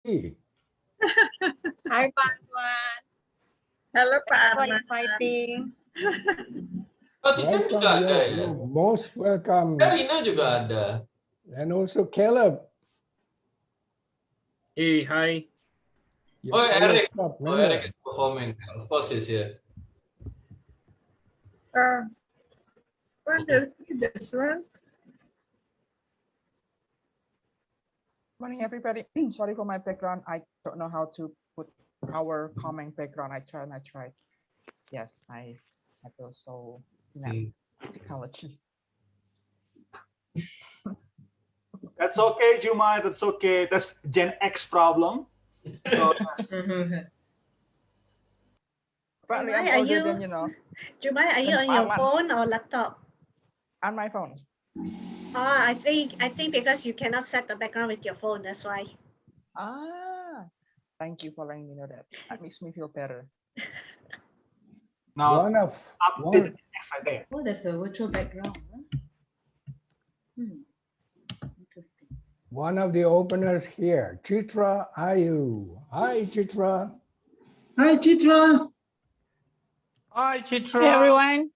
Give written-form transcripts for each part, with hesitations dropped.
Hai Pak Anwar. Halo Pak For Arman. inviting. Oh, Titin juga ada ya. Most welcome. Rina juga ada. And also Caleb. Hey, hi. Oh, Eric. Up, Oh, Eric is performing. Of course he's here. What does this one? Morning, everybody. Sorry for my background. I don't know how to put our Comeng background. I tried. Yes, I feel so technology. That's okay, Jumai. That's okay. That's Gen X problem. So, yes. Apparently, Jumai, I'm older than you know. Jumai, are you on your phone or laptop? On my phone. Oh, I think because you cannot set the background with your phone. That's why. Ah, thank you for letting me know that. That makes me feel better. Now, one, right there. Oh, there's a virtual background. Interesting. One of the openers here, Chitra Ayu. Hi, Chitra. Hi, Chitra. Hi, Chitra. Hey, everyone.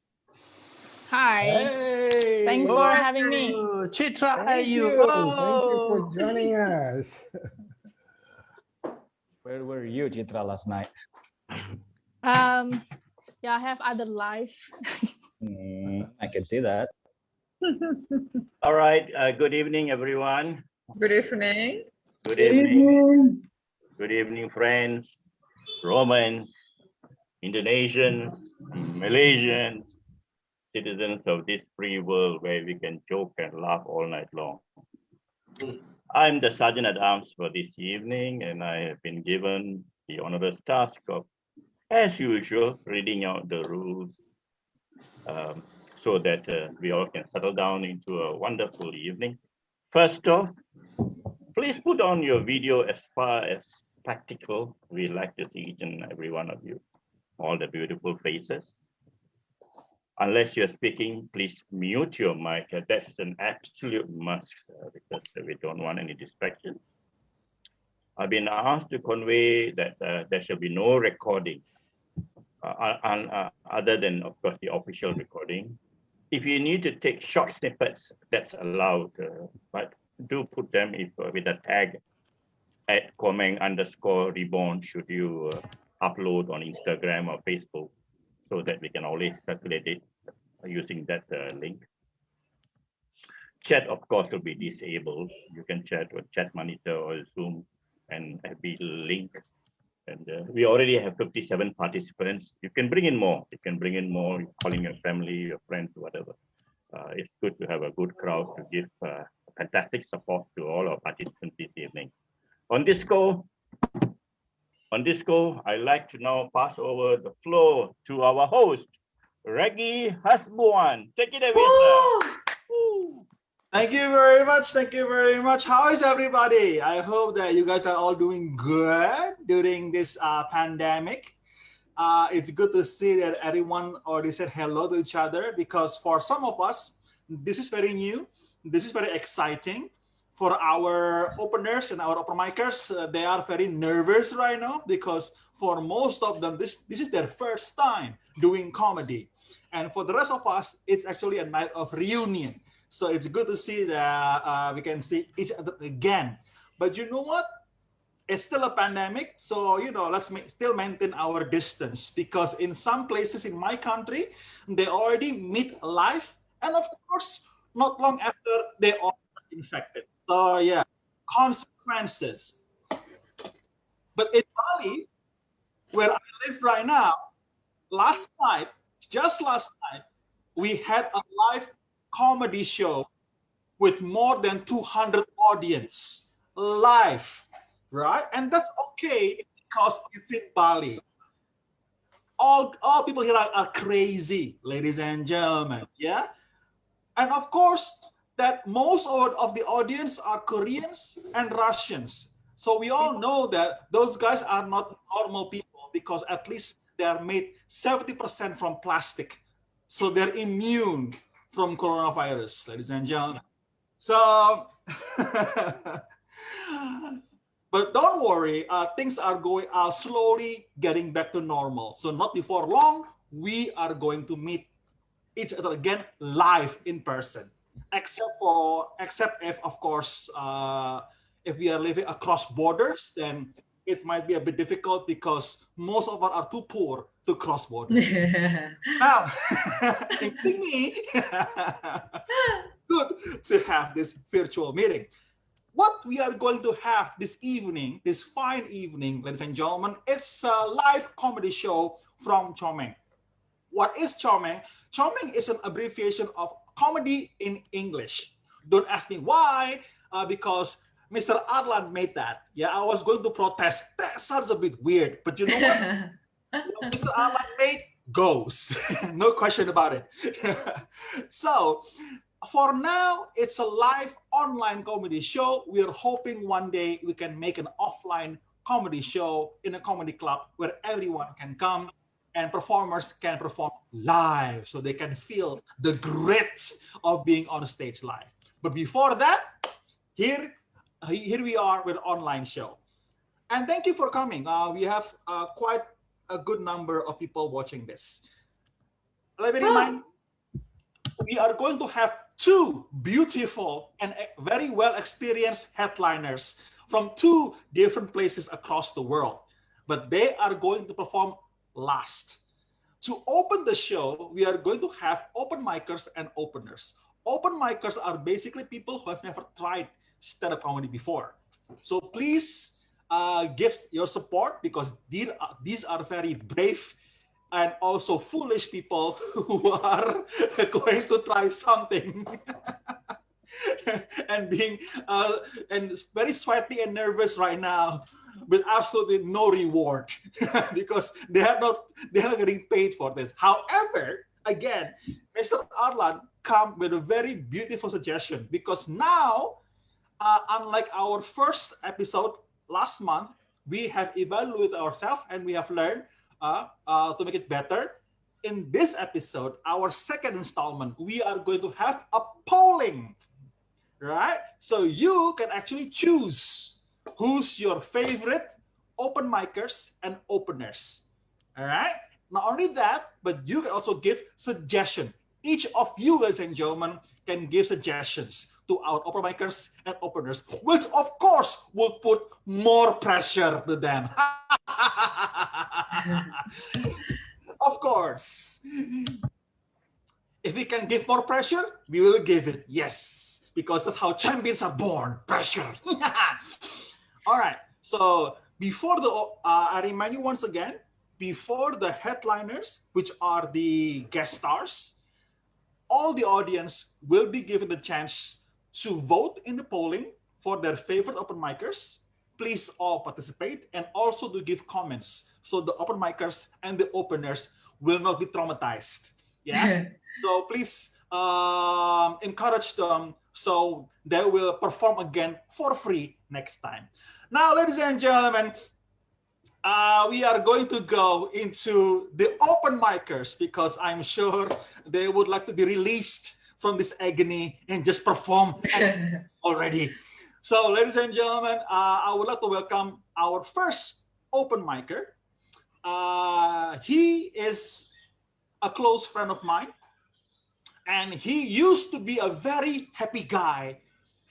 Hi. Hey. Thanks for having me. Chitra, Thank you. Thank you for joining us. Where were you, Chitra, last night? Yeah, I have other life. I can see that. All right. Good evening, everyone. Good evening. Good evening. Good evening, friends, Romans, Indonesians, Malaysians, citizens of this free world where we can joke and laugh all night long. I'm the Sergeant at Arms for this evening, and I have been given the onerous task of, as usual, reading out the rules so that we all can settle down into a wonderful evening. First off, please put on your video as far as practical. We like to see each and every one of you, all the beautiful faces. Unless you're speaking, please mute your mic. That's an absolute must because we don't want any distractions. I've been asked to convey that there shall be no recording other than, of course, the official recording. If you need to take short snippets, that's allowed, but do put them with a tag at Comeng_reborn should you upload on Instagram or Facebook, so that we can always circulate it using that link. Chat, of course, will be disabled. You can chat with Chat Monitor or Zoom and be link. And we already have 57 participants. You can bring in more. You can bring in more, calling your family, your friends, whatever. It's good to have a good crowd to give fantastic support to all our participants this evening. On this go, I'd like to now pass over the floor to our host, Reggie Hasbuan. Take it away, sir. Thank you very much. Thank you very much. How is everybody? I hope that you guys are all doing good during this pandemic. It's good to see that everyone already said hello to each other, because for some of us, this is very new. This is very exciting. For our openers and our open micers, they are very nervous right now because for most of them, this is their first time doing comedy. And for the rest of us, it's actually a night of reunion. So it's good to see that we can see each other again. But you know what? It's still a pandemic. So, let's still maintain our distance, because in some places in my country, they already meet live. And of course, not long after they are infected. So yeah, consequences. But in Bali, where I live right now, just last night, we had a live comedy show with more than 200 audience live, right? And that's okay because it's in Bali. All people here are crazy, ladies and gentlemen, yeah? And of course, that most of the audience are Koreans and Russians. So we all know that those guys are not normal people, because at least they are made 70% from plastic. So they're immune from coronavirus, ladies and gentlemen. So, But don't worry, things are going slowly getting back to normal. So not before long, we are going to meet each other again live in person. Except if, of course, if we are living across borders, then it might be a bit difficult because most of us are too poor to cross borders. Now, including me, good to have this virtual meeting. What we are going to have this evening, this fine evening, ladies and gentlemen, it's a live comedy show from Comeng. What is Comeng? Comeng is an abbreviation of comedy in English. Don't ask me why, because Mr. Arlan made that. Yeah, I was going to protest. That sounds a bit weird, but you know what? What Mr. Arlan made goes. No question about it. So, for now, it's a live online comedy show. We are hoping one day we can make an offline comedy show in a comedy club where everyone can come and performers can perform live so they can feel the grit of being on stage live. But before that, here we are with an online show. And thank you for coming. We have quite a good number of people watching this. Let me remind you, we are going to have two beautiful and very well experienced headliners from two different places across the world, but they are going to perform last. To open the show, we are going to have open micers and openers. Open micers are basically people who have never tried stand-up comedy before. So please give your support because these are very brave and also foolish people who are going to try something and being and very sweaty and nervous right now with absolutely no reward because they are not getting paid for this. However, again, Mr. Arlan come with a very beautiful suggestion because now, unlike our first episode last month, we have evaluated ourselves and we have learned to make it better. In this episode, our second installment, we are going to have a polling, right? So you can actually choose who's your favorite open micers and openers, all right? Not only that, but you can also give suggestions. Each of you, ladies and gentlemen, can give suggestions to our open micers and openers, which of course will put more pressure to them. Of course. If we can give more pressure, we will give it. Yes, because that's how champions are born. Pressure. All right. So before I remind you once again, before the headliners, which are the guest stars, all the audience will be given the chance to vote in the polling for their favorite open micers. Please all participate and also to give comments so the open micers and the openers will not be traumatized. Yeah. So please encourage them so they will perform again for free next time. Now, ladies and gentlemen, we are going to go into the open micers because I'm sure they would like to be released from this agony and just perform already. So, ladies and gentlemen, I would like to welcome our first open micer. He is a close friend of mine, and he used to be a very happy guy,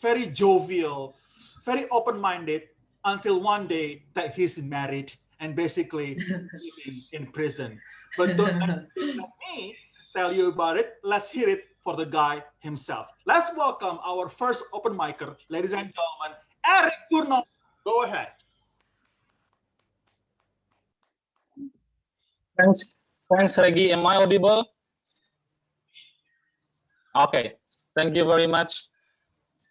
very jovial, very open-minded, until one day that he's married and basically living in prison. But don't let me tell you about it. Let's hear it for the guy himself. Let's welcome our first open micer, ladies and gentlemen, Eric Purno. Go ahead. Thanks, Reggie. Am I audible? Okay, thank you very much.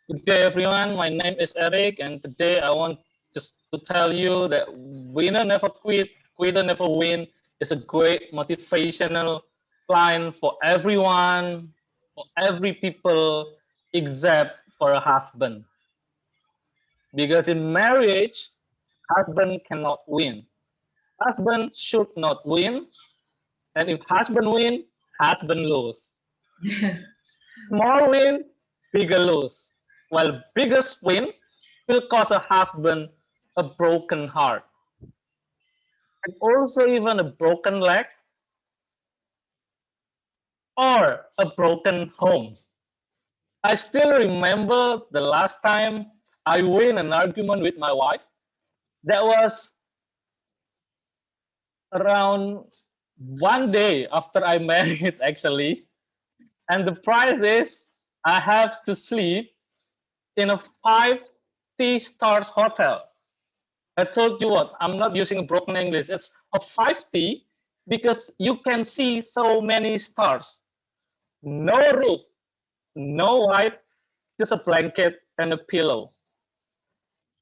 Good day, everyone. My name is Eric, and today I want just to tell you that winner never quit, quitter never win is a great motivational line for everyone, for every people, except for a husband. Because in marriage, husband cannot win. Husband should not win. And if husband win, husband lose. Small win, bigger lose. While biggest win will cause a husband a broken heart, and also even a broken leg or a broken home. I still remember the last time I win an argument with my wife. That was around 1 day after I married, actually. And the price is I have to sleep in a 5-star hotel. I told you what, I'm not using a broken English. It's a 5T because you can see so many stars. No roof, no light, just a blanket and a pillow.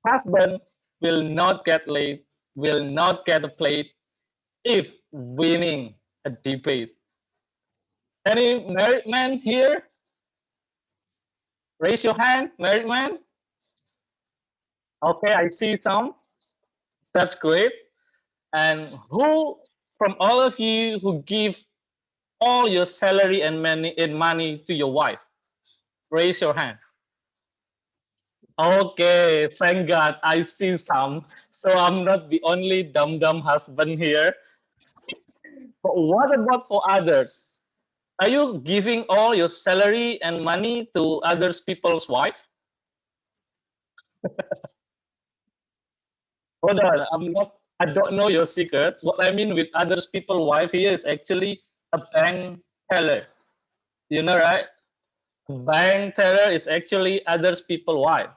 Husband will not get laid, will not get a plate if winning a debate. Any married man here? Raise your hand, married man. Okay, I see some. That's great. And who from all of you who give all your salary and money to your wife? Raise your hand. Okay, thank God I see some. So I'm not the only dumb husband here. But what about for others? Are you giving all your salary and money to others people's wife? Hold on, I don't know your secret. What I mean with others people's wife here is actually a bank teller. You know, right? A bank teller is actually others people's wife.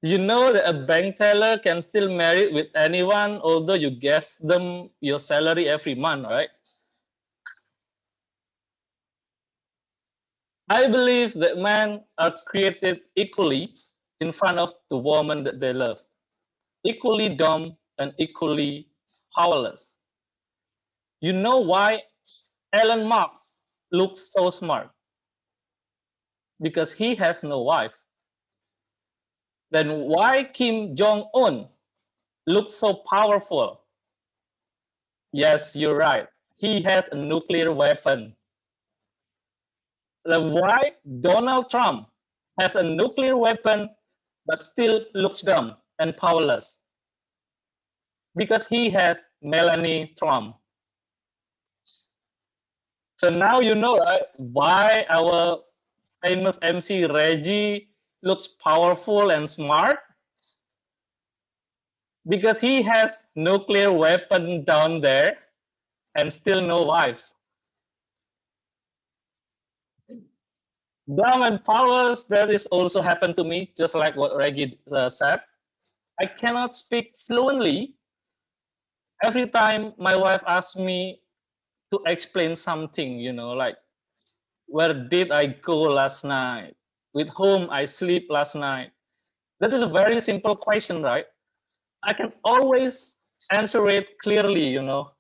You know that a bank teller can still marry with anyone, although you give them your salary every month, right? I believe that men are created equally in front of the woman that they love, equally dumb and equally powerless. You know why Elon Musk looks so smart? Because he has no wife. Then why Kim Jong-un looks so powerful? Yes, you're right. He has a nuclear weapon. Then why Donald Trump has a nuclear weapon but still looks dumb and powerless? Because he has Melanie Trump. So now you know, right, why our famous MC Reggie looks powerful and smart? Because he has nuclear weapon down there and still no wives. Dumb and powerless, that is also happened to me, just like what Reggie said. I cannot speak fluently. Every time my wife asks me to explain something, you know, like, where did I go last night? With whom I sleep last night? That is a very simple question, right? I can always answer it clearly, you know.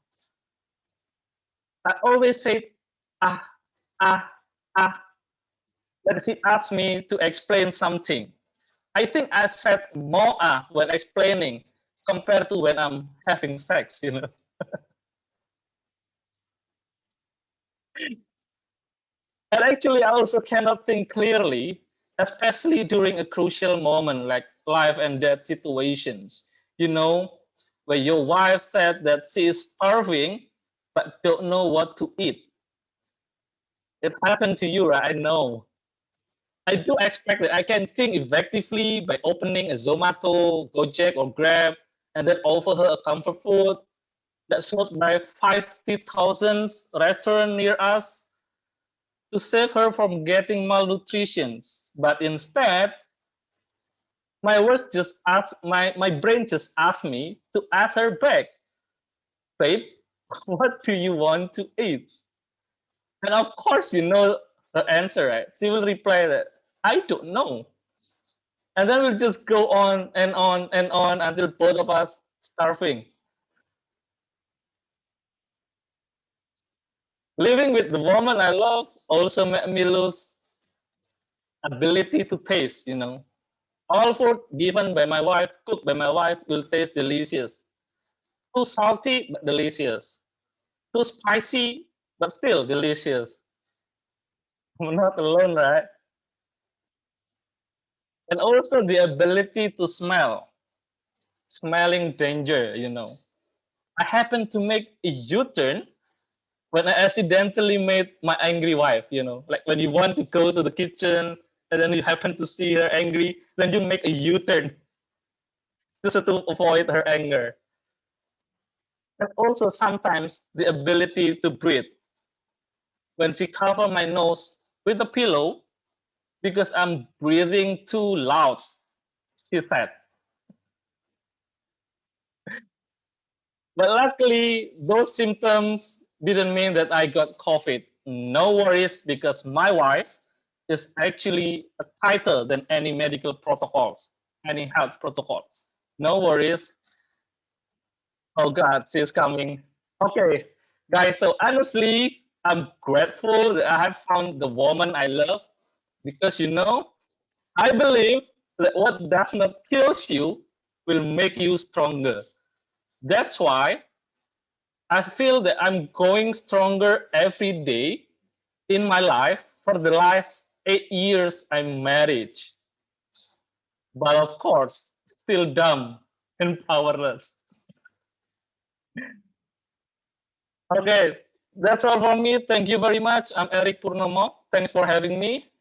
I always say, ah, ah, ah. When she asks me to explain something, I think I said more ah when explaining compared to when I'm having sex, you know. And actually, I also cannot think clearly, especially during a crucial moment like life and death situations. You know, where your wife said that she is starving but don't know what to eat. It happened to you, right? I know. I do expect that I can think effectively by opening a Zomato, Gojek, or Grab, and then offer her a comfort food that's sold by 50,000 restaurant near us to save her from getting malnutrition. But instead, my brain just asked me to ask her back, babe, what do you want to eat? And of course, you know the answer, right? She will reply that I don't know. And then we'll just go on and on and on until both of us starving. Living with the woman I love also made me lose ability to taste, you know. All food given by my wife, cooked by my wife, will taste delicious. Too salty, but delicious. Too spicy, but still delicious. I'm not alone, right? And also the ability to smell. smelling danger, you know. I happened to make a U-turn when I accidentally made my angry wife, you know, like when you want to go to the kitchen and then you happen to see her angry, then you make a U-turn just to avoid her anger. And also sometimes the ability to breathe. When she covered my nose with a pillow because I'm breathing too loud, she said. But luckily, those symptoms didn't mean that I got COVID. No worries, because my wife is actually tighter than any medical protocols, any health protocols. No worries. Oh God, she's coming. Okay, guys, so honestly, I'm grateful that I have found the woman I love, because you know, I believe that what does not kill you will make you stronger. That's why I feel that I'm going stronger every day in my life for the last 8 years I'm married. But of course, still dumb and powerless. Okay, that's all from me. Thank you very much. I'm Eric Purnomo. Thanks for having me.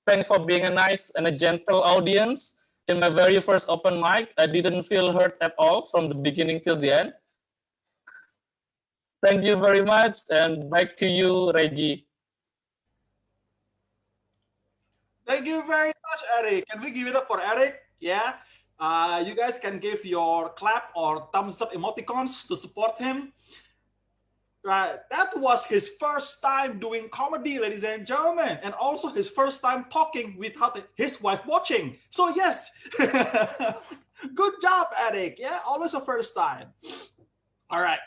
Thanks for being a nice and a gentle audience. In my very first open mic, I didn't feel hurt at all from the beginning till the end. Thank you very much, and back to you, Reggie. Thank you very much, Eric. Can we give it up for Eric? Yeah. You guys can give your clap or thumbs up emoticons to support him. Right. That was his first time doing comedy, ladies and gentlemen, and also his first time talking without his wife watching. So yes, good job, Eric. Yeah, always a first time. All right.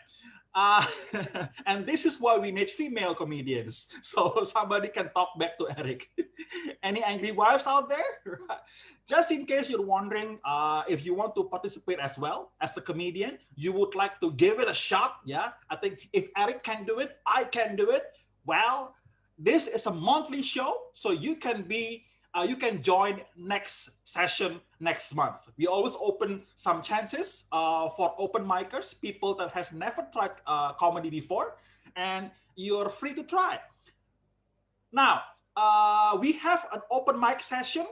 And this is why we need female comedians, so somebody can talk back to Eric. Any angry wives out there? Just in case you're wondering, if you want to participate as well as a comedian, you would like to give it a shot. Yeah, I think if Eric can do it, I can do it. Well, this is a monthly show, so you can be you can join next session next month. We always open some chances for open micers, people that has never tried comedy before, and you're free to try. Now, we have an open mic session,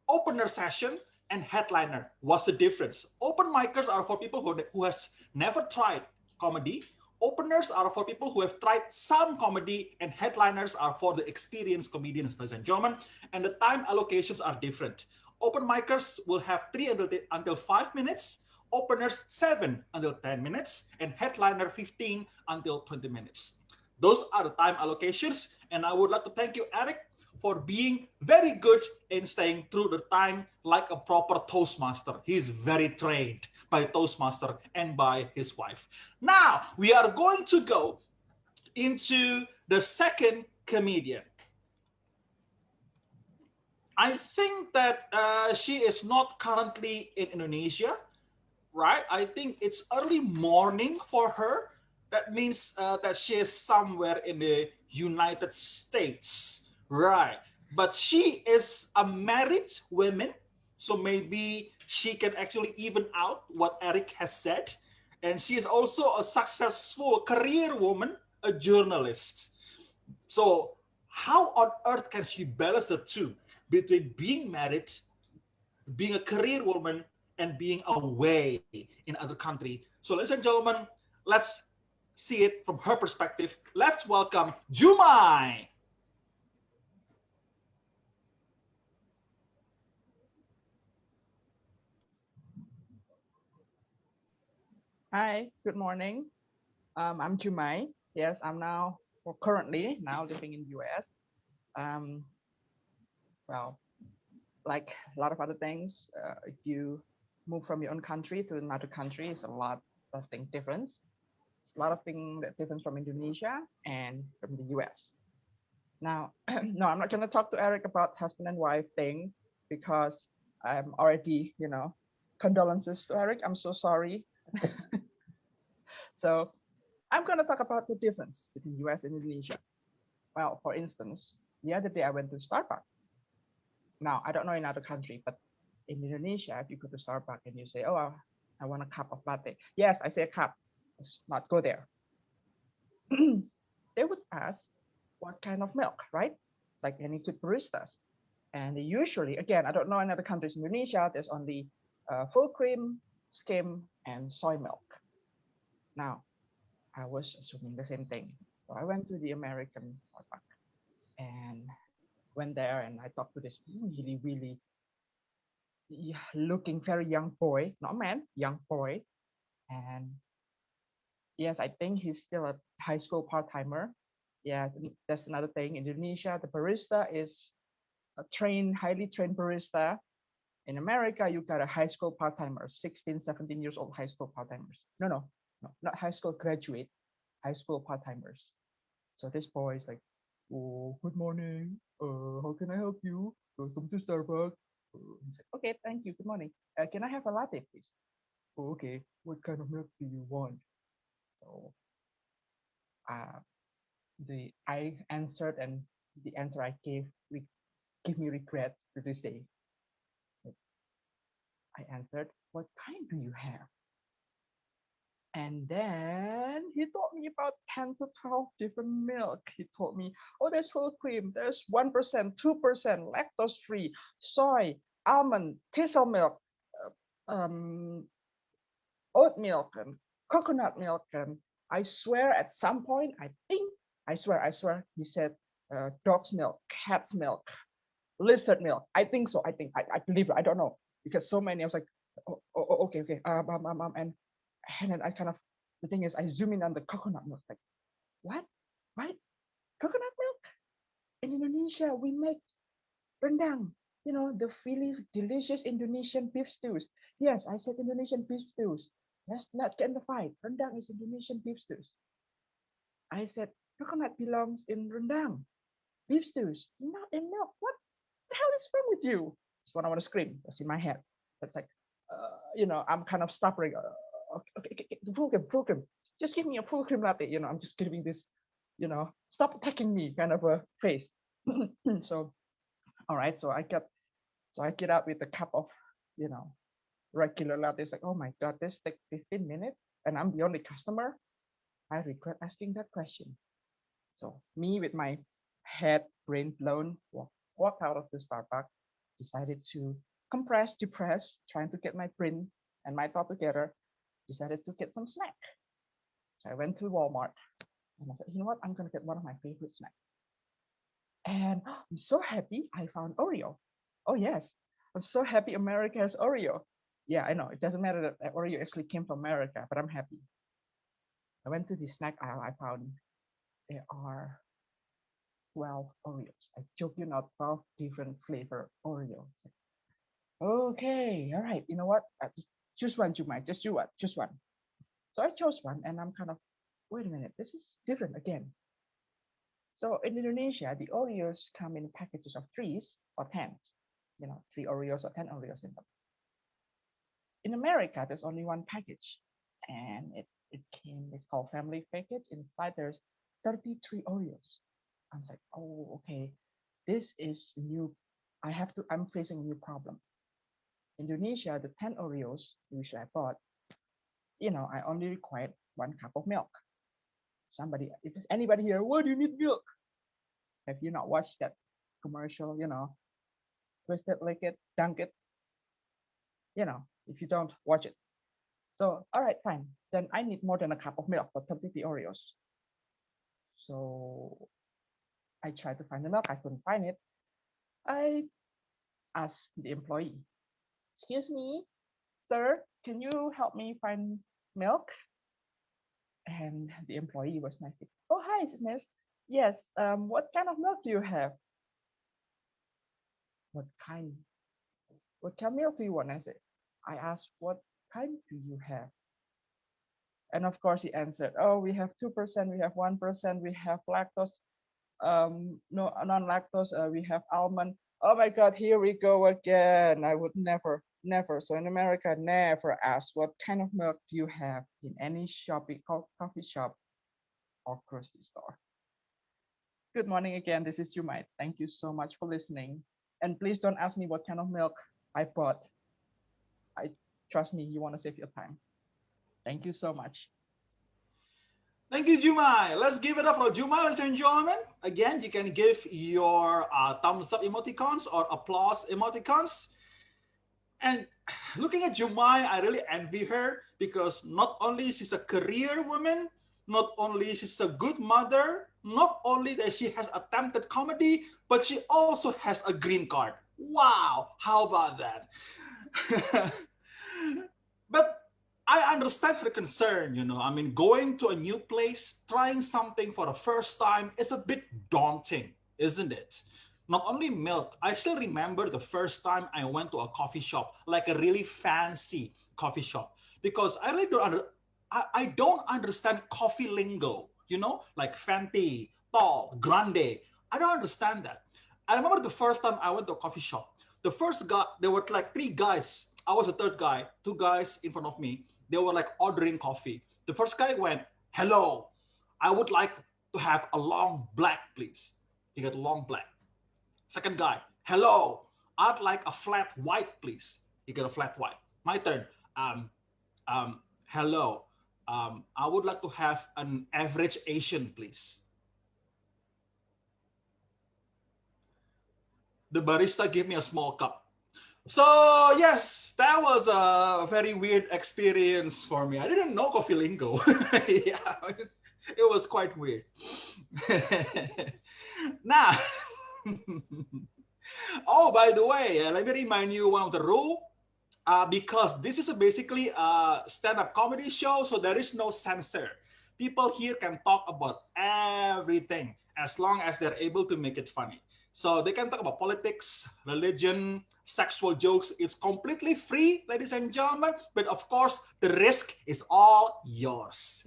opener session, and headliner. What's the difference? Open micers are for people who has never tried comedy. Openers are for people who have tried some comedy, and headliners are for the experienced comedians, ladies and gentlemen. And the time allocations are different. Open micers will have 3 until 5 minutes, openers 7 until 10 minutes, and headliner 15 until 20 minutes. Those are the time allocations, and I would like to thank you, Eric, for being very good in staying through the time like a proper Toastmaster. He's very trained by Toastmaster and by his wife. Now, we are going to go into the second comedian. I think that she is not currently in Indonesia, right? I think it's early morning for her. That means that she is somewhere in the United States, right? But she is a married woman, so maybe she can actually even out what Eric has said. And she is also a successful career woman, a journalist. So how on earth can she balance the two between being married, being a career woman, and being away in other country? So ladies and gentlemen, let's see it from her perspective. Let's welcome Jumai. Hi, good morning. I'm Jumai. Yes, I'm currently living in US. Well, like a lot of other things, if you move from your own country to another country, it's a lot of things different. It's a lot of things that different from Indonesia and from the US. Now, no, I'm not going to talk to Eric about husband and wife thing because I'm already, condolences to Eric. I'm so sorry. So I'm going to talk about the difference between US and Indonesia. Well, for instance, the other day I went to Starbucks. Now, I don't know in other country, but in Indonesia, if you go to Starbucks and you say, oh, I want a cup of latte. Yes, I say a cup. Let's not go there. They would ask what kind of milk, right? Like any good baristas. And they usually, again, I don't know in other countries, Indonesia, there's only full cream, skim, and soy milk. Now, I was assuming the same thing. So I went to the American Starbucks and went there and I talked to this really, really looking very young boy, not man, young boy. And yes, I think he's still a high school part-timer. Yeah, that's another thing. In Indonesia, the barista is a highly trained barista. In America, you got a high school part-timer, 16, 17 years old high school part-timers. No, not high school graduate, high school part-timers. So this boy is like, oh, good morning. How can I help you? Welcome to Starbucks. He's like, okay, thank you. Good morning. Can I have a latte, please? Oh, okay. What kind of milk do you want? So I answered, and the answer I gave give me regrets to this day. I answered, what kind do you have? And then he told me about 10 to 12 different milk. He told me, oh, there's full cream, there's 1%, 2%, lactose free, soy, almond, thistle milk, oat milk, and coconut milk. And I swear at some point, I swear, he said dog's milk, cat's milk, lizard milk. I think so. I believe it. I don't know, because so many. I was like, okay. And then I kind of, the thing is, I zoom in on the coconut milk. Like, what? Coconut milk? In Indonesia, we make rendang. You know, the really delicious Indonesian beef stews. Yes, I said Indonesian beef stews. Let's not get in the fight. Rendang is Indonesian beef stews. I said coconut belongs in rendang. Beef stews, not in milk. What the hell is wrong with you? That's what I want to scream. That's in my head. That's like, I'm kind of stuttering. Okay, full cream. Just give me a full cream latte. I'm just giving this, stop attacking me kind of a face. So, all right. So I get out with a cup of, regular latte. It's like, oh my God, this takes 15 minutes and I'm the only customer. I regret asking that question. So me with my head brain blown, walked out of the Starbucks, decided to compress, depress, trying to get my brain and my thought together, decided to get some snack. So I went to Walmart and I said, you know what? I'm going to get one of my favorite snacks. And I'm so happy I found Oreo. Oh, yes. I'm so happy America has Oreo. Yeah, I know. It doesn't matter that Oreo actually came from America, but I'm happy. I went to the snack aisle. I found there are 12 Oreos. I joke you not, 12 different flavor Oreos. Okay, all right. You know what? Just choose one, Jumai. Just you what? Choose one. So I chose one, and I'm kind of, wait a minute, this is different again. So in Indonesia, the Oreos come in packages of 3s or 10s. 3 Oreos or 10 Oreos in them. In America, there's only one package, and it's called family package. Inside there's 33 Oreos. I was like, oh, okay, this is new. I'm facing a new problem. Indonesia, the 10 Oreos, which I bought, I only required 1 cup of milk. If there's anybody here, why do you need milk? Have you not watched that commercial, twist it, lick it, dunk it? If you don't, watch it. So, all right, fine. Then I need more than a cup of milk for 33 Oreos. So I tried to find the milk. I couldn't find it. I asked the employee, excuse me, sir, can you help me find milk? And the employee was nice. Oh, hi, miss. Yes, what kind of milk do you have? What kind of milk do you want? I asked, what kind do you have? And of course he answered, oh, we have 2%, we have 1%, we have lactose, no, non-lactose, we have almond. Oh my God, here we go again. I would never. So in America, never ask what kind of milk do you have in any coffee shop or grocery store. Good morning again. This is Jumai. Thank you so much for listening. And please don't ask me what kind of milk I bought. I trust me, you want to save your time. Thank you so much. Thank you, Jumai. Let's give it up for Jumai, ladies and gentlemen. Again, you can give your thumbs up emoticons or applause emoticons. And looking at Jumai, I really envy her because not only she's a career woman, not only she's a good mother, not only that she has attempted comedy, but she also has a green card. Wow, how about that? But I understand her concern, you know. I mean, going to a new place, trying something for the first time is a bit daunting, isn't it? Not only milk, I still remember the first time I went to a coffee shop, like a really fancy coffee shop, because I really I don't understand coffee lingo, you know, like Fenty, tall, grande. I don't understand that. I remember the first time I went to a coffee shop. The first guy, there were like 3 guys. I was the third guy, 2 guys in front of me. They were like ordering coffee. The first guy went, "Hello, I would like to have a long black, please." He got a long black. Second guy, "Hello, I'd like a flat white, please." He got a flat white. My turn. "Hello, I would like to have an average Asian, please." The barista gave me a small cup. So yes, that was a very weird experience for me. I didn't know coffee lingo. Yeah, it was quite weird. Now, oh, by the way, let me remind you one of the rules. Because this is basically a stand-up comedy show, so there is no censor. People here can talk about everything as long as they're able to make it funny. So they can talk about politics, religion, sexual jokes. It's completely free, ladies and gentlemen. But of course, the risk is all yours.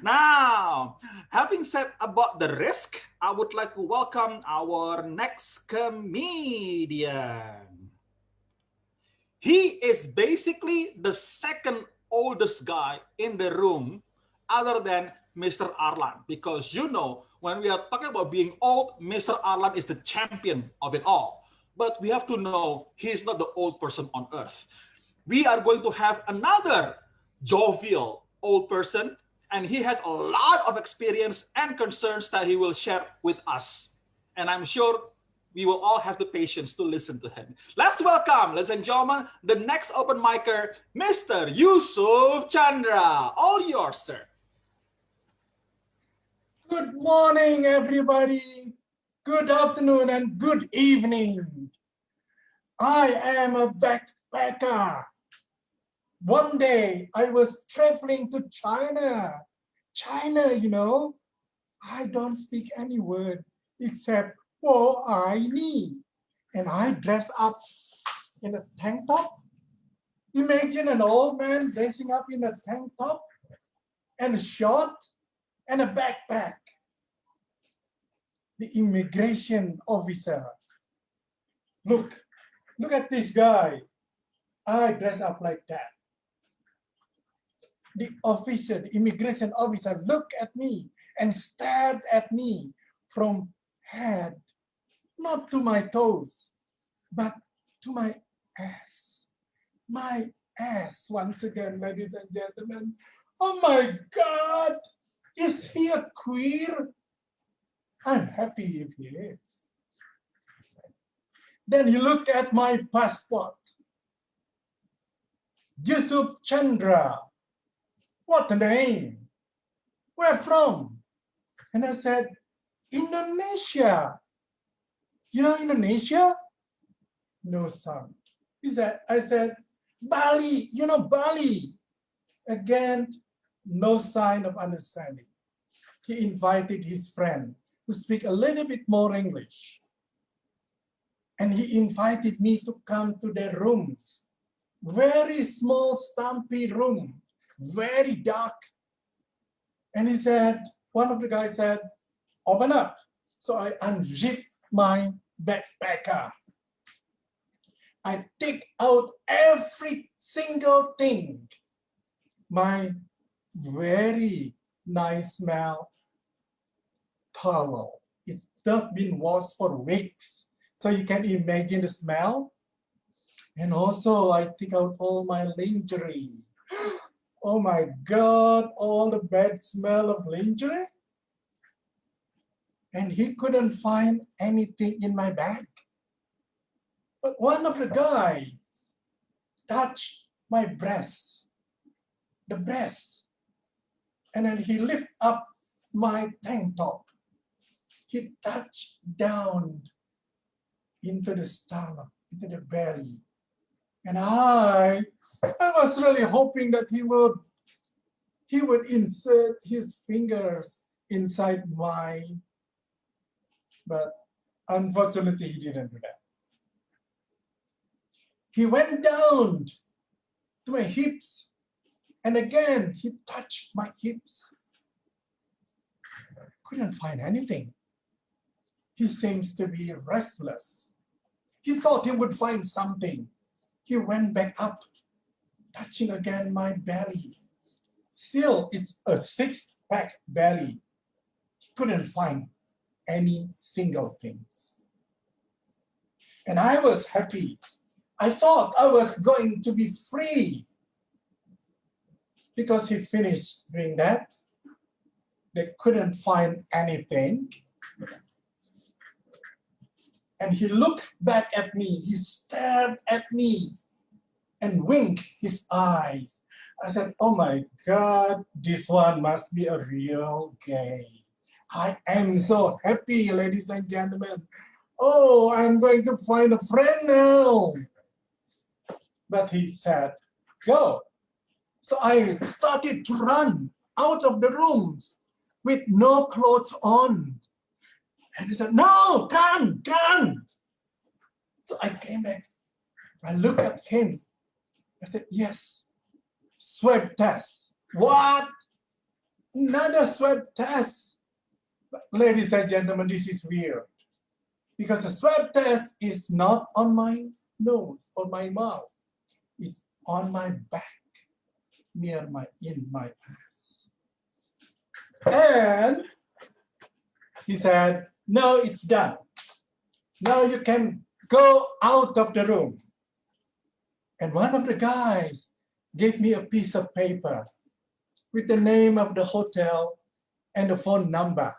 Now, having said about the risk, I would like to welcome our next comedian. He is basically the second oldest guy in the room other than Mr. Arlan. Because you know, when we are talking about being old, Mr. Arlan is the champion of it all. But we have to know he's not the old person on earth. We are going to have another jovial old person, and he has a lot of experience and concerns that he will share with us. And I'm sure we will all have the patience to listen to him. Let's welcome, ladies and gentlemen, the next open micer, Mr. Yusuf Chandra. All yours, sir. Good morning, everybody. Good afternoon and good evening. I am a backpacker. One day I was traveling to China. China, you know, I don't speak any word except "wo ai ni," and I dress up in a tank top. Imagine an old man dressing up in a tank top and a short and a backpack. The immigration officer. Look at this guy. I dress up like that. The officer, the immigration officer, looked at me and stared at me from head, not to my toes, but to my ass. My ass, once again, ladies and gentlemen. Oh my God, is he a queer? I'm happy if he is. Then he looked at my passport. Yusuf Chandra. What a name. Where from? And I said, Indonesia. You know Indonesia? No sound. I said, Bali. You know Bali. Again, no sign of understanding. He invited his friend to speak a little bit more English. And he invited me to come to their rooms. Very small, stumpy room, very dark. And he said, one of the guys said, open up. So I unzipped my backpacker. I take out every single thing. My very nice smell towel. It's not been washed for weeks. So you can imagine the smell. And also I took out all my lingerie. Oh my God, all the bad smell of lingerie. And he couldn't find anything in my bag. But one of the guys touched my breast, the breast. And then he lifted up my tank top. He touched down into the stomach, into the belly. And I was really hoping that he would insert his fingers inside mine, but unfortunately he didn't do that. He went down to my hips, and again he touched my hips. Couldn't find anything. He seems to be restless. He thought he would find something. He went back up, touching again my belly. Still, it's a six-pack belly. He couldn't find any single thing. And I was happy. I thought I was going to be free. Because he finished doing that, they couldn't find anything. And he looked back at me, he stared at me and winked his eyes. I said, oh my God, this one must be a real gay. I am so happy, ladies and gentlemen. Oh, I'm going to find a friend now. But he said, go. So I started to run out of the rooms with no clothes on. And he said, no, come. So I came back. I looked at him. I said, yes, swab test. What? Another swab test. But ladies and gentlemen, this is weird. Because the swab test is not on my nose or my mouth. It's on my back, in my ass. And he said, no, it's done. Now you can go out of the room. And one of the guys gave me a piece of paper with the name of the hotel and the phone number.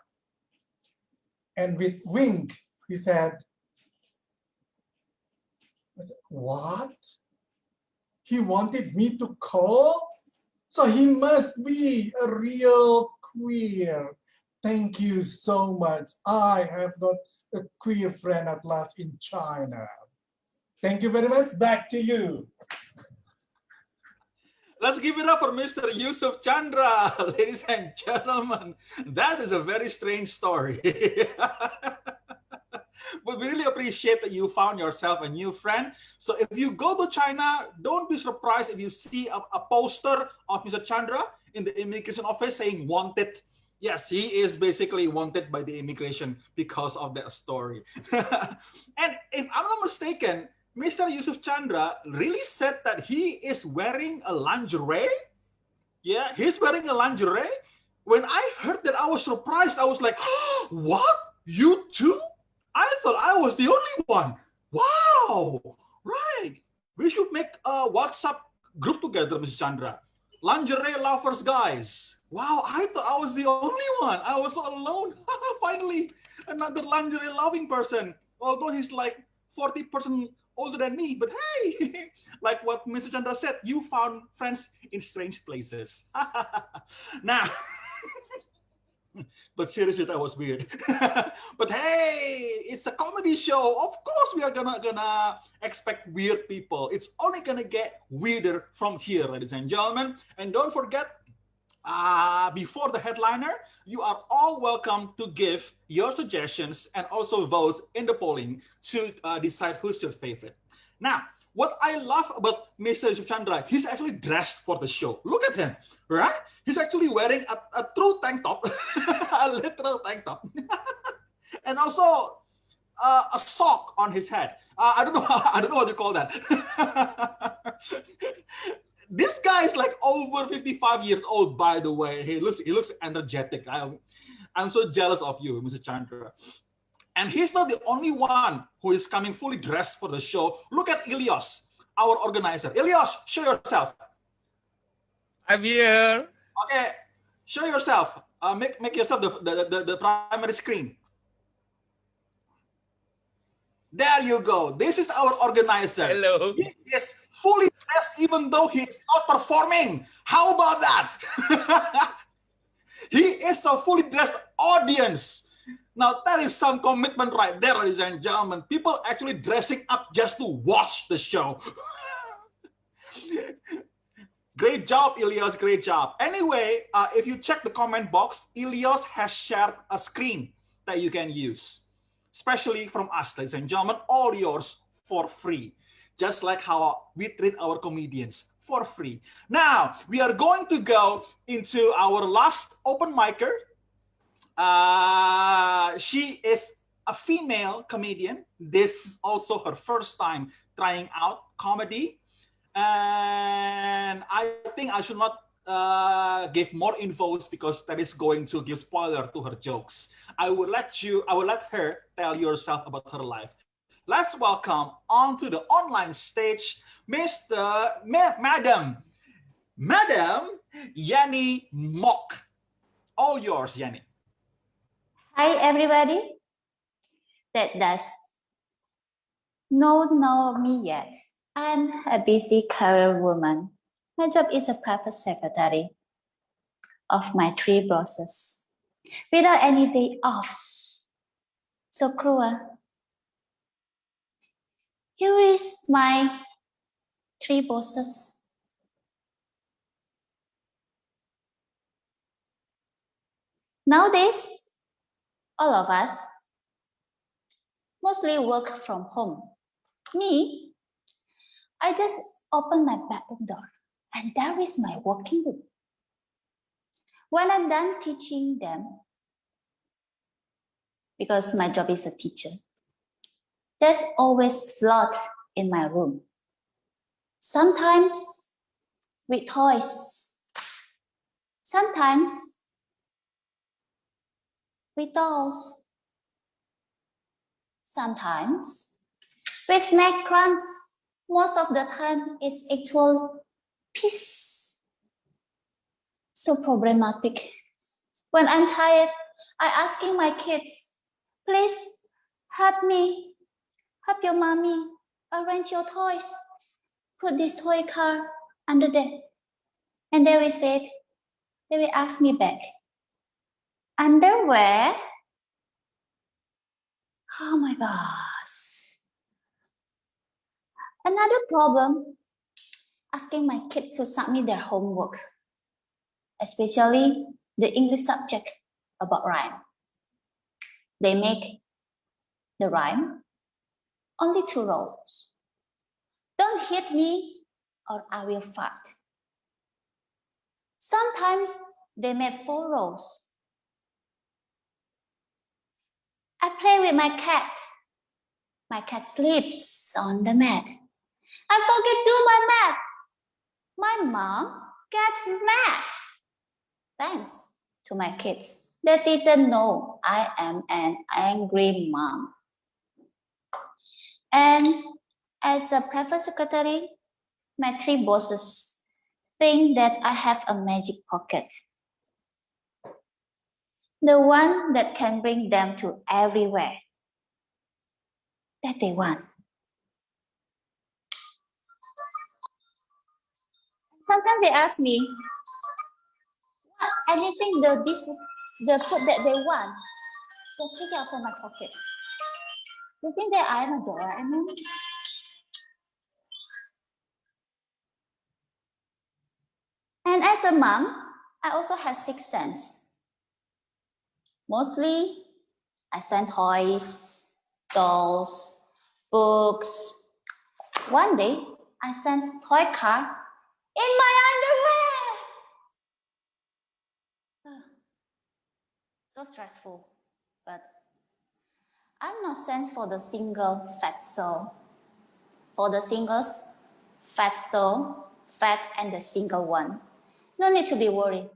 And with wink, he said, what? He wanted me to call? So he must be a real queer. Thank you so much. I have got a queer friend at last in China. Thank you very much. Back to you. Let's give it up for Mr. Yusuf Chandra, ladies and gentlemen. That is a very strange story. But we really appreciate that you found yourself a new friend. So if you go to China, don't be surprised if you see a poster of Mr. Chandra in the immigration office saying wanted. Yes, he is basically wanted by the immigration because of that story. And if I'm not mistaken, Mr. Yusuf Chandra really said that he is wearing a lingerie. Yeah, he's wearing a lingerie. When I heard that, I was surprised. I was like, oh, what? You too? I thought I was the only one. Wow, right. We should make a WhatsApp group together, Mr. Chandra. Lingerie lovers, guys. Wow, I thought I was the only one. I was not alone. Finally, another lingerie loving person. Although he's like 40% older than me, but hey, like what Mr. Chandra said, you found friends in strange places. Now, but seriously, that was weird. But hey, it's a comedy show. Of course, we are gonna expect weird people. It's only gonna get weirder from here, ladies and gentlemen. And don't forget, before the headliner, you are all welcome to give your suggestions and also vote in the polling to decide who's your favorite. Now, what I love about Mr. Yusuf Chandra, he's actually dressed for the show. Look at him, right? He's actually wearing a true tank top, a literal tank top, and also a sock on his head. I don't know what you call that. This guy is like over 55 years old, by the way. He looks energetic. I'm so jealous of you, Mr. Chandra. And he's not the only one who is coming fully dressed for the show. Look at Ilyas. our organizer. Ilyos, show yourself. I'm here. Okay, show yourself. Make yourself the primary screen. There you go. This is our organizer. Hello. He is fully dressed even though he is not performing. How about that? He is a fully dressed audience. Now that is some commitment right there, ladies and gentlemen. People actually dressing up just to watch the show. Great job, Ilyos, great job. Anyway, if you check the comment box, Ilyos has shared a screen that you can use. Especially from us, ladies and gentlemen, all yours for free. Just like how we treat our comedians, for free. Now, we are going to go into our last open micer. She is a female comedian. This is also her first time trying out comedy. And I think I should not give more infos because that is going to give spoiler to her jokes. I will let her tell yourself about her life. Let's welcome onto the online stage, Madam Yanni Mok. All yours, Yanni. Hi, everybody that does not know me yet. I'm a busy career woman. My job is a private secretary of my 3 bosses without any day offs. So cruel. Here is my 3 bosses. Nowadays, all of us mostly work from home. Me, I just open my bedroom door and there is my working room. When I'm done teaching them, because my job is a teacher, there's always flood in my room. Sometimes with toys, sometimes with dolls, sometimes with snack crumbs. Most of the time it's actual peace. So problematic. When I'm tired, I asking my kids, please help me, help your mommy, arrange your toys. Put this toy car under there. And they will ask me back, underwear? Oh my gosh. Another problem, asking my kids to submit their homework, especially the English subject about rhyme. They make the rhyme only 2 rows. Don't hit me or I will fart. Sometimes they made 4 rows. I play with my cat. My cat sleeps on the mat. I forget to do my math. My mom gets mad. Thanks to my kids. They didn't know I am an angry mom. And as a private secretary, my 3 bosses think that I have a magic pocket. The one that can bring them to everywhere that they want. Sometimes they ask me, anything the food that they want, just take it out from my pocket. You think that I am a Doraemon? And as a mom, I also have 6th sense. Mostly, I send toys, dolls, books. One day, I sent toy car in my underwear. So stressful, but I'm not sent for the single fat soul. For the singles, fat soul, fat and the single one. No need to be worried.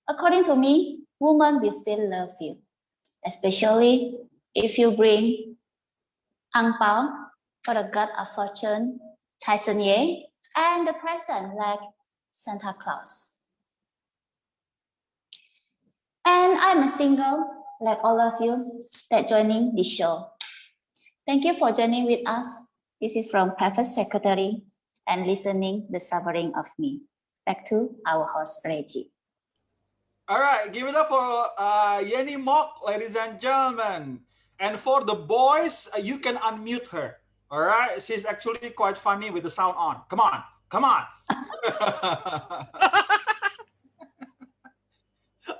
According to me, women will still love you, especially if you bring ang pao for the God of fortune Tyson Yang, and the present like Santa Claus. And I'm a single, like all of you, that joining this show. Thank you for joining with us. This is from Private Secretary and listening the suffering of me. Back to our host, Reggie. All right, give it up for Yenny Mok, ladies and gentlemen. And for the boys, you can unmute her. All right, she's actually quite funny with the sound on. Come on, come on.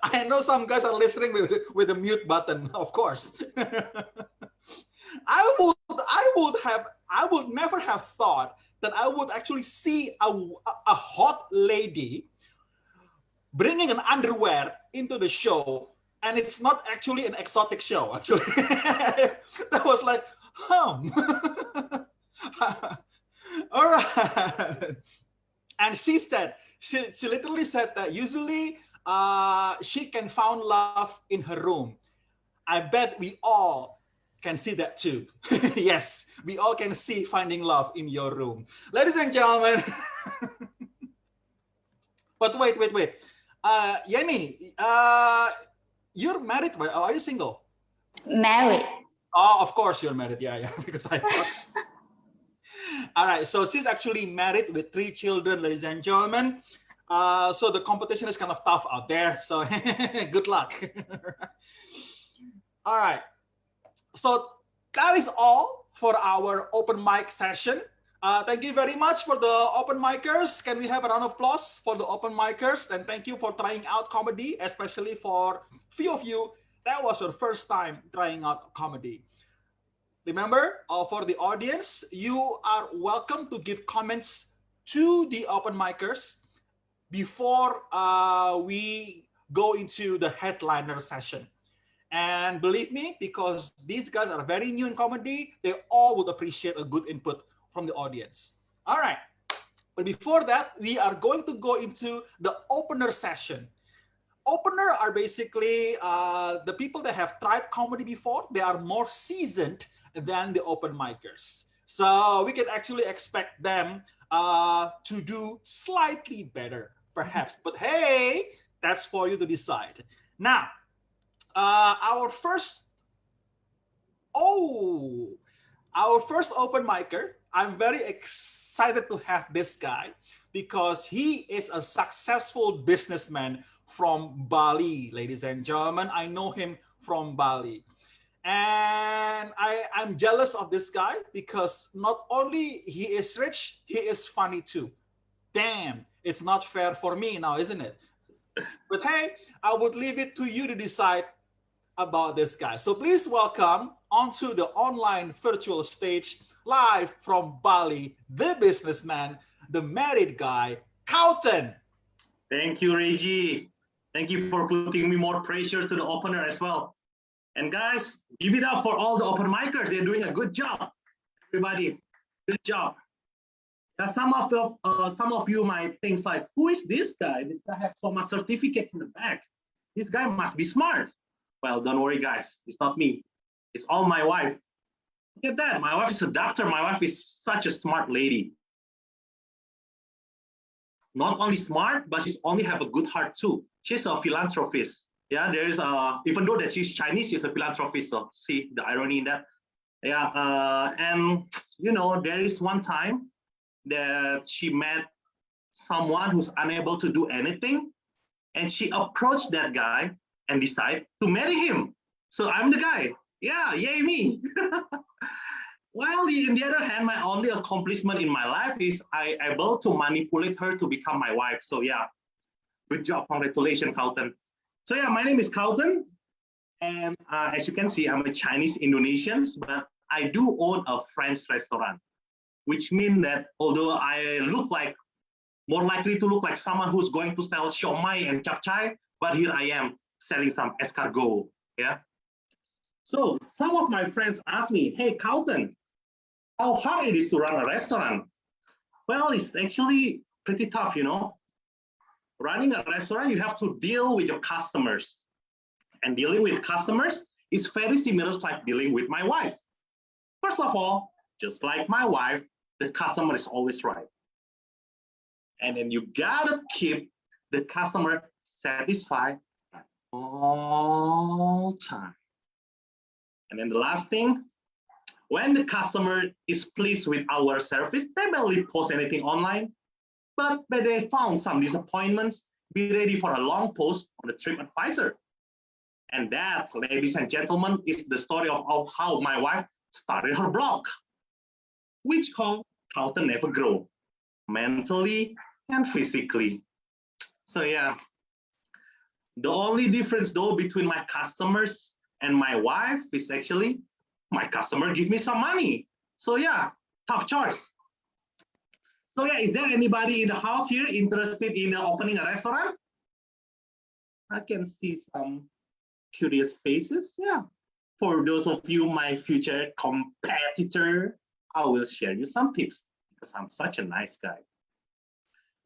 I know some guys are listening with the mute button, of course. I would never have thought that I would actually see a hot lady bringing an underwear into the show, and it's not actually an exotic show. Actually, that was like, all right. And she said, she literally said that usually she can find love in her room. I bet we all can see that too. Yes, we all can see finding love in your room. Ladies and gentlemen. But wait. Yenny, you're married, right? Are you single? Married. Oh, of course you're married. Yeah, because I thought. All right, so she's actually married with 3 children, ladies and gentlemen. So the competition is kind of tough out there. So good luck. All right. So that is all for our open mic session. Thank you very much for the open micers. Can we have a round of applause for the open micers? And thank you for trying out comedy, especially for few of you, that was your first time trying out comedy. Remember, for the audience, you are welcome to give comments to the open micers before we go into the headliner session. And believe me, because these guys are very new in comedy, they all would appreciate a good input from the audience. All right, but before that, we are going to go into the opener session. Opener are basically the people that have tried comedy before. They are more seasoned than the open micers. So we can actually expect them to do slightly better, perhaps. But hey, that's for you to decide. Now, our first open micer, I'm very excited to have this guy because he is a successful businessman from Bali, ladies and gentlemen. I know him from Bali. And I'm jealous of this guy because not only he is rich, he is funny too. Damn, it's not fair for me now, isn't it? But hey, I would leave it to you to decide about this guy. So please welcome onto the online virtual stage, live from Bali, the businessman, the married guy, Kauton. Thank you, Reggie. Thank you for putting me more pressure to the opener as well. And guys, give it up for all the open micers. They're doing a good job. Everybody, good job. Now, some of you might think like, who is this guy? This guy has so much certificate in the back. This guy must be smart. Well, don't worry, guys. It's not me. It's all my wife. Look at that. My wife is a doctor. My wife is such a smart lady. Not only smart, but she's only have a good heart too. She's a philanthropist. Yeah, there is even though that she's Chinese, she's a philanthropist. So see the irony in that. Yeah, and you know, there is one time that she met someone who's unable to do anything, and she approached that guy and decided to marry him. So I'm the guy. Yeah, yay me. Well, on the other hand, my only accomplishment in my life is I able to manipulate her to become my wife. So yeah, good job. Congratulations, Kauton. So yeah, my name is Kauton. And as you can see, I'm a Chinese Indonesian, but I do own a French restaurant, which means that although I look like, more likely to look like someone who's going to sell siomai and chapchai, but here I am selling some escargot, yeah? So some of my friends ask me, hey, Kauton, how hard it is to run a restaurant? Well, it's actually pretty tough, you know? Running a restaurant, you have to deal with your customers. And dealing with customers is very similar to like dealing with my wife. First of all, just like my wife, the customer is always right. And then you gotta keep the customer satisfied at all time. And then the last thing, when the customer is pleased with our service, they barely post anything online, but when they found some disappointments, be ready for a long post on the TripAdvisor. And that, ladies and gentlemen, is the story of how my wife started her blog, which called Carlton Never Grow, mentally and physically. So yeah, the only difference though between my customers and my wife is actually my customer give me some money. So yeah, tough choice. So yeah, is there anybody in the house here interested in opening a restaurant? I can see some curious faces. Yeah. For those of you, my future competitor, I will share you some tips because I'm such a nice guy.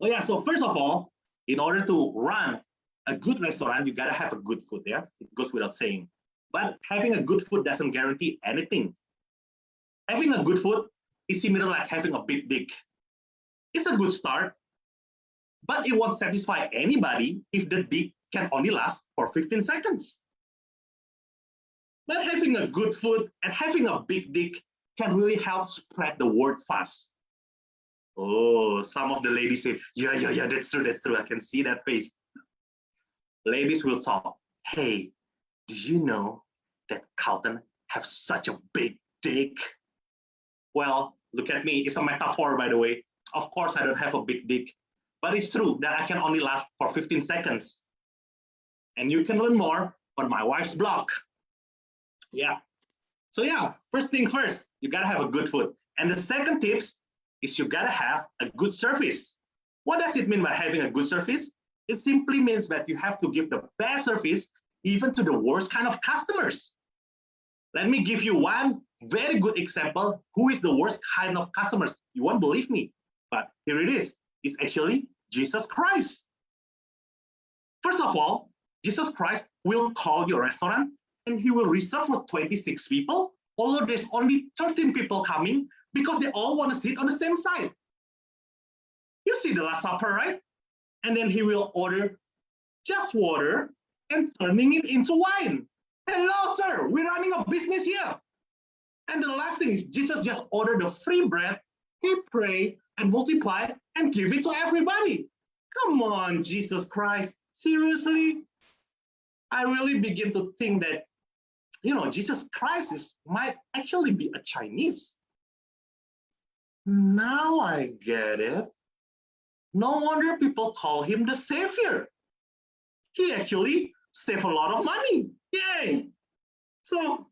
Oh yeah, so first of all, in order to run a good restaurant, you gotta have a good food, yeah? It goes without saying. But having a good food doesn't guarantee anything. Having a good food is similar like having a big dick. It's a good start, but it won't satisfy anybody if the dick can only last for 15 seconds. But having a good food and having a big dick can really help spread the word fast. Oh, some of the ladies say, yeah, that's true. I can see that face. Ladies will talk. Hey, do you know that Carlton have such a big dick? Well, look at me. It's a metaphor, by the way. Of course, I don't have a big dick, but it's true that I can only last for 15 seconds. And you can learn more on my wife's blog. Yeah. So yeah, first thing first, you gotta have a good food. And the second tips is you gotta have a good service. What does it mean by having a good service? It simply means that you have to give the best service even to the worst kind of customers. Let me give you one very good example. Who is the worst kind of customers? You won't believe me, but here it is. It's actually Jesus Christ. First of all, Jesus Christ will call your restaurant and he will reserve for 26 people, although there's only 13 people coming because they all want to sit on the same side. You see the Last Supper, right? And then he will order just water and turning it into wine. Hello, sir, we're running a business here. And the last thing is Jesus just ordered the free bread, he pray and multiply and give it to everybody. Come on, Jesus Christ, seriously? I really begin to think that, you know, Jesus Christ might actually be a Chinese. Now I get it. No wonder people call him the Savior. He actually saved a lot of money. Yay! So,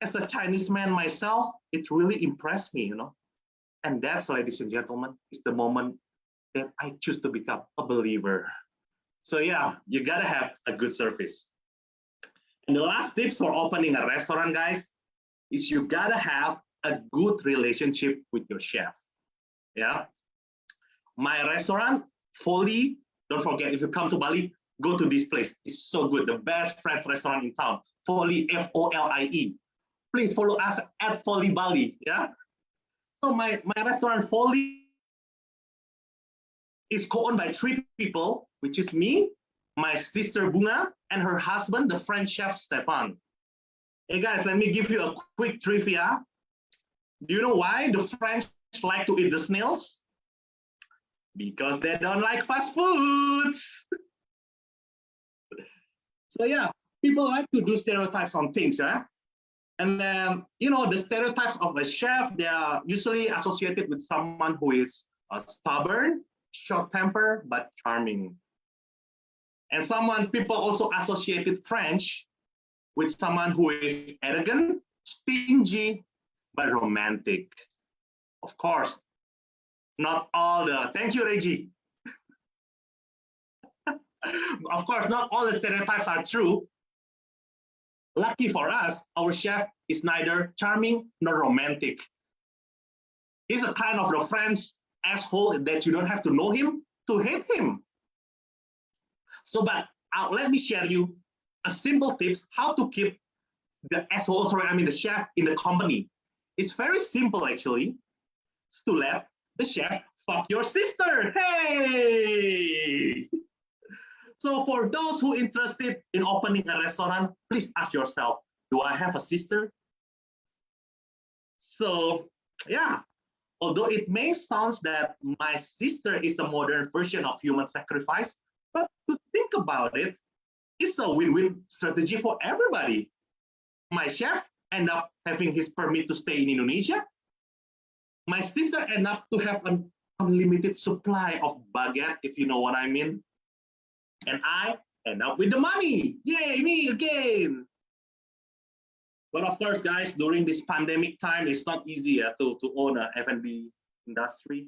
as a Chinese man myself, it really impressed me, you know. And that's, ladies and gentlemen, is the moment that I choose to become a believer. So yeah, you gotta have a good service. And the last tip for opening a restaurant, guys, is you gotta have a good relationship with your chef. Yeah. My restaurant, Foley, don't forget, if you come to Bali, go to this place. It's so good. The best French restaurant in town. Foley, F-O-L-I-E. Please follow us at Foley Bali. Yeah. So my restaurant, Foley, is co-owned by 3 people, which is me, my sister Bunga, and her husband, the French chef Stefan. Hey guys, let me give you a quick trivia. Do you know why the French like to eat the snails? Because they don't like fast foods. So yeah, people like to do stereotypes on things, yeah? And then, you know, the stereotypes of a chef, they are usually associated with someone who is stubborn, short-tempered, but charming. And people also associated French with someone who is arrogant, stingy, but romantic. Of course, not all the, thank you, Reggie. Of course, not all the stereotypes are true. Lucky for us, our chef is neither charming nor romantic. He's a kind of the French asshole that you don't have to know him to hate him. So, but let me share you a simple tips how to keep the asshole, the chef in the company. It's very simple actually. to let the chef fuck your sister. Hey! So for those who interested in opening a restaurant, please ask yourself, do I have a sister? So yeah, although it may sound that my sister is a modern version of human sacrifice, but to think about it, it's a win-win strategy for everybody. My chef end up having his permit to stay in Indonesia. My sister end up to have an unlimited supply of baguette, if you know what I mean. And I end up with the money. Yay, me again. But of course, guys, during this pandemic time, it's not easy to own an F&B industry.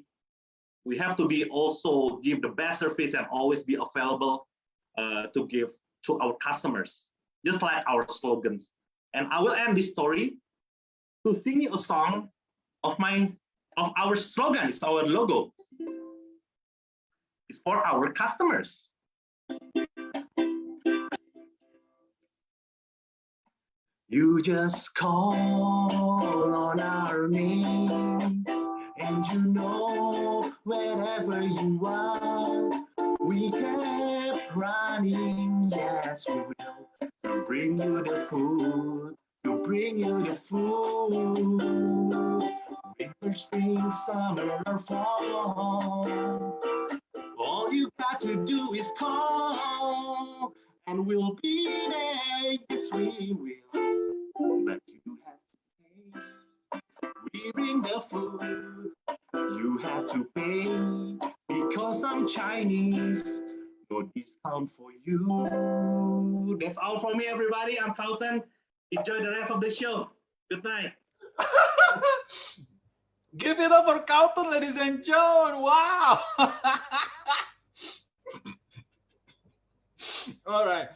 We have to be also give the best service and always be available to give to our customers, just like our slogans. And I will end this story to singing a song of our slogan. It's our logo. It's for our customers. You just call on our name, and you know wherever you are, we kept running. Yes, we will to bring you the food, to bring you the food. Winter, spring, summer, or fall. All you got to do is call, and we'll be there. Yes, we will. But you have to pay. We bring the food. You have to pay because I'm Chinese. No discount for you. That's all for me, everybody. I'm Carlton. Enjoy the rest of the show. Good night. Give it up for Carlton, ladies and gentlemen. Wow. All right.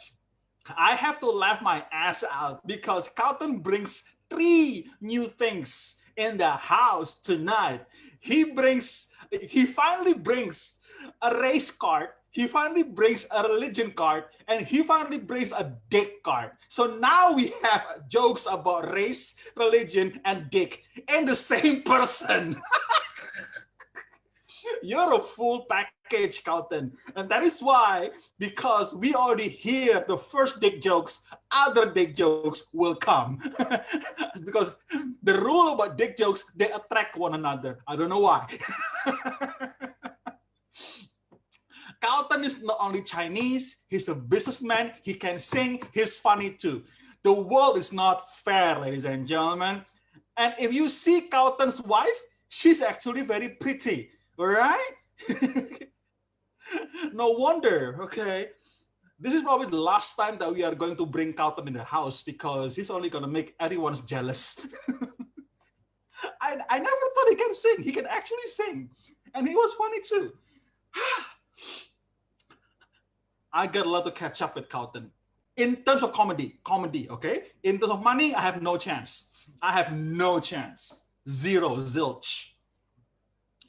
I have to laugh my ass out because Carlton brings 3 new things in the house tonight. He finally brings a race card. He finally brings a religion card, and he finally brings a dick card. So now we have jokes about race, religion, and dick in the same person. You're a full package, Carlton. And that is why, because we already hear the first dick jokes, other dick jokes will come. Because the rule about dick jokes, they attract one another. I don't know why. Carlton is not only Chinese, he's a businessman, he can sing, he's funny too. The world is not fair, ladies and gentlemen. And if you see Carlton's wife, she's actually very pretty, all right? No wonder, okay? This is probably the last time that we are going to bring Carlton in the house because he's only gonna make everyone jealous. I never thought he can sing. He can actually sing. And he was funny too. I got a lot to catch up with Carlton. In terms of comedy, okay? In terms of money, I have no chance. I have no chance. Zero, zilch.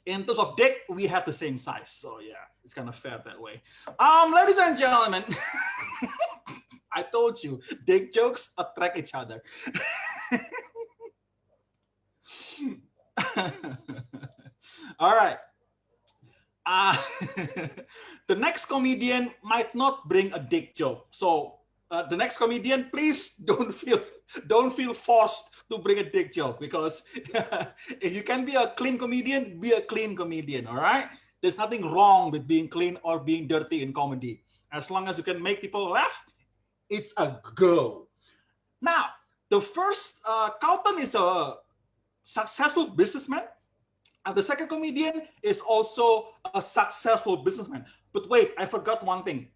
In terms of dick, we have the same size. So yeah, it's kind of fair that way. Ladies and gentlemen, I told you, dick jokes attract each other. All right. The next comedian might not bring a dick joke. So the next comedian, please don't feel forced to bring a dick joke, because if you can be a clean comedian, be a clean comedian, all right? There's nothing wrong with being clean or being dirty in comedy. As long as you can make people laugh, it's a go. Now, the first, Carlton is a successful businessman. And the second comedian is also a successful businessman. But wait, I forgot one thing.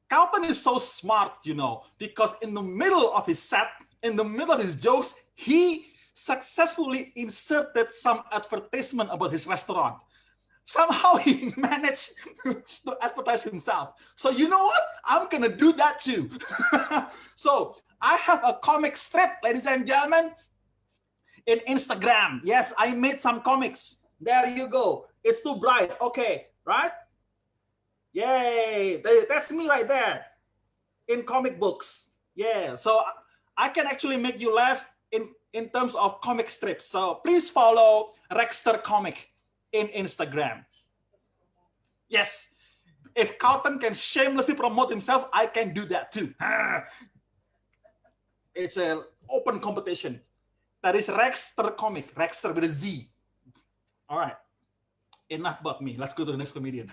Carlton is so smart, you know, because in the middle of his set, in the middle of his jokes, he successfully inserted some advertisement about his restaurant. Somehow he managed to advertise himself. So you know what? I'm gonna do that too. So I have a comic strip, ladies and gentlemen, in Instagram. Yes, I made some comics. There you go. It's too bright. Okay, right? Yay, that's me right there in comic books. Yeah, so I can actually make you laugh in in terms of comic strips. So please follow Rexter Comic in Instagram. Yes, if Carlton can shamelessly promote himself, I can do that too. It's an open competition. That is Rexter Comic, Rexter with a Z. All right, enough about me. Let's go to the next comedian.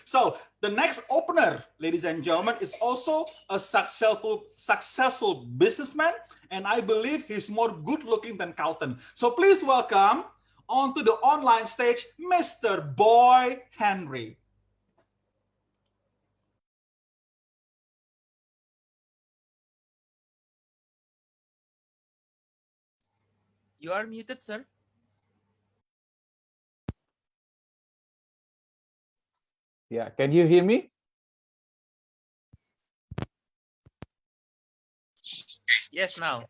So the next opener, ladies and gentlemen, is also a successful businessman, and I believe he's more good looking than Carlton. So please welcome onto the online stage, Mr. Boy Henry. You are muted, sir. Yeah, can you hear me? Yes, now.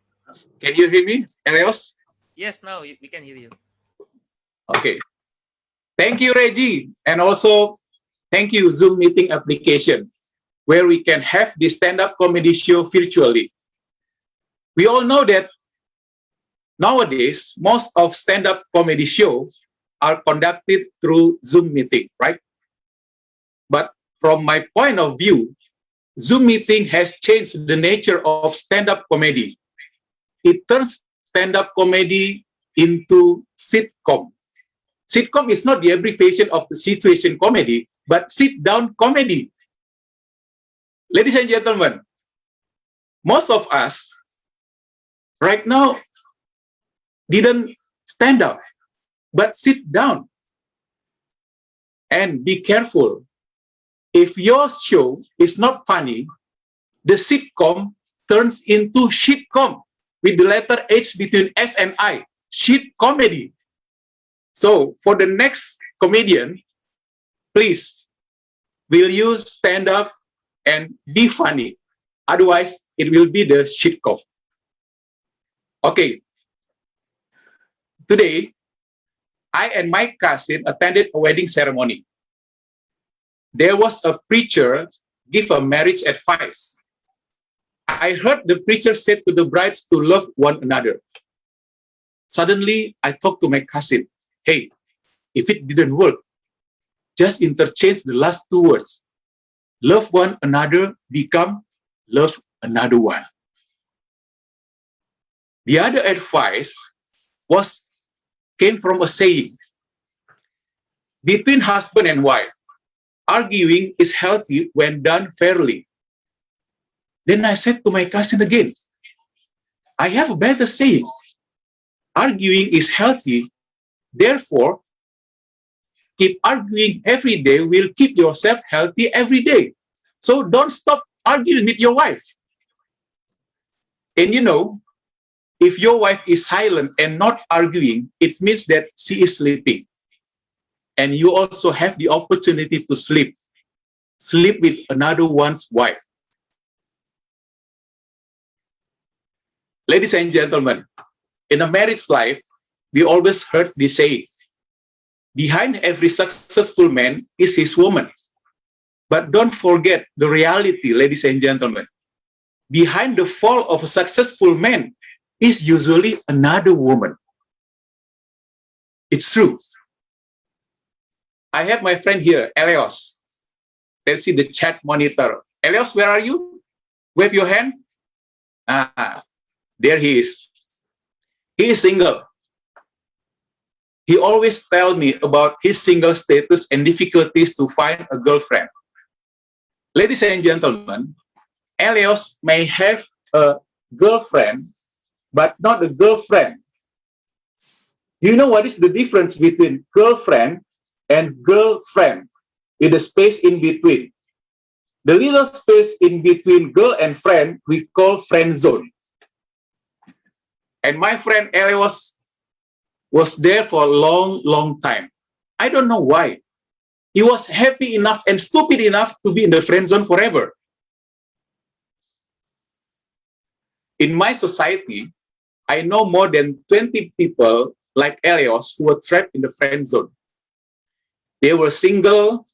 Can you hear me, Elios? Yes, now we can hear you. Okay. Thank you, Reggie. And also, thank you, Zoom meeting application, where we can have the stand-up comedy show virtually. We all know that nowadays, most of stand-up comedy shows are conducted through Zoom meeting, right? But from my point of view, Zoom meeting has changed the nature of stand-up comedy. It turns stand-up comedy into sitcom. Sitcom is not the abbreviation of the situation comedy, but sit-down comedy. Ladies and gentlemen, most of us right now didn't stand up, but sit down. And be careful. If your show is not funny, the sitcom turns into shitcom with the letter H between S and I, shit comedy. So for the next comedian, please, will you stand up and be funny? Otherwise, it will be the shitcom. Okay. Today, I and my cousin attended a wedding ceremony. There was a preacher give a marriage advice. I heard the preacher said to the brides to love one another. Suddenly, I talked to my cousin. Hey, if it didn't work, just interchange the last two words. Love one another become love another one. The other advice came from a saying. Between husband and wife, arguing is healthy when done fairly. Then I said to my cousin again, I have a better saying. Arguing is healthy, therefore, keep arguing every day will keep yourself healthy every day. So don't stop arguing with your wife. And you know, if your wife is silent and not arguing, it means that she is sleeping. And you also have the opportunity to sleep. Sleep with another one's wife. Ladies and gentlemen, in a marriage life, we always heard this saying, behind every successful man is his woman. But don't forget the reality, ladies and gentlemen. Behind the fall of a successful man is usually another woman. It's true. I have my friend here, Elios. Let's see the chat monitor. Elios, where are you? Wave your hand. There he is. He is single. He always tells me about his single status and difficulties to find a girlfriend. Ladies and gentlemen, Elios may have a girlfriend, but not a girlfriend. You know what is the difference between girlfriend and girlfriend with a space in between? The little space in between girl and friend we call friend zone. And my friend Elios was there for a long time. I don't know why. He was happy enough and stupid enough to be in the friend zone forever. In my society, I know more than 20 people like Elios who were trapped in the friend zone. They were single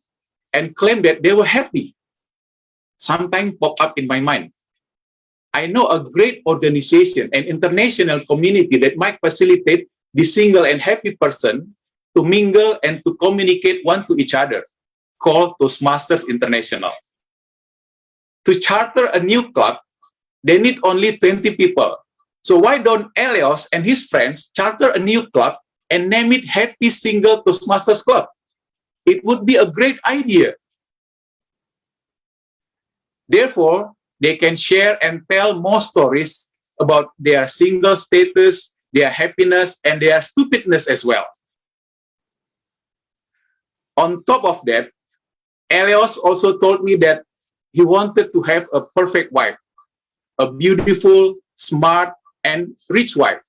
and claimed that they were happy. Sometimes pop up in my mind. I know a great organization, an international community that might facilitate the single and happy person to mingle and to communicate one to each other, called Toastmasters International. To charter a new club, they need only 20 people. So why don't Elios and his friends charter a new club and name it Happy Single Toastmasters Club? It would be a great idea. Therefore, they can share and tell more stories about their single status, their happiness, and their stupidness as well. On top of that, Elios also told me that he wanted to have a perfect wife, a beautiful, smart, and rich wife.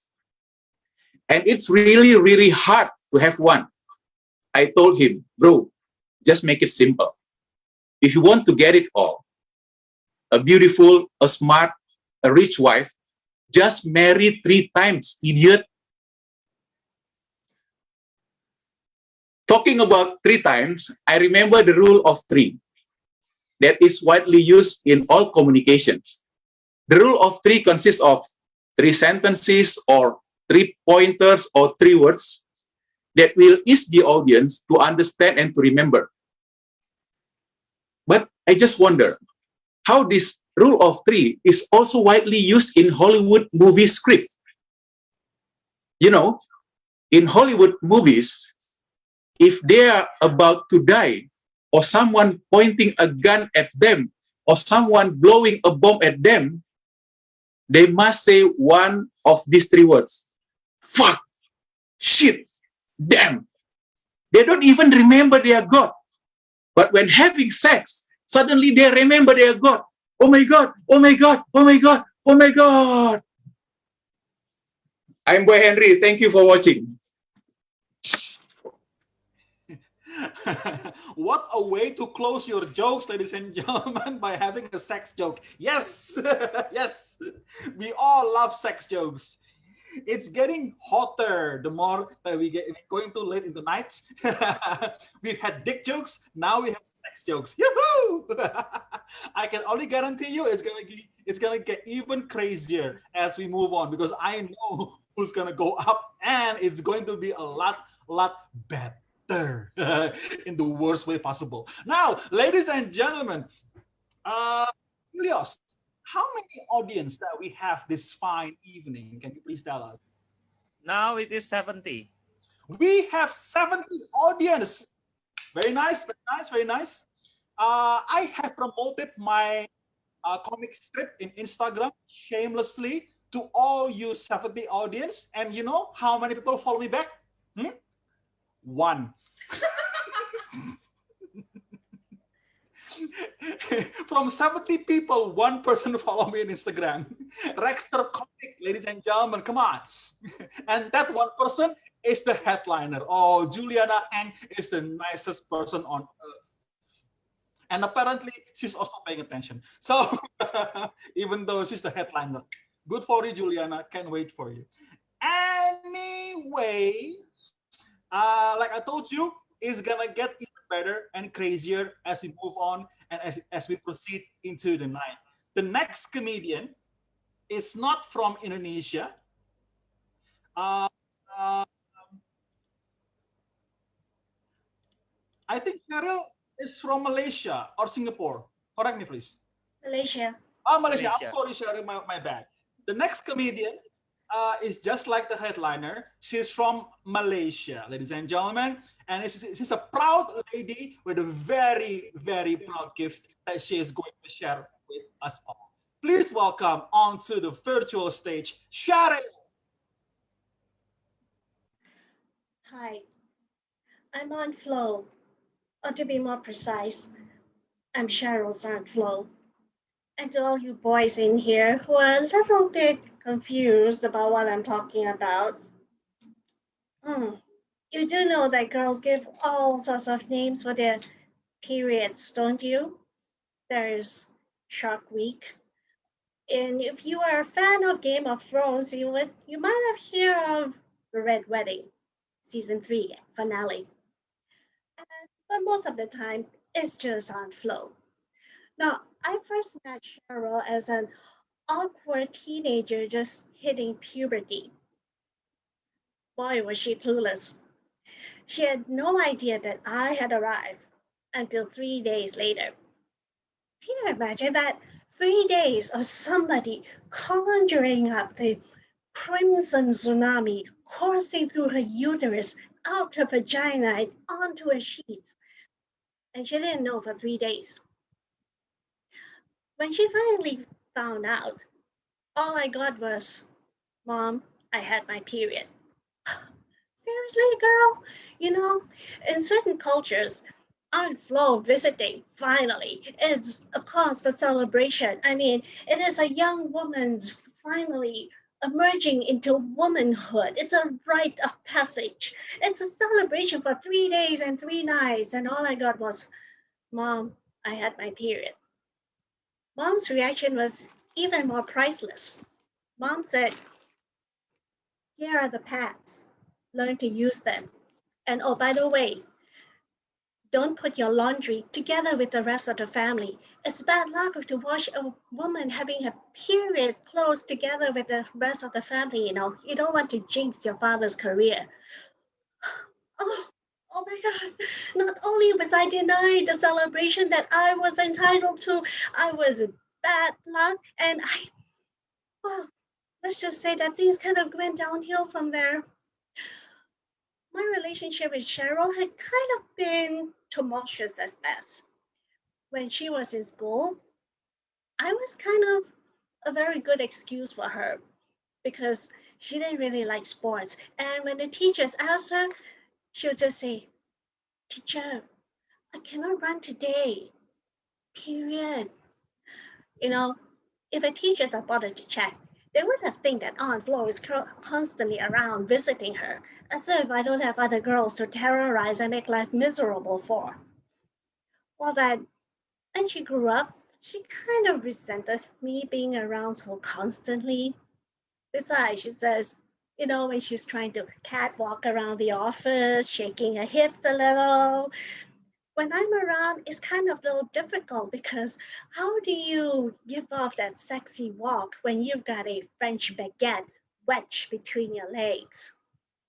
And it's really, really hard to have one. I told him, bro, just make it simple. If you want to get it all, a beautiful, a smart, a rich wife, just marry 3 times, idiot. Talking about 3 times, I remember the rule of 3 that is widely used in all communications. The rule of 3 consists of 3 sentences or 3 pointers or 3 words that will ease the audience to understand and to remember. But I just wonder how this rule of 3 is also widely used in Hollywood movie scripts. You know, in Hollywood movies, if they are about to die, or someone pointing a gun at them, or someone blowing a bomb at them, they must say one of these 3 words. Fuck, shit, damn. They don't even remember their God. But when having sex, suddenly they remember their God. Oh my God, oh my God, oh my God, oh my God. I'm Boy Henry. Thank you for watching. What a way to close your jokes, ladies and gentlemen, by having a sex joke. Yes, yes, we all love sex jokes. It's getting hotter the more that we get going too late in the night. We've had dick jokes, now we have sex jokes. Yahoo! I can only guarantee you it's gonna get even crazier as we move on, because I know who's gonna go up, and it's going to be a lot better in the worst way possible. Now, ladies and gentlemen, Elios, how many audience that we have this fine evening? Can you please tell us? Now it is 70. We have 70 audience. Very nice, very nice, very nice. I have promoted my comic strip in Instagram shamelessly to all you 70 audience. And you know how many people follow me back? 1. From 70 people, 1 person follow me on Instagram. Rexter Comic, ladies and gentlemen, come on. And that 1 person is the headliner. Oh, Juliana Ang is the nicest person on earth. And apparently, she's also paying attention. So, even though she's the headliner. Good for you, Juliana. Can't wait for you. Anyway, like I told you, it's gonna get even better and crazier as we move on and as we proceed into the night. The next comedian is not from Indonesia. I think Cheryl is from Malaysia or Singapore. Correct me, please. Malaysia. Oh, Malaysia. Malaysia. I'm sorry, Cheryl, my bad. The next comedian is just like the headliner. She's from Malaysia, ladies and gentlemen. And she's a proud lady with a very, very proud gift that she is going to share with us all. Please welcome onto the virtual stage, Cheryl. Hi, I'm on Flow. Or to be more precise, I'm Cheryl's on Flow. And to all you boys in here who are a little bit confused about what I'm talking about, you do know that girls give all sorts of names for their periods, don't you? There's Shark Week. And if you are a fan of Game of Thrones, you might have heard of The Red Wedding, Season 3 finale. But most of the time, it's just on Flow. Now, I first met Cheryl as an awkward teenager just hitting puberty. Boy, was she clueless. She had no idea that I had arrived until 3 days later. Can you imagine that? 3 days of somebody conjuring up the crimson tsunami coursing through her uterus, out her vagina, and onto her sheets. And she didn't know for 3 days. When she finally found out, all I got was, Mom, I had my period. Seriously, girl? You know, in certain cultures, Aunt Flo visiting finally is a cause for celebration. I mean, it is a young woman's finally emerging into womanhood. It's a rite of passage. It's a celebration for 3 days and 3 nights. And all I got was, Mom, I had my period. Mom's reaction was even more priceless. Mom said, here are the pads. Learn to use them. And oh, by the way, don't put your laundry together with the rest of the family. It's bad luck to wash a woman having her period clothes together with the rest of the family, you know. You don't want to jinx your father's career. Oh my God. Not only was I denied the celebration that I was entitled to, I was bad luck, and well, let's just say that things kind of went downhill from there. My relationship with Cheryl had kind of been tumultuous at best. When she was in school, I was kind of a very good excuse for her because she didn't really like sports. And when the teachers asked her, she would just say, Teacher, I cannot run today, period. You know, if a teacher had bothered to check, they would have think that Aunt Flo is constantly around visiting her, as if I don't have other girls to terrorize and make life miserable for. Well, then, and she grew up, she kind of resented me being around so constantly. Besides, she says, you know, when she's trying to catwalk around the office, shaking her hips a little, when I'm around, it's kind of a little difficult because how do you give off that sexy walk when you've got a French baguette wedged between your legs?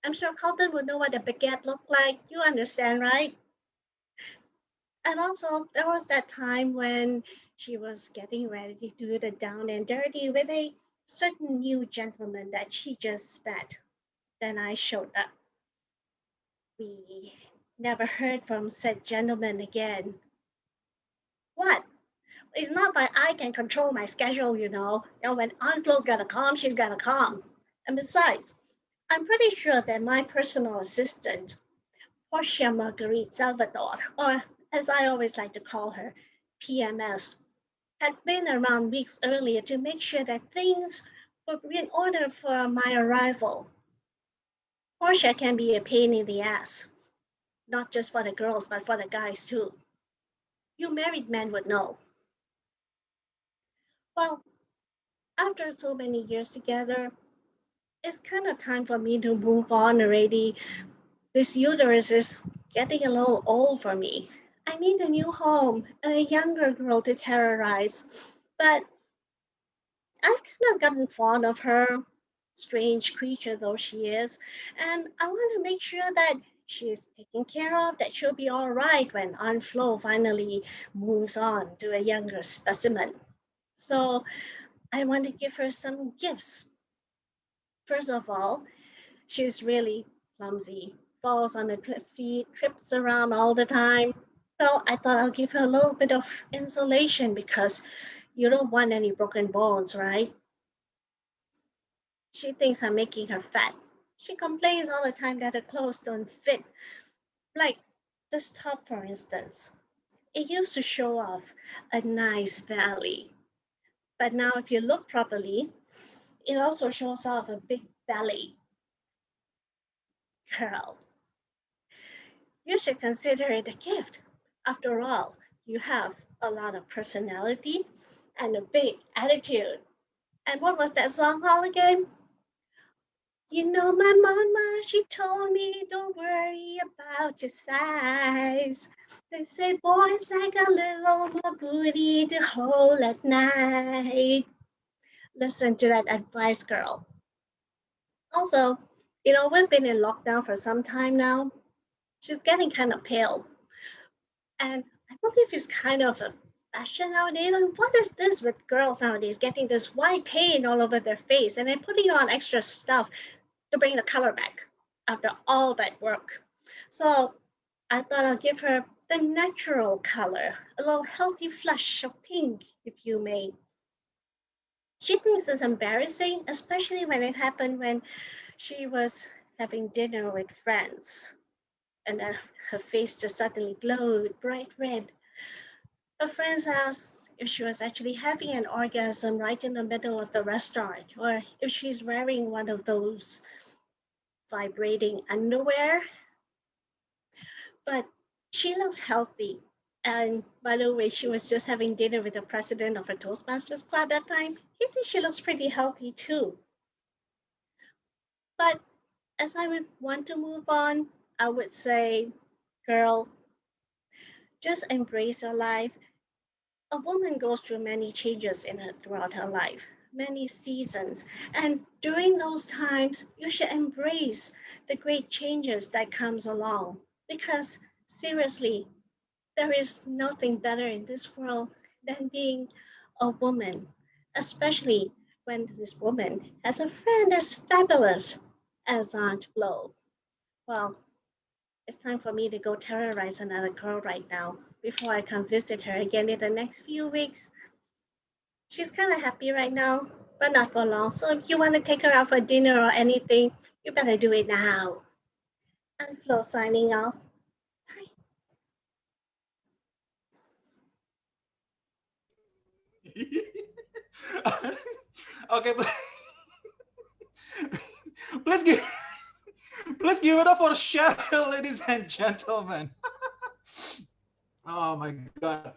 I'm sure Carlton would know what a baguette looked like. You understand, right? And also, there was that time when she was getting ready to do the down and dirty with a certain new gentleman that she just met. Then I showed up. We never heard from said gentleman again. What? It's not like I can control my schedule, you know. You know, when Aunt Flo's gotta come, she's gotta come. And besides, I'm pretty sure that my personal assistant, Portia Marguerite Salvador, or as I always like to call her, PMS, had been around weeks earlier to make sure that things were in order for my arrival. Portia can be a pain in the ass, not just for the girls, but for the guys too. You married men would know. Well, after so many years together, it's kind of time for me to move on already. This uterus is getting a little old for me. I need a new home and a younger girl to terrorize. But I've kind of gotten fond of her, strange creature though she is, and I want to make sure that she's taken care of, that she'll be all right when Aunt Flo finally moves on to a younger specimen. So I want to give her some gifts. First of all, she's really clumsy, falls on the feet, trips around all the time. So I thought I'll give her a little bit of insulation because you don't want any broken bones, right? She thinks I'm making her fat. She complains all the time that her clothes don't fit. Like this top, for instance. It used to show off a nice belly. But now if you look properly, it also shows off a big belly. Girl, you should consider it a gift. After all, you have a lot of personality and a big attitude. And what was that song called again? You know, my mama, she told me, don't worry about your size. They say boys like a little more booty to hold at night. listen to that advice, girl. Also, you know, we've been in lockdown for some time now. She's getting kind of pale. And I believe it's kind of a fashion nowadays. And what is this with girls nowadays getting this white paint all over their face and then putting on extra stuff to bring the color back after all that work? So I thought I'll give her the natural color, a little healthy flush of pink, if you may. She thinks it's embarrassing, especially when it happened when she was having dinner with friends. And then her face just suddenly glowed bright red. Her friends asked if she was actually having an orgasm right in the middle of the restaurant, or if she's wearing one of those vibrating underwear. But she looks healthy. And by the way, she was just having dinner with the president of her Toastmasters Club that time. He thinks she looks pretty healthy too. But as I would want to move on, I would say, girl, just embrace your life. A woman goes through many changes throughout her life, many seasons. And during those times, you should embrace the great changes that comes along. Because seriously, there is nothing better in this world than being a woman, especially when this woman has a friend as fabulous as Aunt Flo. Well, it's time for me to go terrorize another girl right now before I come visit her again in the next few weeks. She's kind of happy right now, but not for long. So if you want to take her out for dinner or anything, you better do it now. I'm Flo signing off. Okay, please give it up for Cheryl, ladies and gentlemen. Oh my God,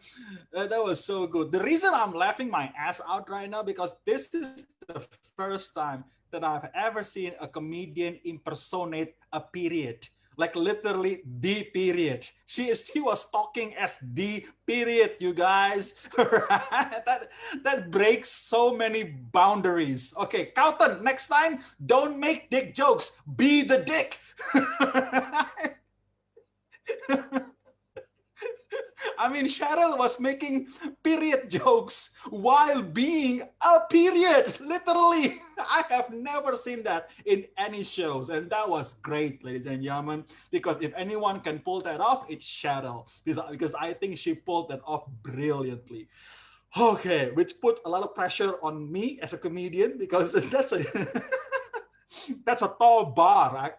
that was so good. The reason I'm laughing my ass out right now because this is the first time that I've ever seen a comedian impersonate a period. Like literally the period. She was talking as the period, you guys. that breaks so many boundaries. Okay, Carlton, next time, don't make dick jokes. Be the dick. I mean, Cheryl was making period jokes while being a period, literally. I have never seen that in any shows, and that was great, ladies and gentlemen, because if anyone can pull that off, it's Cheryl, because I think she pulled that off brilliantly. Okay, which put a lot of pressure on me as a comedian, because that's a that's a tall bar.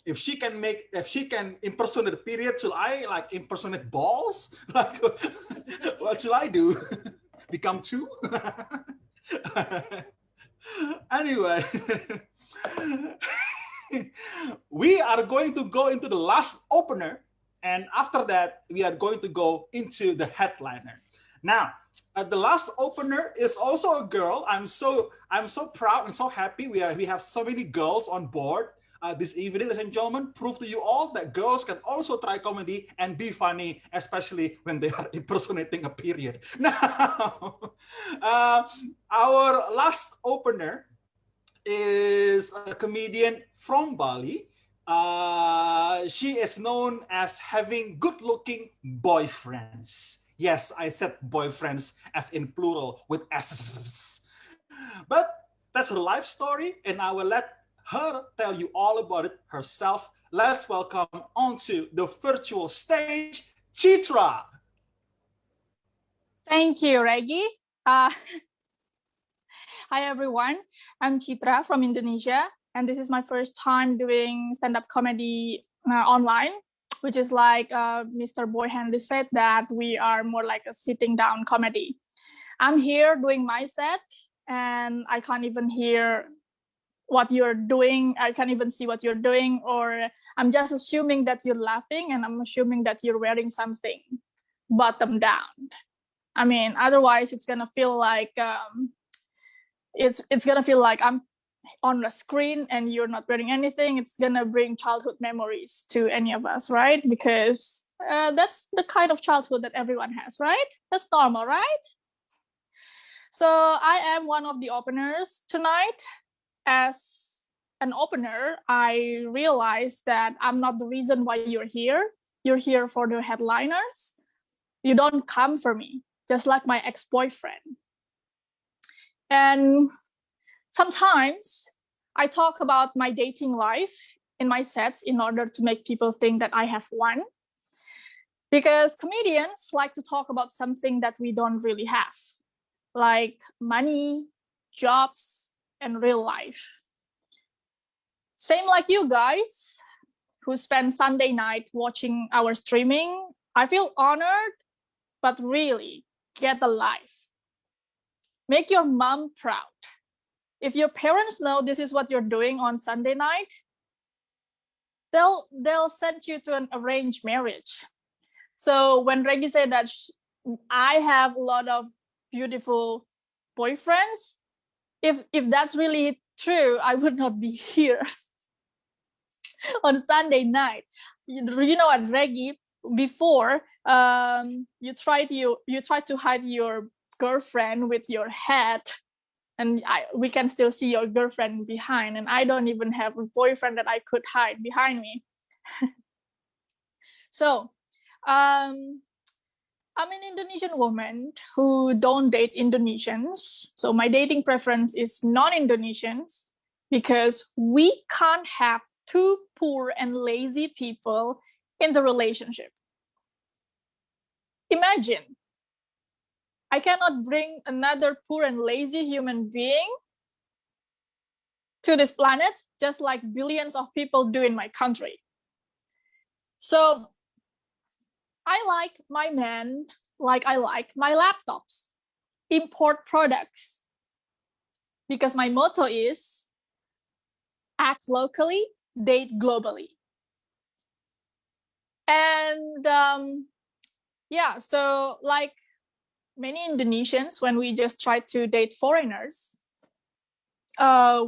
If she can impersonate a period, should I like impersonate balls? Like, what should I do? Become two? Anyway, we are going to go into the last opener, and after that, we are going to go into the headliner. Now, the last opener is also a girl. I'm so proud and so happy. We have so many girls on board. This evening, ladies and gentlemen, prove to you all that girls can also try comedy and be funny, especially when they are impersonating a period. Now, our last opener is a comedian from Bali. She is known as having good-looking boyfriends. Yes, I said boyfriends as in plural with S's. But that's her life story, and I will let her tell you all about it herself. Let's welcome onto the virtual stage, Chitra. Thank you, Reggie. Hi, everyone. I'm Chitra from Indonesia, and this is my first time doing stand-up comedy online, which is like Mr. Boy Henry said, that we are more like a sitting down comedy. I'm here doing my set, and I can't even hear what you're doing. I can't even see what you're doing, or I'm just assuming that you're laughing, and I'm assuming that you're wearing something bottom down. I mean, otherwise it's gonna feel like it's gonna feel like I'm on the screen and you're not wearing anything. It's gonna bring childhood memories to any of us, right? Because that's the kind of childhood that everyone has, right? That's normal, right? So I am one of the openers tonight. As an opener, I realized that I'm not the reason why you're here. You're here for the headliners. You don't come for me, just like my ex-boyfriend. And sometimes I talk about my dating life in my sets in order to make people think that I have one. Because comedians like to talk about something that we don't really have, like money, jobs, and real life. Same like you guys who spend Sunday night watching our streaming. I feel honored, but really, get a life. Make your mom proud. If your parents know this is what you're doing on Sunday night, they'll send you to an arranged marriage. So when Reggie said that I have a lot of beautiful boyfriends, if that's really true, I would not be here on Sunday night. You know what, Reggie? Before you try to hide your girlfriend with your head, and we can still see your girlfriend behind, and I don't even have a boyfriend that I could hide behind me. So I'm an Indonesian woman who don't date Indonesians. So my dating preference is non-Indonesians because we can't have two poor and lazy people in the relationship. Imagine, I cannot bring another poor and lazy human being to this planet, just like billions of people do in my country. So I like my men like I like my laptops, import products, because my motto is act locally, date globally. And yeah, so like many Indonesians, when we just try to date foreigners,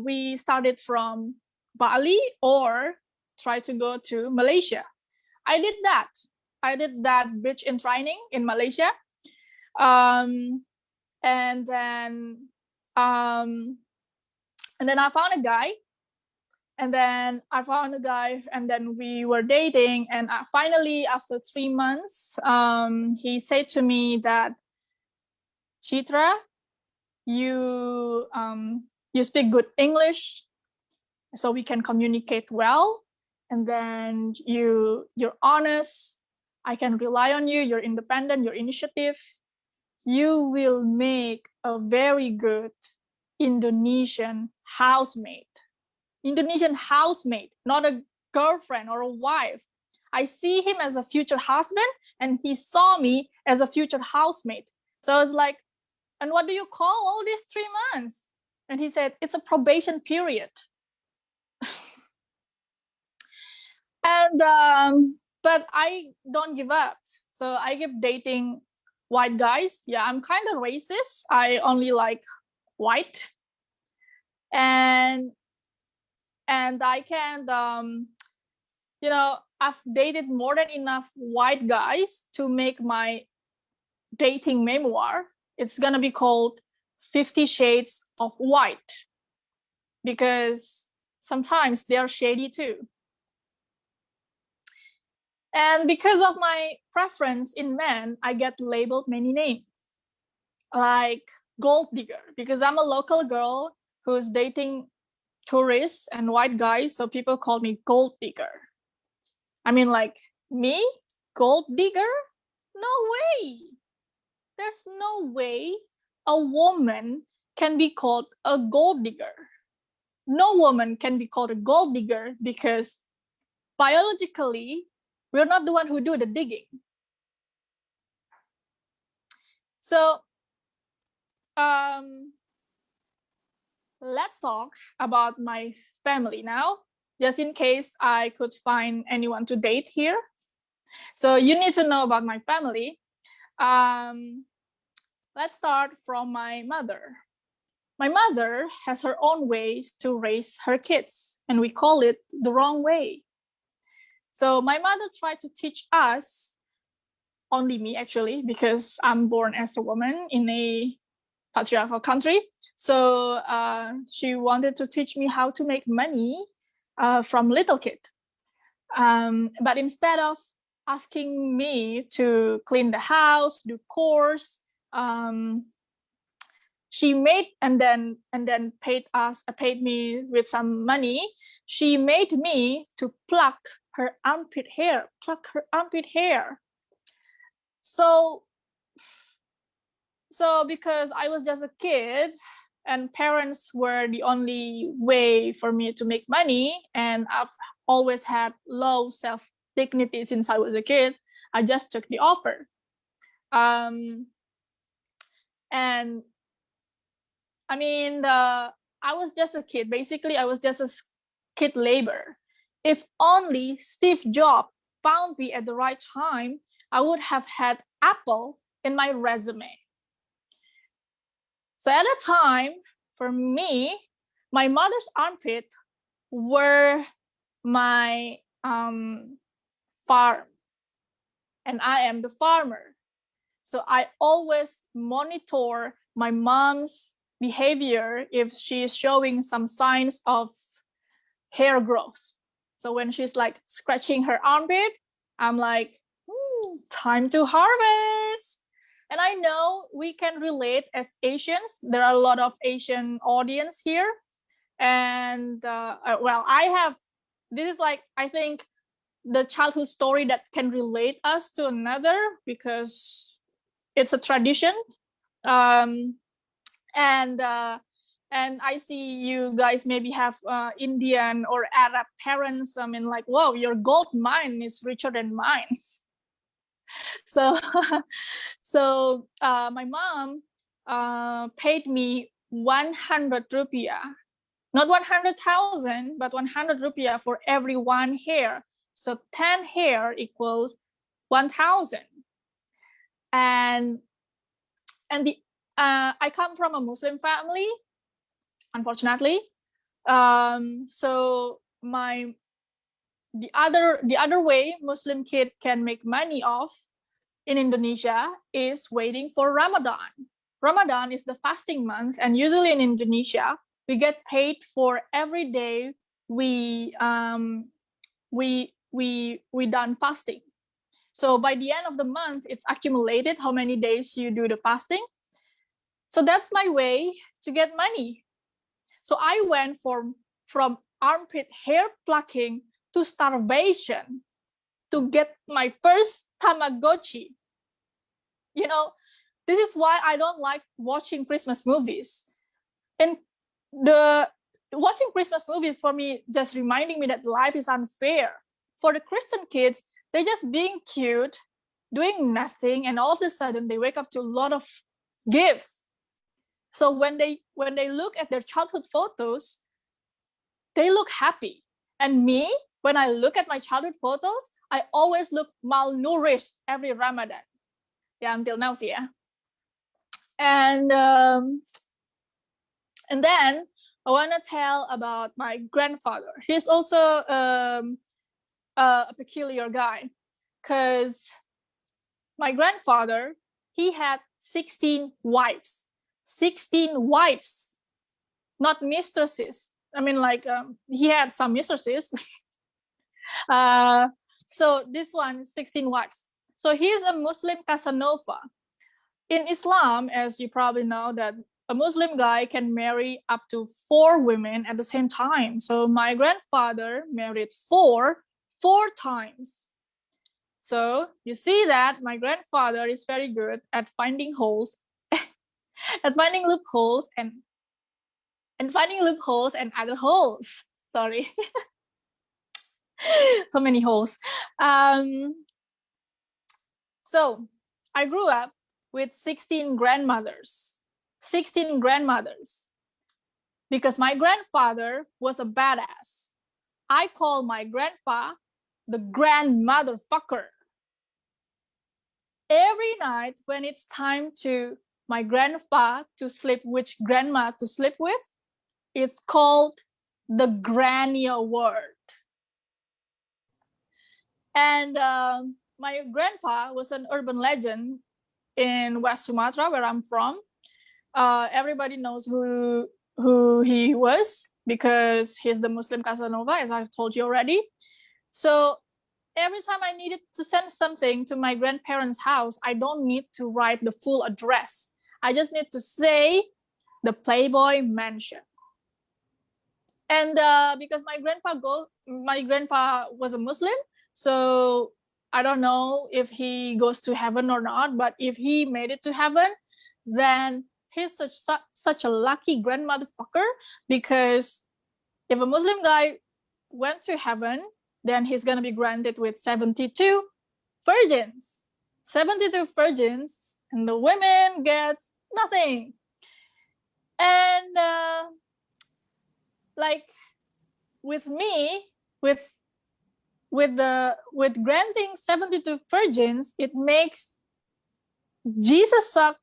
we started from Bali or try to go to Malaysia. I did that beach in training in Malaysia. And then I found a guy, and then we were dating, and finally after 3 months, he said to me that, Chitra, you speak good English, so we can communicate well, and then you're honest, I can rely on you, you're independent, you're initiative, you will make a very good Indonesian housemate, not a girlfriend or a wife. I see him as a future husband, and he saw me as a future housemate. So it's like, and what do you call all these 3 months? And he said, it's a probation period. And but I don't give up. So I keep dating white guys. Yeah, I'm kind of racist. I only like white. And I can, I've dated more than enough white guys to make my dating memoir. It's gonna be called 50 Shades of White, because sometimes they're shady too. And because of my preference in men, I get labeled many names, like gold digger, because I'm a local girl who's dating tourists and white guys, so people call me gold digger. I mean, like, me, gold digger? No way. There's no way a woman can be called a gold digger. No woman can be called a gold digger because biologically, we're not the one who do the digging. So let's talk about my family now, just in case I could find anyone to date here. So you need to know about my family. Let's start from my mother. My mother has her own ways to raise her kids, and we call it the wrong way. So my mother tried to teach us, only me actually, because I'm born as a woman in a patriarchal country. So she wanted to teach me how to make money from little kid. But instead of asking me to clean the house, do chores, she made and then paid me with some money. She made me to pluck her armpit hair. So because I was just a kid and parents were the only way for me to make money, and I've always had low self-dignity since I was a kid, I just took the offer. And I mean, I was just a kid. Basically, I was just a kid labor. If only Steve Jobs found me at the right time, I would have had Apple in my resume. So at the time, for me, my mother's armpit were my farm, and I am the farmer. So I always monitor my mom's behavior if she is showing some signs of hair growth. So when she's like scratching her armpit, I'm like, time to harvest. And I know we can relate as Asians. There are a lot of Asian audience here. And well, this is like, I think, the childhood story that can relate us to another because it's a tradition. And I see you guys maybe have Indian or Arab parents. I mean, like, whoa, your gold mine is richer than mine. So, my mom paid me 100 rupiah, not 100,000, but 100 rupiah for every one hair. So 10 hair equals 1,000. And I come from a Muslim family, unfortunately. So the other way Muslim kid can make money off in Indonesia is waiting for Ramadan. Ramadan is the fasting month, and usually in Indonesia we get paid for every day we done fasting. So by the end of the month, it's accumulated how many days you do the fasting. So that's my way to get money. So I went from armpit hair plucking to starvation to get my first Tamagotchi. You know, this is why I don't like watching Christmas movies. And watching Christmas movies for me just reminding me that life is unfair. For the Christian kids, they're just being cute, doing nothing, and all of a sudden they wake up to a lot of gifts. So when they look at their childhood photos, they look happy. And me, when I look at my childhood photos, I always look malnourished every Ramadan. Yeah, until now, yeah. And then I want to tell about my grandfather. He's also a peculiar guy, because my grandfather, he had 16 wives. 16 wives, not mistresses. I mean, like, he had some mistresses. So this one, 16 wives. So he's a Muslim Casanova. In Islam, as you probably know, that a Muslim guy can marry up to 4 women at the same time. So my grandfather married 4 times. So you see that my grandfather is very good at finding holes, at finding loopholes and finding loopholes and other holes. Sorry. So many holes. So I grew up with 16 grandmothers. 16 grandmothers. Because my grandfather was a badass. I call my grandpa the grandmotherfucker. Every night when it's time to my grandpa to sleep, which grandma to sleep with, it's called the granny award. And my grandpa was an urban legend in West Sumatra, where I'm from. everybody knows who he was because he's the Muslim Casanova, as I've told you already. So every time I needed to send something to my grandparents' house, I don't need to write the full address. I just need to say the Playboy Mansion. And because my grandpa was a Muslim, so I don't know if he goes to heaven or not, but if he made it to heaven, then he's such a lucky grandmotherfucker, because if a Muslim guy went to heaven, then he's gonna be granted with 72 virgins. 72 virgins, and the women gets nothing. And like with me, with granting 72 virgins, it makes Jesus suck,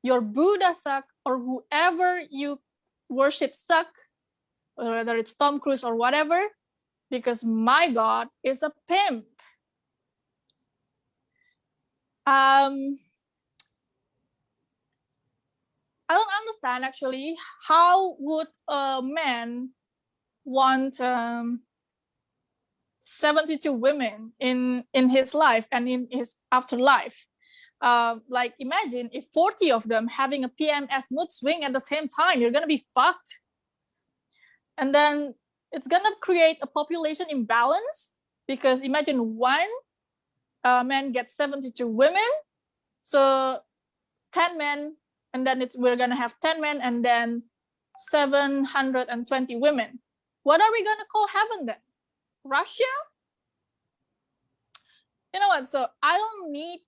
your Buddha suck, or whoever you worship suck, whether it's Tom Cruise or whatever, because my God is a pimp. I don't understand actually, how would a man want 72 women in his life and in his afterlife? Like imagine if 40 of them having a PMS mood swing at the same time, you're gonna be fucked. And then it's gonna create a population imbalance, because imagine one man gets 72 women, so 10 men, and then we're gonna have 10 men and then 720 women. What are we gonna call heaven then? Russia? You know what? So I don't need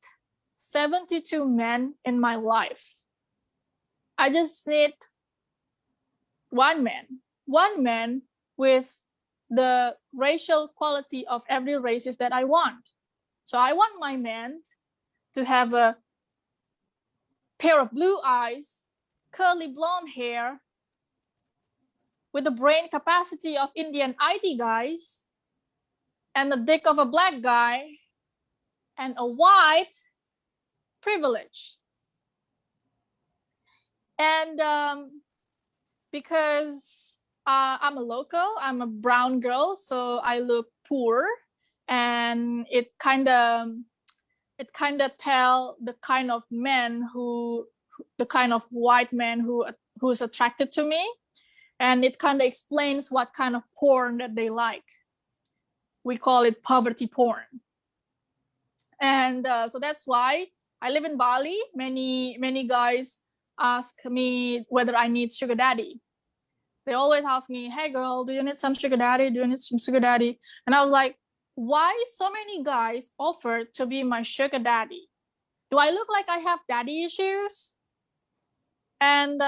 72 men in my life. I just need one man with the racial quality of every races that I want. So I want my man to have a pair of blue eyes, curly blonde hair, with the brain capacity of Indian IT guys, and the dick of a black guy, and a white privilege. And because I'm a local, I'm a brown girl, so I look poor, and it kind of tell the kind of men the kind of white man who's attracted to me, and it kind of explains what kind of porn that they like. We call it poverty porn. And so that's why I live in Bali. Many guys ask me whether I need sugar daddy. They always ask me, hey girl, do you need some sugar daddy? Do you need some sugar daddy? And I was like, why so many guys offer to be my sugar daddy? Do I look like I have daddy issues? And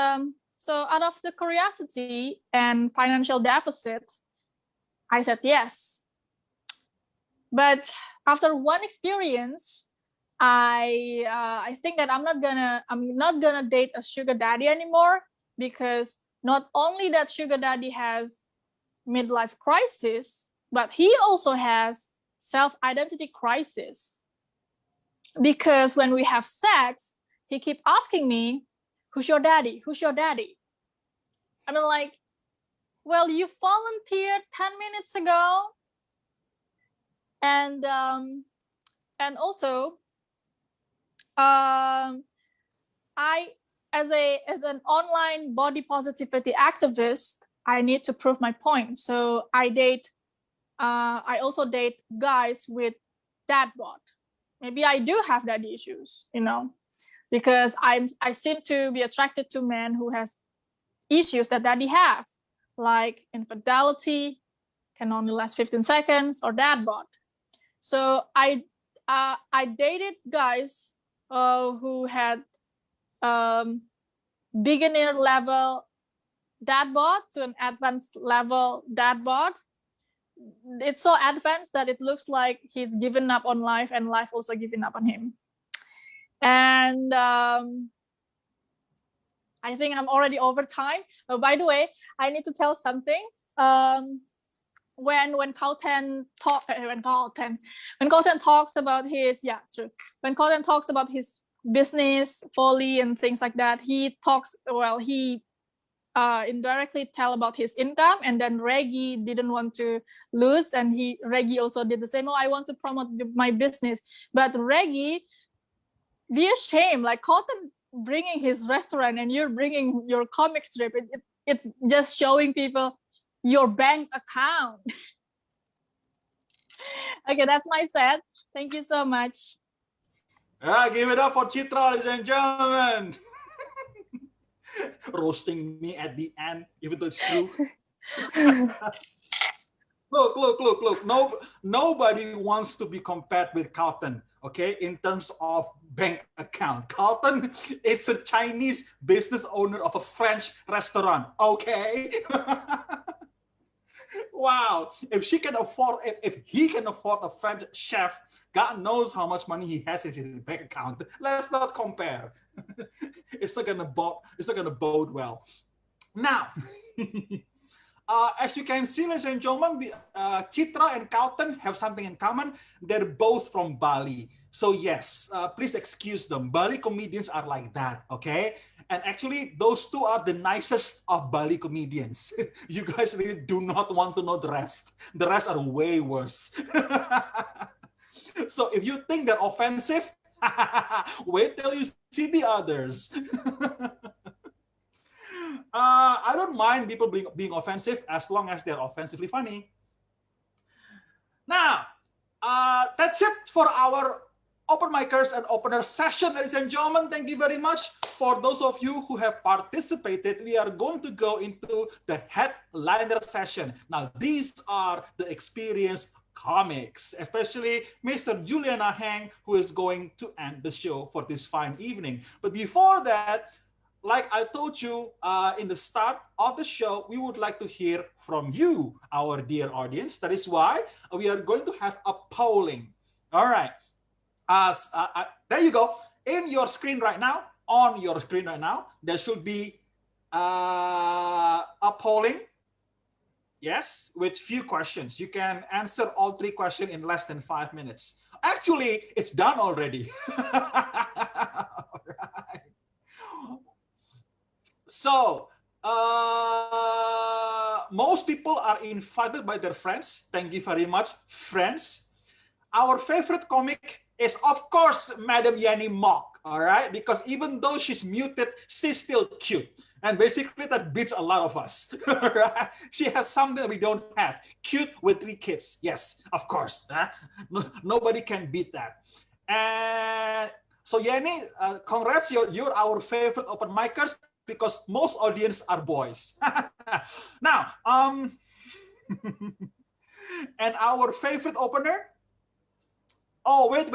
so out of the curiosity and financial deficit, I said yes. But after one experience, I think that I'm not gonna date a sugar daddy anymore, because not only that sugar daddy has midlife crisis, but he also has self-identity crisis. Because when we have sex, he keep asking me, who's your daddy? Who's your daddy? I mean, like, well, you volunteered 10 minutes ago. And also, I, as an online body positivity activist, I need to prove my point. So I also date guys with dad bod. Maybe I do have daddy issues, you know, because I seem to be attracted to men who has issues that daddy have, like infidelity, can only last 15 seconds, or dad bod. So I dated guys who had beginner level dad bod to an advanced level dad bod. It's so advanced that it looks like he's given up on life, and life also given up on him. And I think I'm already over time. Oh, by the way, I need to tell something. When Carlton talks about his business folly and things like that. He talks, well, he indirectly tell about his income, and then Reggie didn't want to lose, and Reggie also did the same. Oh, I want to promote my business, but Reggie, be ashamed, like Cotton bringing his restaurant and you're bringing your comic strip. It's just showing people your bank account. Okay, that's my set. Thank you so much. Give it up for Chitra, ladies and gentlemen. Roasting me at the end, even though it's true. Look. Nobody wants to be compared with Carlton, okay, in terms of bank account. Carlton is a Chinese business owner of a French restaurant, okay? Wow, if he can afford a French chef, God knows how much money he has in his bank account. Let's not compare. It's not gonna bode well. Now, as you can see, ladies and gentlemen, Chitra and Carlton have something in common. They're both from Bali. So yes, please excuse them. Bali comedians are like that, okay? And actually, those two are the nicest of Bali comedians. You guys really do not want to know the rest. The rest are way worse. So if you think they're offensive, wait till you see the others. I don't mind people being offensive as long as they're offensively funny. Now, that's it for our open micers and opener session, ladies and gentlemen. Thank you very much. For those of you who have participated, we are going to go into the headliner session. Now, these are the experienced comics, especially Mr. Juliana Heng, who is going to end the show for this fine evening. But before that, like I told you in the start of the show, we would like to hear from you, our dear audience. That is why we are going to have a polling. All right. There you go. In your screen right now, on your screen right now, there should be a polling. Yes, with few questions. You can answer all 3 questions in less than 5 minutes. Actually, it's done already. All right. So, most people are invited by their friends. Thank you very much, friends. Our favorite comic is, of course, Madam Yanni Mok, all right? Because even though she's muted, she's still cute. And basically, that beats a lot of us, right? She has something that we don't have. Cute with 3 kids. Yes, of course. Nobody can beat that. And so, Yanni, congrats, you're our favorite open micers because most audience are boys. Now, and our favorite opener, oh, wait.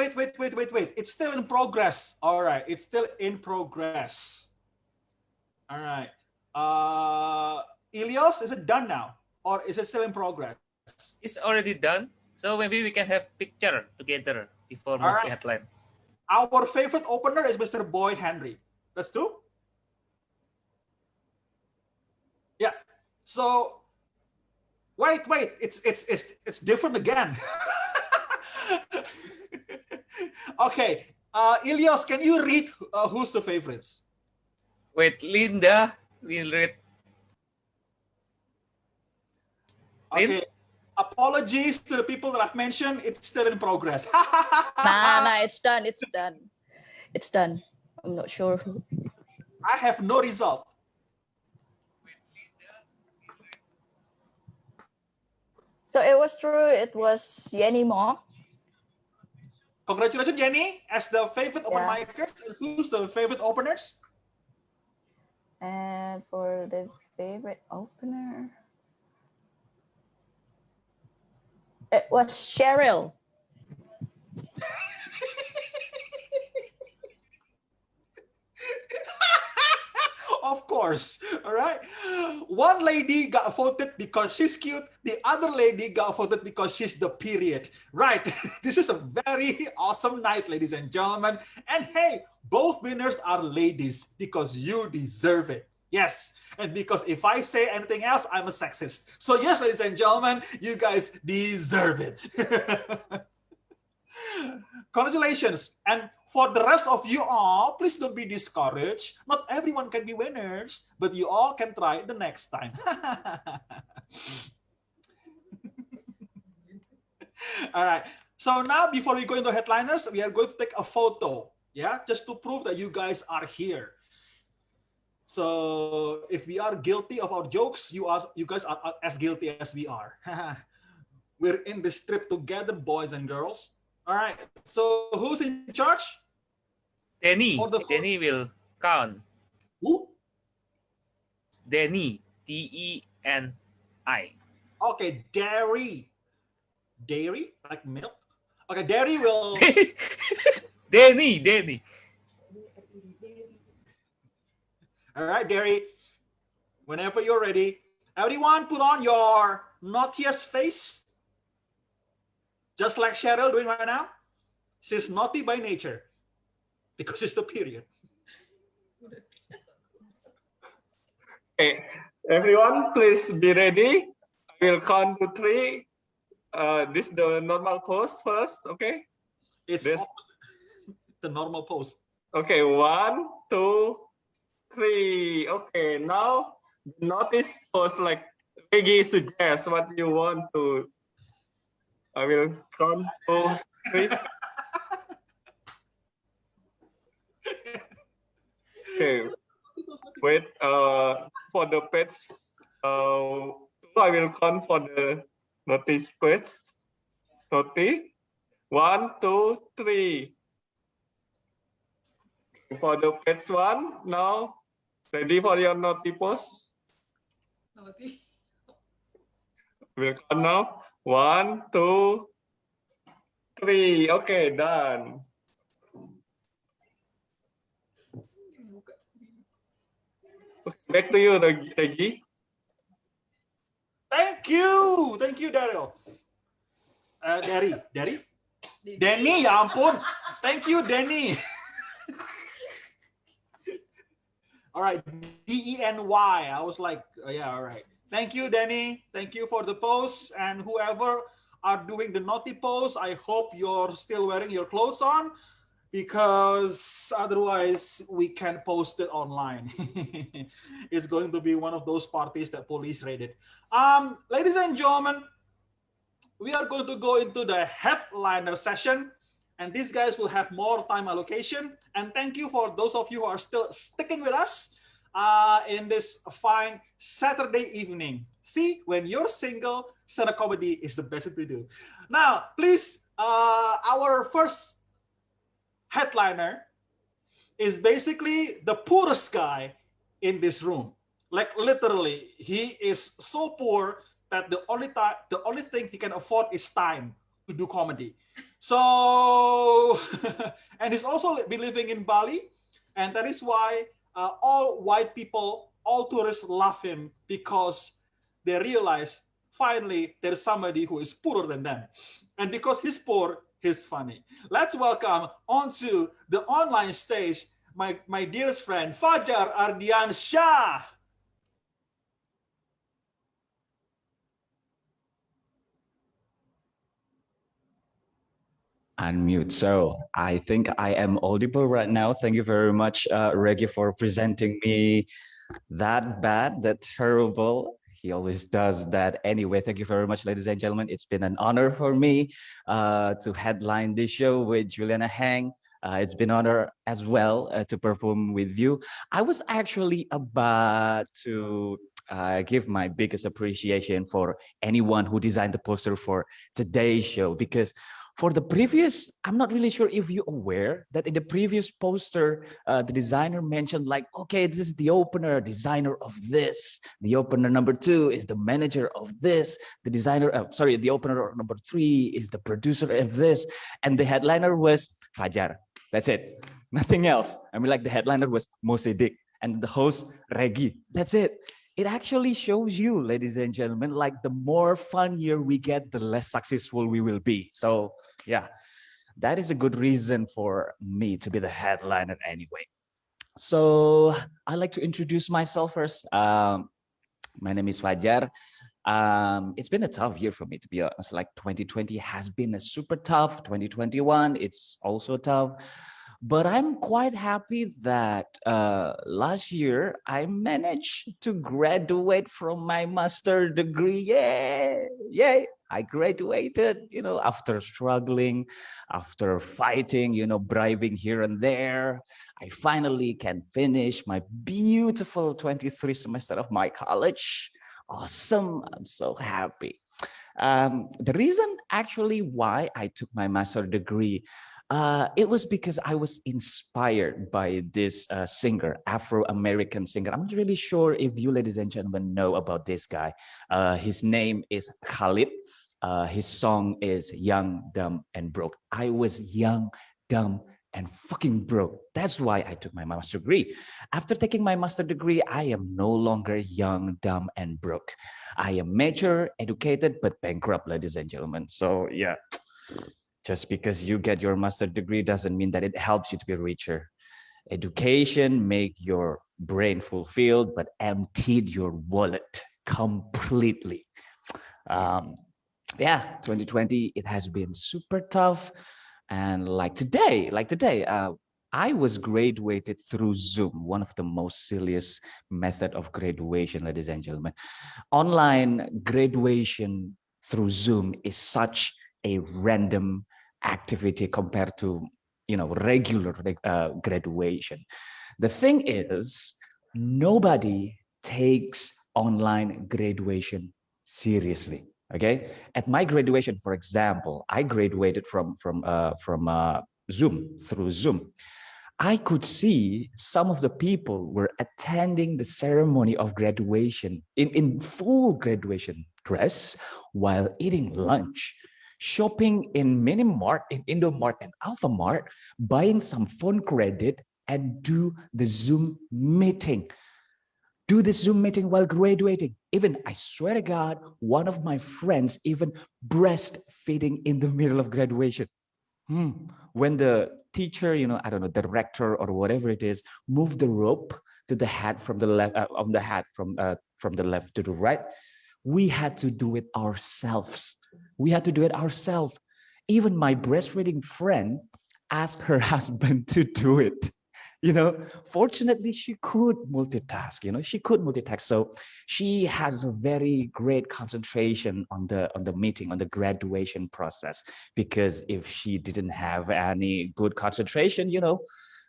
It's still in progress. All right. It's still in progress. All right. Ilios, is it done now? Or is it still in progress? It's already done. So maybe we can have picture together before moving headline. Our favorite opener is Mr. Boy Henry. That's true? Yeah. So, wait. It's different again. Okay, Ilios, can you read who's the favorites? Wait, Linda will read. Okay, apologies to the people that I've mentioned. It's still in progress. Nah, it's done. It's done. I'm not sure who. I have no result. So it was true. It was Yanni Mo. Congratulations, Jenny, as the favorite open micers. Who's the favorite openers? And for the favorite opener, it was Cheryl. Of course, all right. One lady got voted because she's cute. The other lady got voted because she's the period. Right. This is a very awesome night, ladies and gentlemen. And hey, both winners are ladies because you deserve it. Yes. And because if I say anything else, I'm a sexist. So yes, ladies and gentlemen, you guys deserve it. Congratulations. And for the rest of you all, please don't be discouraged. Not everyone can be winners, but you all can try the next time. All right. So now, before we go into headliners, we are going to take a photo. Yeah, just to prove that you guys are here. So if we are guilty of our jokes, you guys are as guilty as we are. We're in this trip together, boys and girls. All right. So who's in charge? Danny. Danny will count. Who? Danny. D-E-N-I. Okay, dairy. Dairy, like milk. Okay, dairy will. Danny. All right, dairy. Whenever you're ready, everyone, put on your naughtiest face. Just like Cheryl doing right now. She's naughty by nature because it's the period. Okay, everyone, please be ready. I will count to 3. This is the normal pose first, okay? It's the normal pose. Okay, 1, 2, 3. Okay, now notice pose like Reggie suggests what you want to. I will count 2, 3. Okay, wait. For the pets, I will count for the naughty pets. Naughty. 1, 2, 3. For the pets one, now ready for your naughty pose? Naughty. We'll count now. 1, 2, 3. Okay, done. Back to you, Reggie. Thank you, Daryl. Danny, ya ampun. Thank you, Danny. All right, D-E-N-Y. I was like, yeah, all right. Thank you, Danny. Thank you for the post. And whoever are doing the naughty pose, I hope you're still wearing your clothes on, because otherwise we can post it online. It's going to be one of those parties that police raided. Ladies and gentlemen, we are going to go into the headliner session, and these guys will have more time allocation. And thank you for those of you who are still sticking with us in this fine Saturday evening. See, when you're single, stand-up comedy is the best thing to do. Now, please, our first headliner is basically the poorest guy in this room. Like literally, he is so poor that the only thing he can afford is time to do comedy. So, and he's also been living in Bali, and that is why all white people, all tourists love him, because they realize finally there's somebody who is poorer than them. And because he's poor, he's funny. Let's welcome onto the online stage my dearest friend, Fajar Ardian Shah. Unmute. So I think I am audible right now. Thank you very much, Reggie, for presenting me that bad, that terrible. He always does that anyway. Thank you very much, ladies and gentlemen. It's been an honor for me to headline this show with Juliana Hang. It's been an honor as well to perform with you. I was actually about to give my biggest appreciation for anyone who designed the poster for today's show, because for the previous, I'm not really sure if you're aware that in the previous poster, the designer mentioned like, okay, this is the opener, designer of this. The opener number 2 is the manager of this. The designer, the opener number 3 is the producer of this. And the headliner was Fajar. That's it. Nothing else. I mean, like the headliner was Mo Sidik and the host Reggie. That's it. It actually shows you, ladies and gentlemen, like the more fun year we get, the less successful we will be. So yeah, that is a good reason for me to be the headliner anyway. So I'd like to introduce myself first. My name is Fajar. It's been a tough year for me, to be honest. Like 2020 has been a super tough. 2021, it's also tough. But I'm quite happy that last year I managed to graduate from my master degree. Yay! Yay! I graduated, after struggling, after fighting, bribing here and there. I finally can finish my beautiful 23 semester of my college. Awesome. I'm so happy. The reason actually why I took my master degree, it was because I was inspired by this singer, Afro-American singer. I'm not really sure if you ladies and gentlemen know about this guy. His name is Khalid. His song is Young, Dumb, and Broke. I was young, dumb, and fucking broke. That's why I took my master degree. After taking my master degree, I am no longer young, dumb, and broke. I am mature, educated, but bankrupt, ladies and gentlemen. So yeah, just because you get your master degree doesn't mean that it helps you to be richer. Education make your brain fulfilled, but emptied your wallet completely. Yeah, 2020, it has been super tough. And like today, I was graduated through Zoom, one of the most silliest method of graduation, ladies and gentlemen. Online graduation through Zoom is such a random activity compared to, regular graduation. The thing is, nobody takes online graduation seriously. Okay, at my graduation, for example, I graduated from Zoom, through Zoom. I could see some of the people were attending the ceremony of graduation in full graduation dress while eating lunch, shopping in Minimart, in Indomart and Alphamart, buying some phone credit and do the Zoom meeting. Do this Zoom meeting while graduating. Even, I swear to God, one of my friends even breastfeeding in the middle of graduation. When the teacher, I don't know, the director or whatever it is, moved the rope to the hat from the left, on the hat from the left to the right, we had to do it ourselves. We had to do it ourselves. Even my breastfeeding friend asked her husband to do it. Fortunately, she could multitask. She could multitask. So she has a very great concentration on the meeting, on the graduation process. Because if she didn't have any good concentration,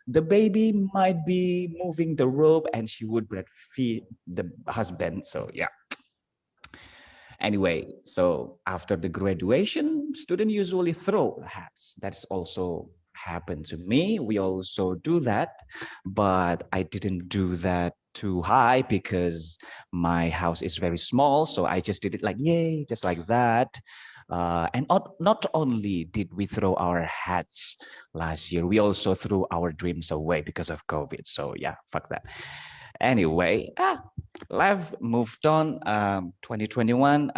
the baby might be moving the rope and she would breastfeed the husband. So yeah. Anyway, so after the graduation, students usually throw hats. That's also happened to me. We also do that, but I didn't do that too high because my house is very small. So I just did it like, yay, just like that. And not only did we throw our hats last year, we also threw our dreams away because of COVID. So yeah, fuck that. Anyway, life moved on. 2021.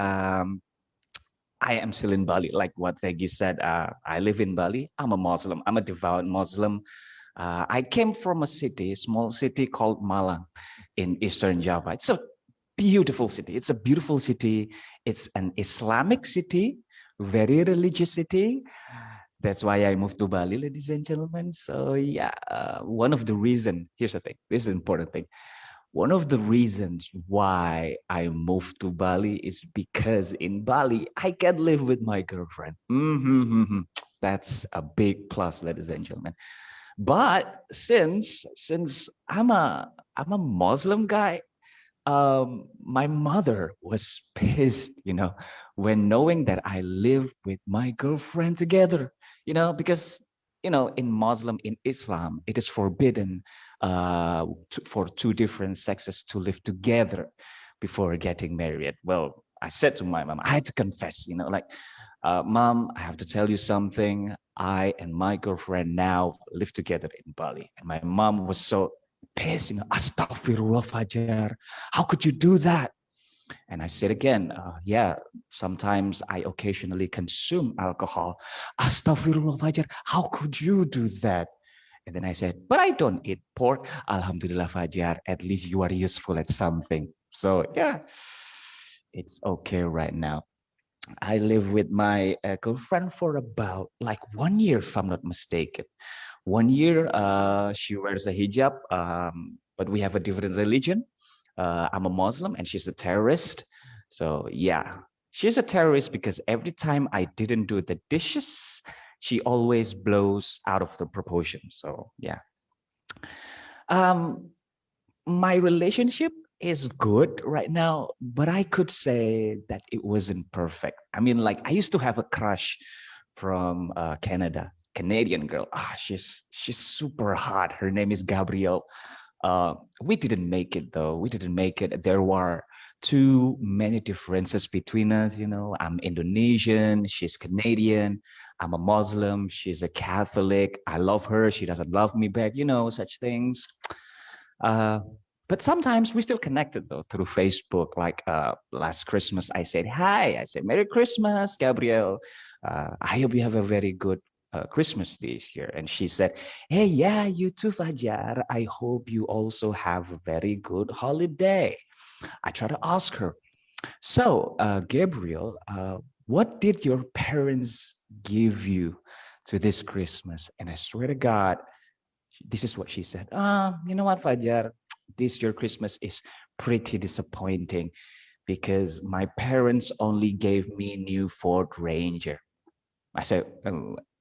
I am still in Bali, like what Regi said. I live in Bali. I'm a Muslim. I'm a devout Muslim. I came from a small city called Malang in Eastern Java. It's a beautiful city. It's a beautiful city. It's an Islamic city, very religious city. That's why I moved to Bali, ladies and gentlemen. So yeah, one of the reasons, here's the thing, this is an important thing. One of the reasons why I moved to Bali is because in Bali, I can live with my girlfriend. That's a big plus, ladies and gentlemen. But since I'm a Muslim guy, my mother was pissed, when knowing that I live with my girlfriend together, because, in Islam, it is forbidden for two different sexes to live together before getting married. Well, I said to my mom, I had to confess, Mom, I have to tell you something. I and my girlfriend now live together in Bali. And my mom was so pissed, Astaghfirullah, Fajar. How could you do that? And I said again, yeah, sometimes I occasionally consume alcohol. Astaghfirullah, Fajar. How could you do that? And then I said, but I don't eat pork. Alhamdulillah, Fajar. At least you are useful at something. So yeah, it's okay right now. I live with my girlfriend for about like 1 year, if I'm not mistaken. 1 year, she wears a hijab, but we have a different religion. I'm a Muslim and she's a terrorist. So yeah, she's a terrorist because every time I didn't do the dishes, she always blows out of the proportion. So yeah. My relationship is good right now, but I could say that it wasn't perfect. I mean, like I used to have a crush from Canada, Canadian girl. She's super hot. Her name is Gabrielle. We didn't make it though. We didn't make it. There were too many differences between us. You know, I'm Indonesian. She's Canadian. I'm a Muslim. She's a Catholic. I love her. She doesn't love me back. You know, such things. But sometimes we still connected though through Facebook. Like last Christmas, I said, hi, I said, Merry Christmas, Gabrielle. I hope you have a very good Christmas this year. And she said, hey, yeah, you too, Fajar. I hope you also have a very good holiday. I try to ask her, so Gabriel, what did your parents give you to this Christmas? And I swear to God, this is what she said. You know what, Fajar? This year Christmas is pretty disappointing because my parents only gave me new Ford Ranger. I said,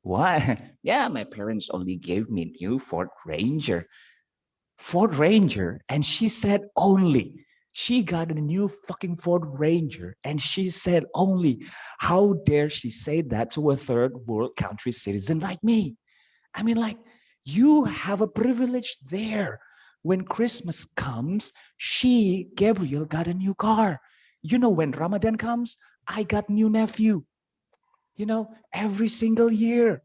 what? Yeah, my parents only gave me new Ford Ranger. Ford Ranger. And she said only. She got a new fucking Ford Ranger. And she said only. How dare she say that to a third world country citizen like me? I mean, like, you have a privilege there. When Christmas comes, Gabriel, got a new car. You know, when Ramadan comes, I got new nephew. You know, every single year.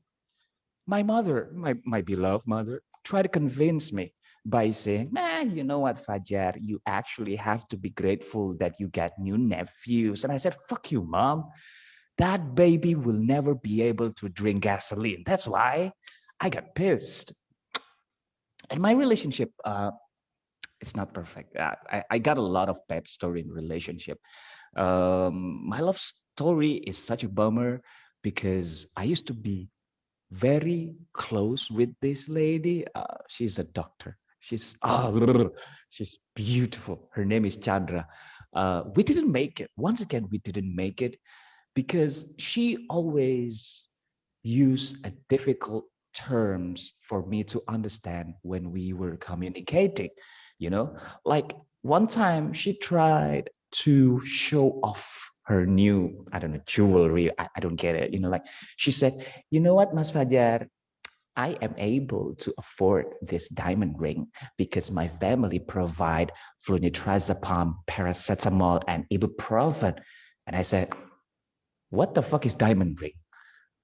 My mother, my beloved mother, tried to convince me by saying, man, you know what, Fajar, you actually have to be grateful that you get new nephews. And I said, fuck you, mom. That baby will never be able to drink gasoline. That's why I got pissed. And my relationship, it's not perfect. I got a lot of bad story in relationship. My love story is such a bummer because I used to be very close with this lady. She's a doctor. She's she's beautiful. Her name is Chandra. We didn't make it. Once again, we didn't make it because she always used a difficult terms for me to understand when we were communicating. You know, like one time she tried to show off her new, I don't know, jewelry. I don't get it. You know, like she said, you know what, Mas Fajar, I am able to afford this diamond ring because my family provide flunitrazepam, paracetamol, and ibuprofen. And I said, what the fuck is diamond ring?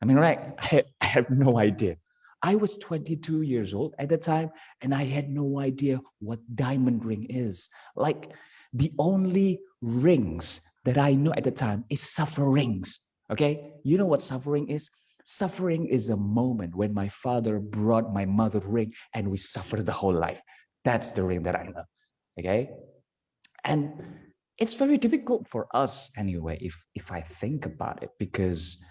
I mean, right, I have no idea. I was 22 years old at the time, and I had no idea what diamond ring is. Like, the only rings that I know at the time is sufferings, okay? You know what suffering is? Suffering is a moment when my father brought my mother ring and we suffered the whole life. That's the ring that I know, okay? And it's very difficult for us anyway, if I think about it, because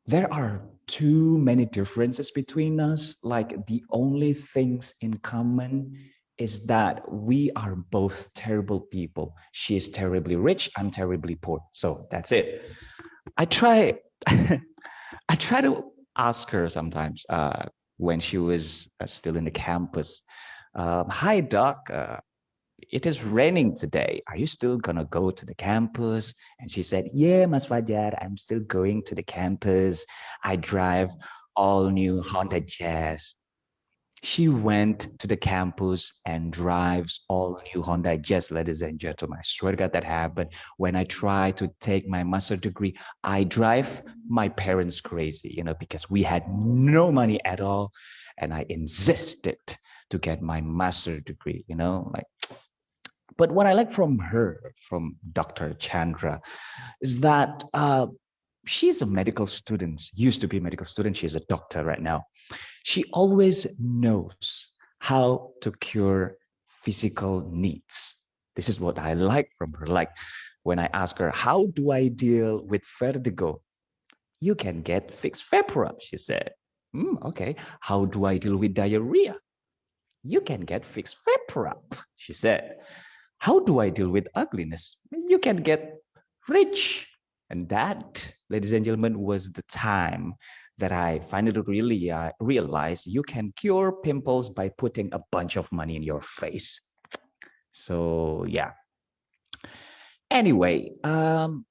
there are too many differences between us. Like the only things in common is that we are both terrible people. She is terribly rich, I'm terribly poor. So that's it. I try to ask her sometimes when she was still in the campus. Hi, doc. It is raining today. Are you still gonna go to the campus? And she said, yeah, Mas Fajar, I'm still going to the campus. I drive all new Honda Jazz. She went to the campus and drives all new Honda Jazz, ladies and gentlemen. I swear to God that happened. When I try to take my master degree, I drive my parents crazy, you know, because we had no money at all. And I insisted to get my master degree, you know, like. But what I like from her, from Dr. Chandra, is that she's a medical student, used to be a medical student. She's a doctor right now. She always knows how to cure physical needs. This is what I like from her. Like When I ask her, how do I deal with vertigo? You can get fixed vapor, she said. Okay. How do I deal with diarrhea? You can get fixed vapor, she said. How do I deal with ugliness? You can get rich. And that, ladies and gentlemen, was the time that I finally really realized you can cure pimples by putting a bunch of money in your face. So yeah. Anyway,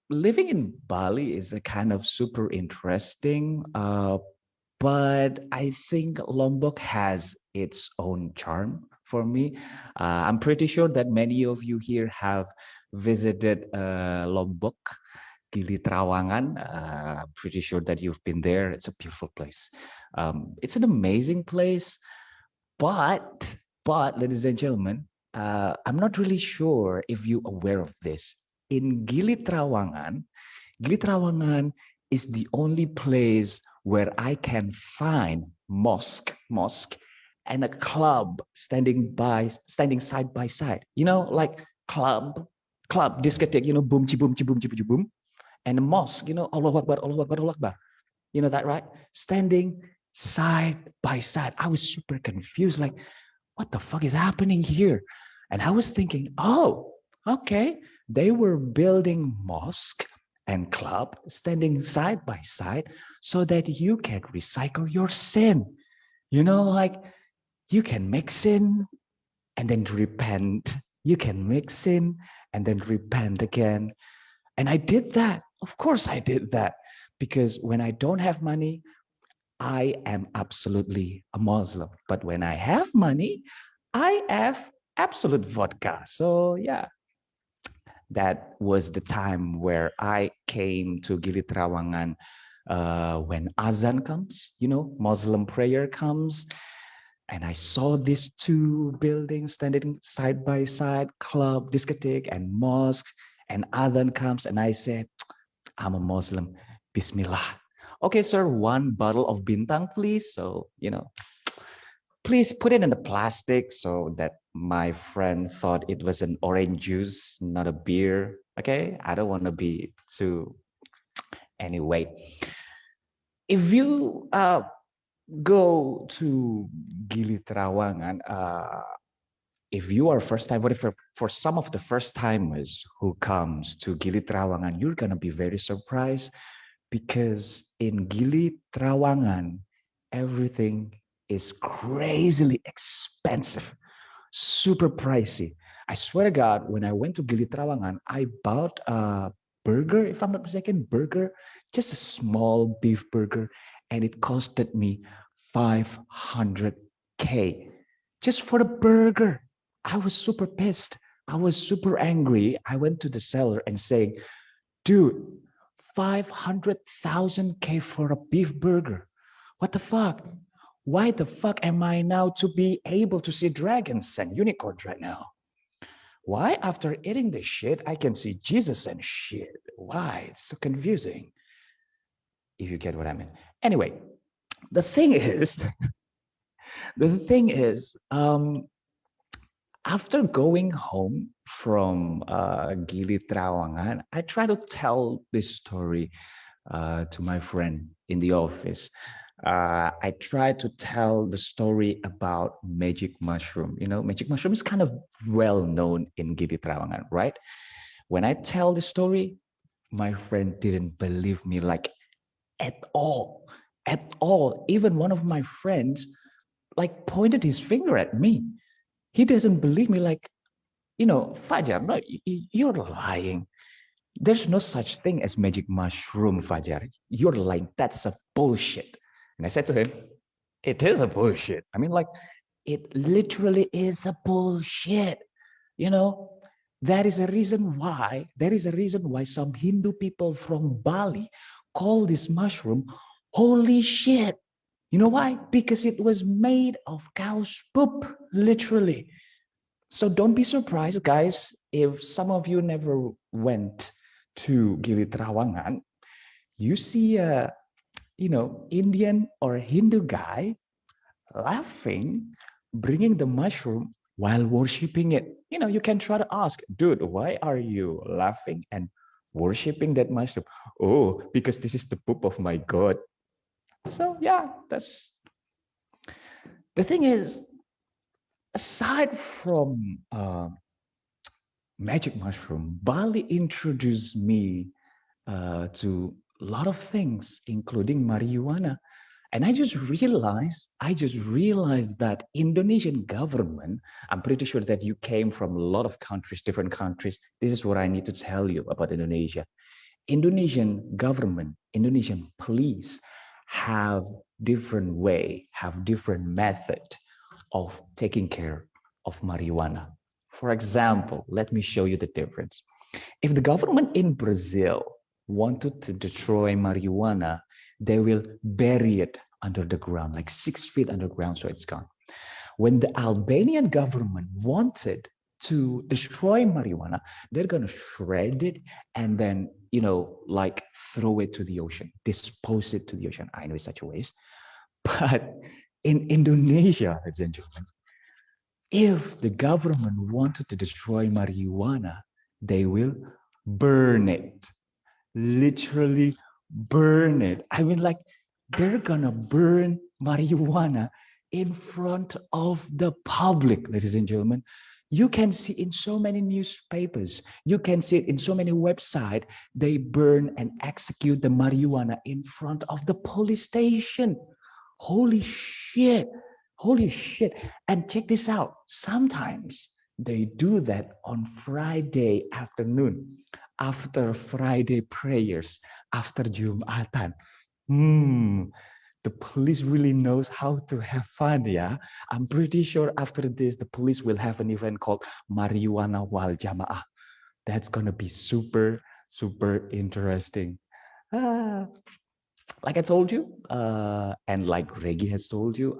living in Bali is a kind of super interesting, but I think Lombok has its own charm for me. I'm pretty sure that many of you here have visited Lombok, Gili Trawangan. I'm pretty sure that you've been there. It's a beautiful place. It's an amazing place, but ladies and gentlemen, I'm not really sure if you're aware of this. In Gili Trawangan is the only place where I can find mosque and a club standing side by side. You know, like club discotheque, you know, boom, chi, boom, chi, boom, chi, boom, chi, boom. And a mosque, you know, Allahu Akbar, Allahu Akbar, Allahu Akbar. You know that, right? Standing side by side. I was super confused, like, what the fuck is happening here? And I was thinking, oh, okay. They were building mosque and club standing side by side so that you can recycle your sin. You know, like you can make sin and then repent. You can make sin and then repent again. And I did that. Of course I did that. Because when I don't have money, I am absolutely a Muslim. But when I have money, I have absolute vodka. So yeah, that was the time where I came to Gili Trawangan when azan comes, you know, Muslim prayer comes. And I saw these two buildings standing side by side, club, discotheque, and mosque. And adhan comes, and I said, I'm a Muslim. Bismillah. Okay, sir, one bottle of bintang, please. So, you know, please put it in the plastic so that my friend thought it was an orange juice, not a beer. Okay, I don't want to be too. Anyway, if you go to Gili Trawangan, if you are first time, what if for some of the first timers who comes to Gili Trawangan, you're gonna be very surprised because in Gili Trawangan, everything is crazily expensive, super pricey. I swear to God, when I went to Gili Trawangan, I bought a burger, if I'm not mistaken, just a small beef burger, and it costed me 500K just for the burger. I was super pissed. I was super angry. I went to the seller and saying, dude, 500,000K for a beef burger. What the fuck? Why the fuck am I now to be able to see dragons and unicorns right now? Why after eating this shit, I can see Jesus and shit? Why? It's so confusing. If you get what I mean. Anyway, the thing is, after going home from Gili Trawangan, I try to tell this story to my friend in the office. I try to tell the story about magic mushroom. You know, magic mushroom is kind of well known in Gili Trawangan, right? When I tell the story, my friend didn't believe me, like at all. Even one of my friends like pointed his finger at me. He doesn't believe me, like, you know, Fajar, no, you're lying. There's no such thing as magic mushroom, Fajar. You're lying. That's a bullshit. And I said to him, it is a bullshit. I mean, like, it literally is a bullshit. You know, that is a reason why some Hindu people from Bali call this mushroom holy shit. You know why? Because it was made of cow's poop, literally. So don't be surprised, guys, if some of you never went to Gili Trawangan, you see a, you know, Indian or Hindu guy laughing, bringing the mushroom while worshiping it. you can try to ask, dude, why are you laughing and worshiping that mushroom? Oh, because this is the poop of my God. So yeah, that's the thing is, aside from magic mushroom, Bali introduced me to a lot of things, including marijuana. And I just realized that Indonesian government, I'm pretty sure that you came from a lot of countries, different countries. This is what I need to tell you about Indonesia. Indonesian government, Indonesian police have different way, have different method of taking care of marijuana. For example, let me show you the difference. If the government in Brazil wanted to destroy marijuana, they will bury it under the ground, like 6 feet underground, so it's gone. When the Albanian government wanted to destroy marijuana, they're gonna shred it and then, like throw it to the ocean, dispose it to the ocean. I know it's such a waste, but in Indonesia, ladies and gentlemen, if the government wanted to destroy marijuana, they will burn it, literally burn it. I mean, like, they're gonna burn marijuana in front of the public, ladies and gentlemen. You can see in so many newspapers, you can see it in so many websites, they burn and execute the marijuana in front of the police station. Holy shit. Holy shit. And check this out. Sometimes they do that on Friday afternoon, after Friday prayers, after Jumatan. The police really knows how to have fun, yeah? I'm pretty sure after this, the police will have an event called Marijuana Wal Jamaah. That's gonna be super, super interesting. Like I told you, and like Reggie has told you,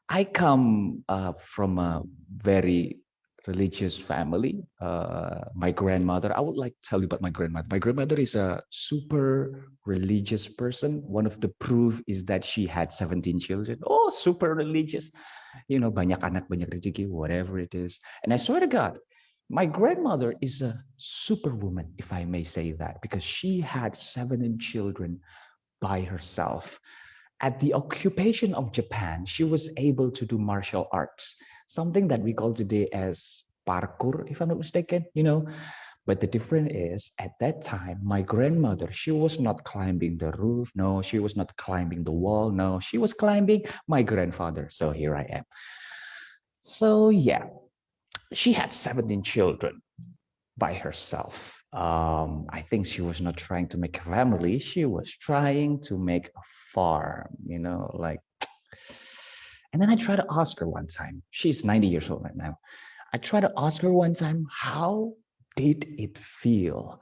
I come from a very religious family. My grandmother, I would like to tell you about my grandmother. My grandmother is a super religious person. One of the proof is that she had 17 children. Oh, super religious. Banyak anak, banyak rezeki, whatever it is. And I swear to God, my grandmother is a superwoman, if I may say that, because she had 17 children by herself. At the occupation of Japan, she was able to do martial arts, something that we call today as parkour, if I'm not mistaken, But the difference is, at that time, my grandmother, she was not climbing the roof. No, she was not climbing the wall. No, she was climbing my grandfather. So here I am. So yeah, she had 17 children by herself. I think she was not trying to make a family. She was trying to make a farm, like. And then I tried to ask her one time. She's 90 years old right now. I tried to ask her one time, how did it feel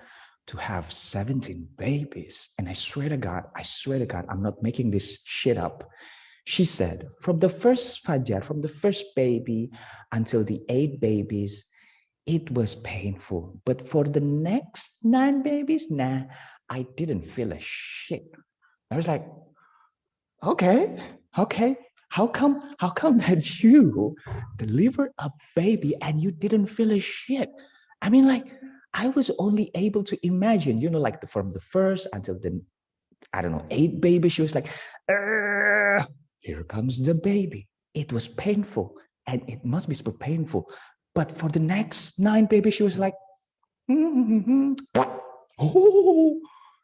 to have 17 babies? And I swear to God, I'm not making this shit up. She said, from the first Fajar, from the first baby until the 8 babies, it was painful. But for the next 9 babies, nah, I didn't feel a shit. I was like, okay. How come that you delivered a baby and you didn't feel a shit? I mean, like, I was only able to imagine, like from the first until the, 8 babies, she was like, here comes the baby. It was painful and it must be super painful. But for the next 9 babies, she was like, oh,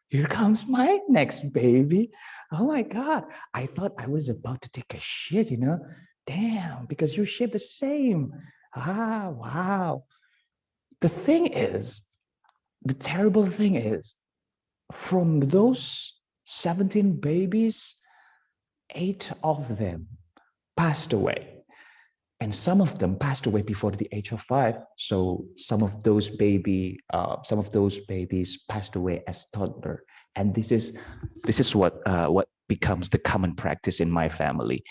here comes my next baby. Oh my God. I thought I was about to take a shit, Damn, because you shit the same. Wow. The terrible thing is, from those 17 babies, 8 of them passed away. And some of them passed away before the age of 5. So some of those babies passed away as toddler. And this is what becomes the common practice in my family.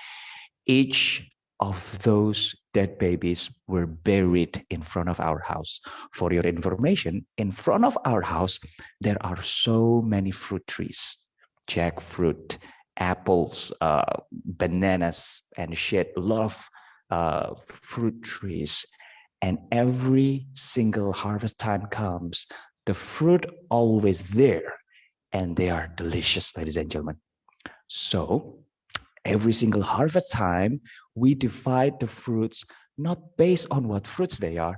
Each of those dead babies were buried in front of our house. For your information, in front of our house, there are so many fruit trees, jackfruit, apples, bananas, and shit. A lot of fruit trees, and every single harvest time comes, the fruit always there, and they are delicious, ladies and gentlemen. So every single harvest time, we divide the fruits not based on what fruits they are,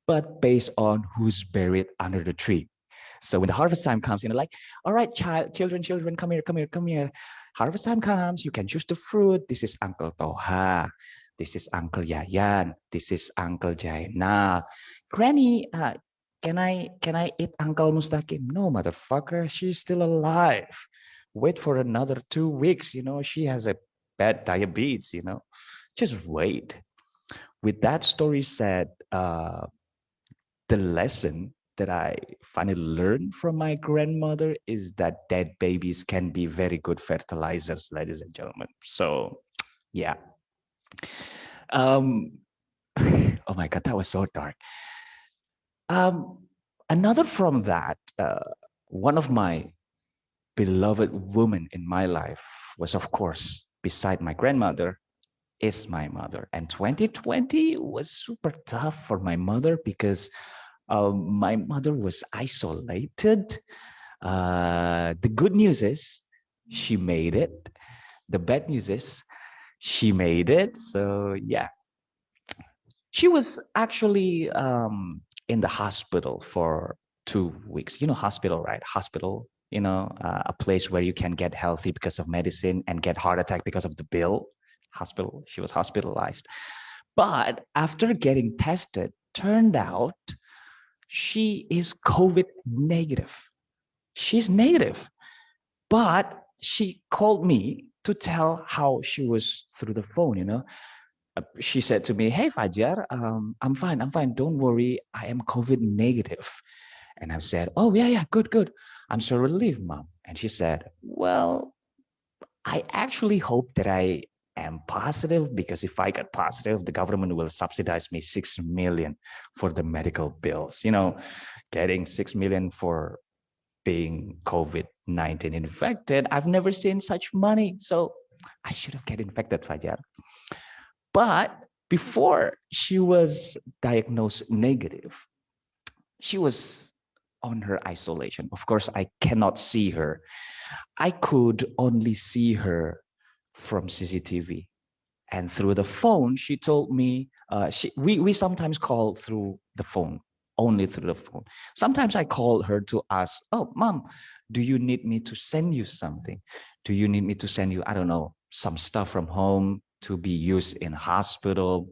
but based on who's buried under the tree. So when the harvest time comes, like, all right, children, come here, come here, come here. Harvest time comes, you can choose the fruit. This is Uncle Toha. This is Uncle Yayan. This is Uncle Jainal. Granny, can I eat Uncle Mustaqim? No, motherfucker, she's still alive. Wait for another 2 weeks. She has a bad diabetes. Just wait. With that story said, the lesson that I finally learned from my grandmother is that dead babies can be very good fertilizers, ladies and gentlemen. So, yeah. Oh my God, that was so dark. Another from that, one of my beloved women in my life was, of course, beside my grandmother, is my mother. And 2020 was super tough for my mother because my mother was isolated. The good news is she made it. The bad news is she made it. So yeah, she was actually in the hospital for 2 weeks. Hospital, right? Hospital, a place where you can get healthy because of medicine and get heart attack because of the bill. Hospital. She was hospitalized. But after getting tested, turned out she is COVID negative. She's negative. But she called me to tell how she was through the phone, She said to me, "Hey, Fajar, I'm fine. Don't worry. I am COVID negative." And I said, "Oh, yeah, good. I'm so relieved, Mom." And she said, "Well, I actually hope that I am positive, because if I get positive, the government will subsidize me 6 million for the medical bills." Getting 6 million for being COVID-19 infected, I've never seen such money. So I should have get infected, Fajar. But before she was diagnosed negative, she was on her isolation. Of course, I cannot see her. I could only see her from CCTV. And through the phone, she told me, we sometimes call through the phone, only through the phone. Sometimes I call her to ask, "Oh, Mom, do you need me to send you something? Do you need me to send you, I don't know, some stuff from home to be used in hospital?"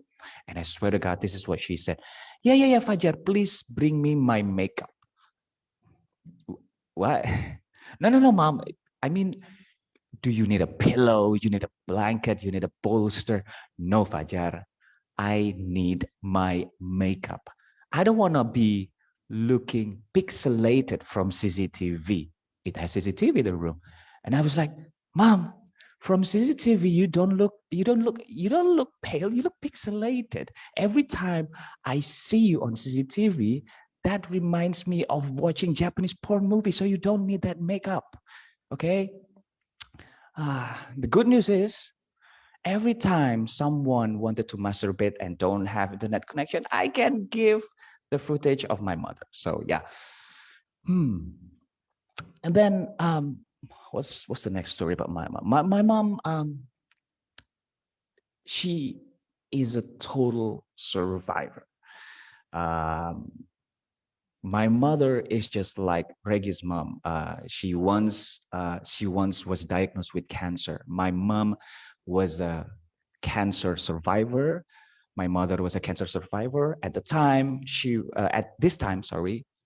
And I swear to God, this is what she said. Yeah, Fajar, please bring me my makeup." What? No, Mom. I mean, do you need a pillow? You need a blanket? You need a bolster? No, Fajar. I need my makeup. I don't want to be looking pixelated from CCTV. It has CCTV in the room. And I was like, "Mom, from CCTV, you don't look pale, you look pixelated. Every time I see you on CCTV, that reminds me of watching Japanese porn movies, so you don't need that makeup." Okay? The good news is, every time someone wanted to masturbate and don't have internet connection, I can give the footage of my mother. So yeah. And then what's the next story about my mom? My mom, she is a total survivor. My mother is just like Reggie's mom. She once was diagnosed with cancer. My mom was a cancer survivor. My mother was a cancer survivor. At this time,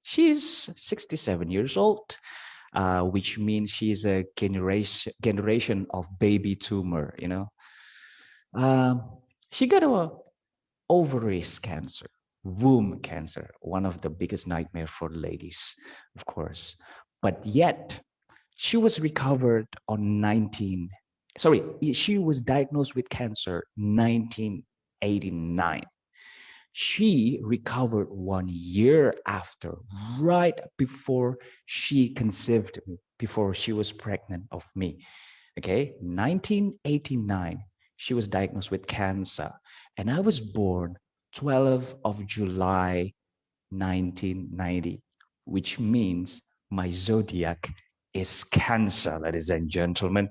she's 67 years old, which means she's a generation of baby tumor. She got a ovaries cancer, womb cancer, one of the biggest nightmare for ladies, of course. But yet, she was recovered she was diagnosed with cancer 1989. She recovered 1 year after, right before she conceived me, before she was pregnant of me. Okay, 1989, she was diagnosed with cancer. And I was born 12th of July, 1990, which means my zodiac is Cancer, ladies and gentlemen.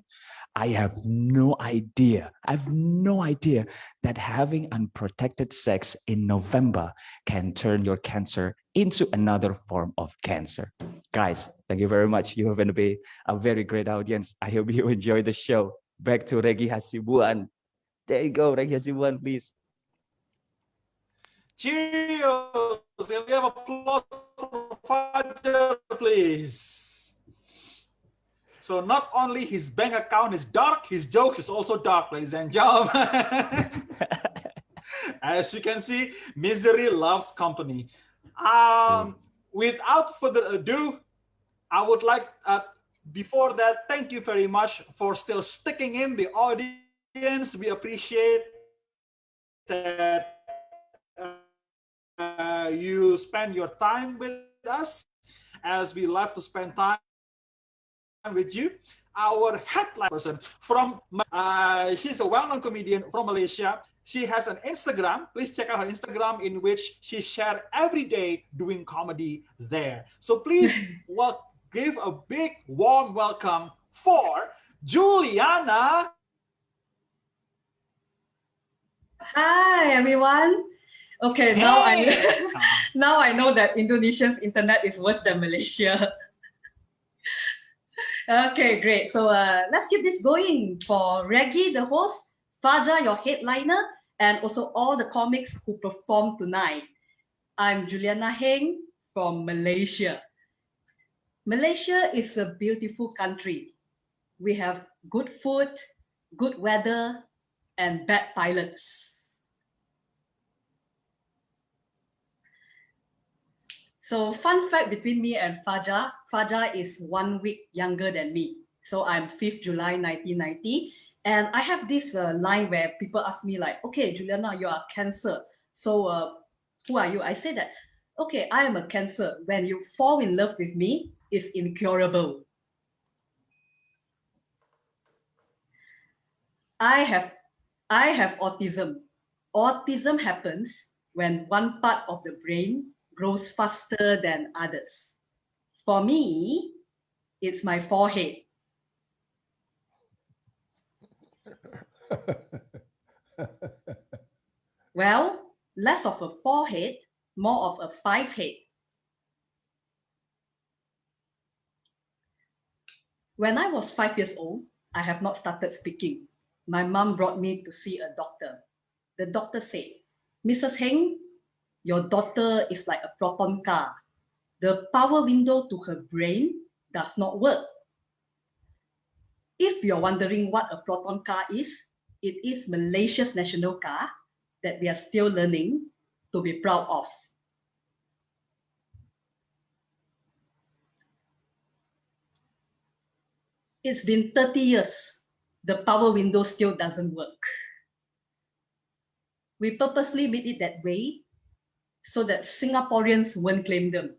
I have no idea that having unprotected sex in November can turn your cancer into another form of cancer. Guys, thank you very much. You have been a very great audience. I hope you enjoyed the show. Back to Regi Hasibuan. There you go, Regi Hasibuan, please. Cheerios! Can we have applause for Fajar, please? So not only his bank account is dark, his jokes is also dark, ladies and gentlemen. As you can see, misery loves company. Without further ado, I would like, before that, thank you very much for still sticking in the audience. We appreciate that you spend your time with us, as we love to spend time with you. Our headline person from, she's a well-known comedian from Malaysia. She has an Instagram. Please check out her Instagram, in which she shares every day doing comedy there. So please give a big warm welcome for Juliana. Hi everyone. Okay, now I know that Indonesia's internet is worse than Malaysia. Okay, great. So let's keep this going for Regi, the host, Fajar, your headliner, and also all the comics who perform tonight. I'm Juliana Heng from Malaysia. Malaysia is a beautiful country. We have good food, good weather, and bad pilots. So fun fact between me and Fajar, Fajar is 1 week younger than me. So I'm 5th July 1990. And I have this line where people ask me like, okay, Juliana, you are Cancer. So who are you? I say that, okay, I am a Cancer. When you fall in love with me, it's incurable. I have autism. Autism happens when one part of the brain grows faster than others. For me, it's my forehead. Well, less of a forehead, more of a 5-head. When I was 5 years old, I have not started speaking. My mom brought me to see a doctor. The doctor said, Mrs. Heng, your daughter is like a proton car. The power window to her brain does not work. If you're wondering what a proton car is, it is Malaysia's national car that we are still learning to be proud of. It's been 30 years. The power window still doesn't work. We purposely made it that way so that Singaporeans won't claim them.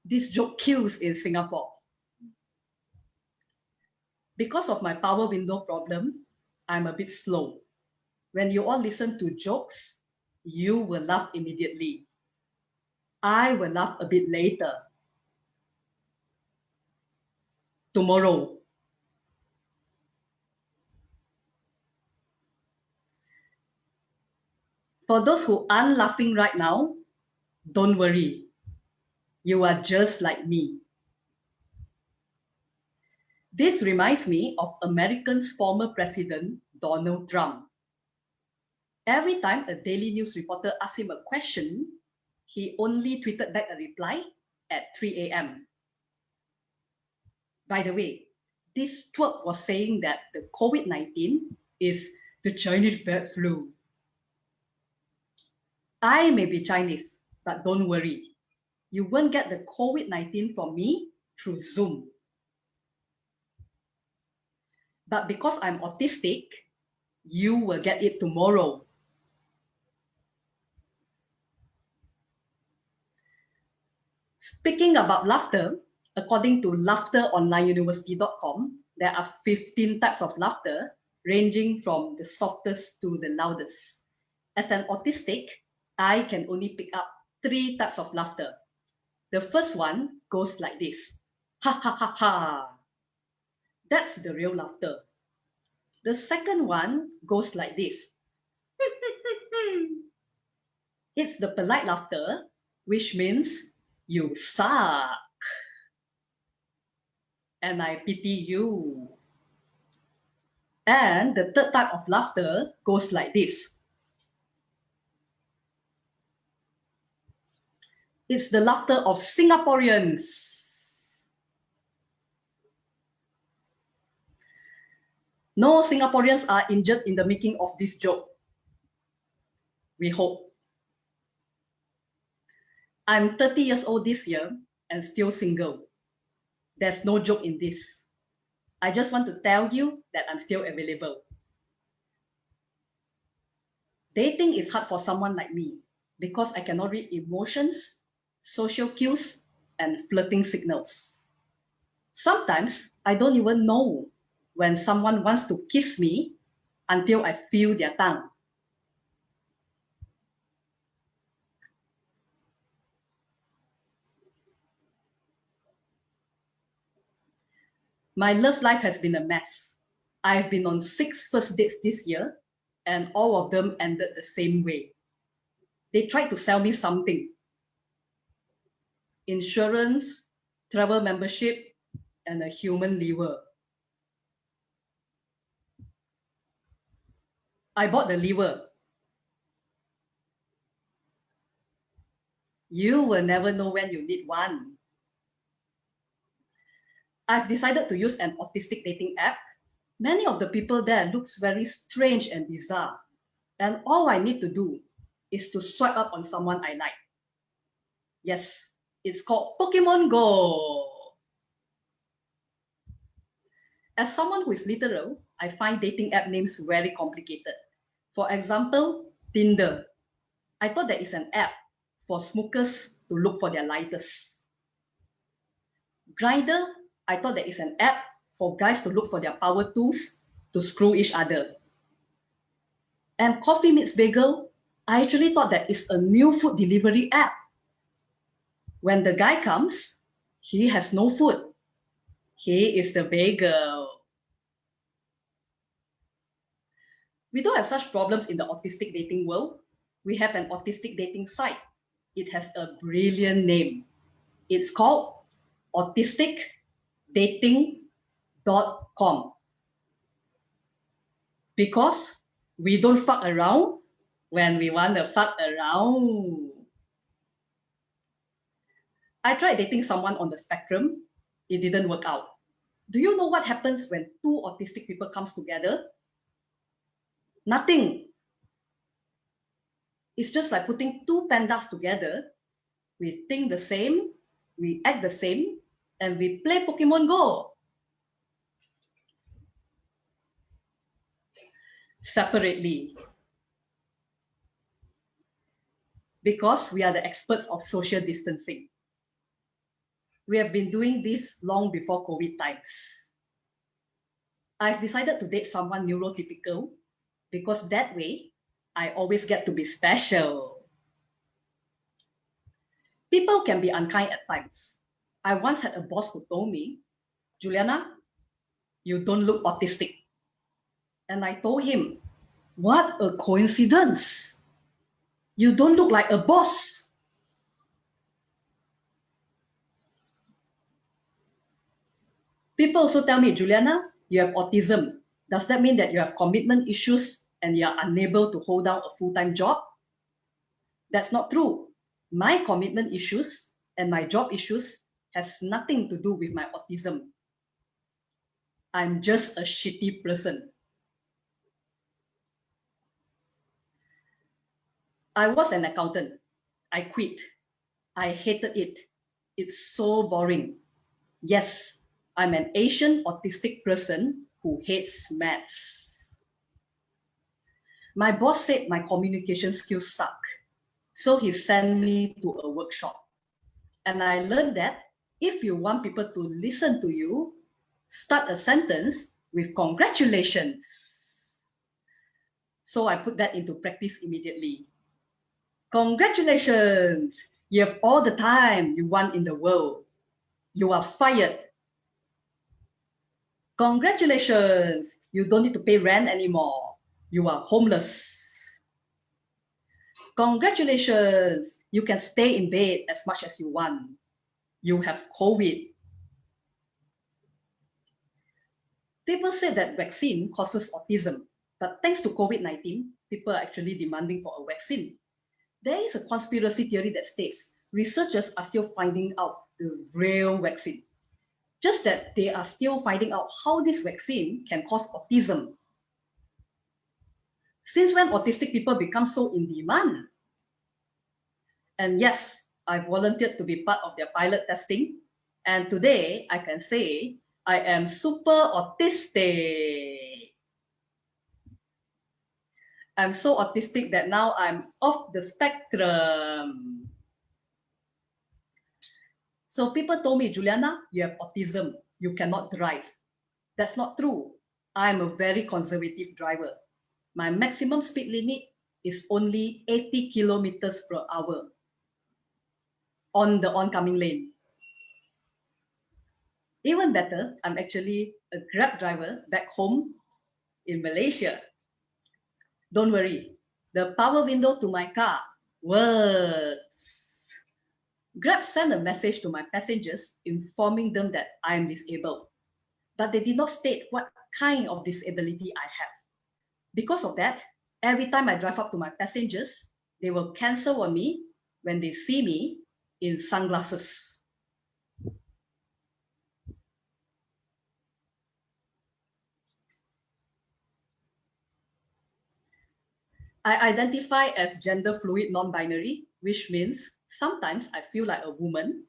This joke kills in Singapore. Because of my power window problem, I'm a bit slow. When you all listen to jokes, you will laugh immediately. I will laugh a bit later. Tomorrow. For those who aren't laughing right now, don't worry. You are just like me. This reminds me of America's former president, Donald Trump. Every time a Daily News reporter asked him a question, he only tweeted back a reply at 3 a.m. By the way, this twerp was saying that the COVID-19 is the Chinese bird flu. I may be Chinese, but don't worry. You won't get the COVID-19 from me through Zoom. But because I'm autistic, you will get it tomorrow. Speaking about laughter, according to laughteronlineuniversity.com, there are 15 types of laughter, ranging from the softest to the loudest. As an autistic, I can only pick up 3 types of laughter. The first one goes like this. Ha ha ha ha. That's the real laughter. The second one goes like this. It's the polite laughter, which means you suck. And I pity you. And the third type of laughter goes like this. It's the laughter of Singaporeans. No Singaporeans are injured in the making of this joke. We hope. I'm 30 years old this year and still single. There's no joke in this. I just want to tell you that I'm still available. Dating is hard for someone like me because I cannot read emotions, social cues, and flirting signals. Sometimes I don't even know when someone wants to kiss me until I feel their tongue. My love life has been a mess. I've been on 6 first dates this year, and all of them ended the same way. They tried to sell me something. Insurance, travel membership, and a human liver. I bought the liver. You will never know when you need one. I've decided to use an autistic dating app. Many of the people there looks very strange and bizarre. And all I need to do is to swipe up on someone I like. Yes, it's called Pokemon Go. As someone who is literal, I find dating app names very complicated. For example, Tinder. I thought there is an app for smokers to look for their lighters. Grindr, I thought there is an app for guys to look for their power tools to screw each other. And Coffee Meets Bagel, I actually thought that it's a new food delivery app. When the guy comes, he has no food. He is the bagel. We don't have such problems in the autistic dating world. We have an autistic dating site. It has a brilliant name. It's called autisticdating.com. Because we don't fuck around when we want to fuck around. I tried dating someone on the spectrum. It didn't work out. Do you know what happens when 2 autistic people comes together? Nothing. It's just like putting 2 pandas together. We think the same, we act the same, and we play Pokemon Go. Separately. Because we are the experts of social distancing. We have been doing this long before COVID times. I've decided to date someone neurotypical because that way, I always get to be special. People can be unkind at times. I once had a boss who told me, Juliana, you don't look autistic. And I told him, what a coincidence. You don't look like a boss. People also tell me, Juliana, you have autism. Does that mean that you have commitment issues and you are unable to hold down a full-time job? That's not true. My commitment issues and my job issues has nothing to do with my autism. I'm just a shitty person. I was an accountant. I quit. I hated it. It's so boring. Yes, I'm an Asian autistic person who hates maths. My boss said my communication skills suck. So he sent me to a workshop. And I learned that if you want people to listen to you, start a sentence with congratulations. So I put that into practice immediately. Congratulations, you have all the time you want in the world. You are fired. Congratulations, you don't need to pay rent anymore. You are homeless. Congratulations, you can stay in bed as much as you want. You have COVID. People say that vaccine causes autism, but thanks to COVID-19, people are actually demanding for a vaccine. There is a conspiracy theory that states researchers are still finding out the real vaccine. Just that they are still finding out how this vaccine can cause autism. Since when autistic people become so in demand? And yes, I volunteered to be part of their pilot testing. And today I can say I am super autistic. I'm so autistic that now I'm off the spectrum. So people told me, Juliana, you have autism. You cannot drive. That's not true. I'm a very conservative driver. My maximum speed limit is only 80 kilometers per hour on the oncoming lane. Even better, I'm actually a Grab driver back home in Malaysia. Don't worry, the power window to my car works. Grab sent a message to my passengers informing them that I am disabled, but they did not state what kind of disability I have. Because of that, every time I drive up to my passengers, they will cancel on me when they see me in sunglasses. I identify as gender fluid non-binary, which means sometimes I feel like a woman,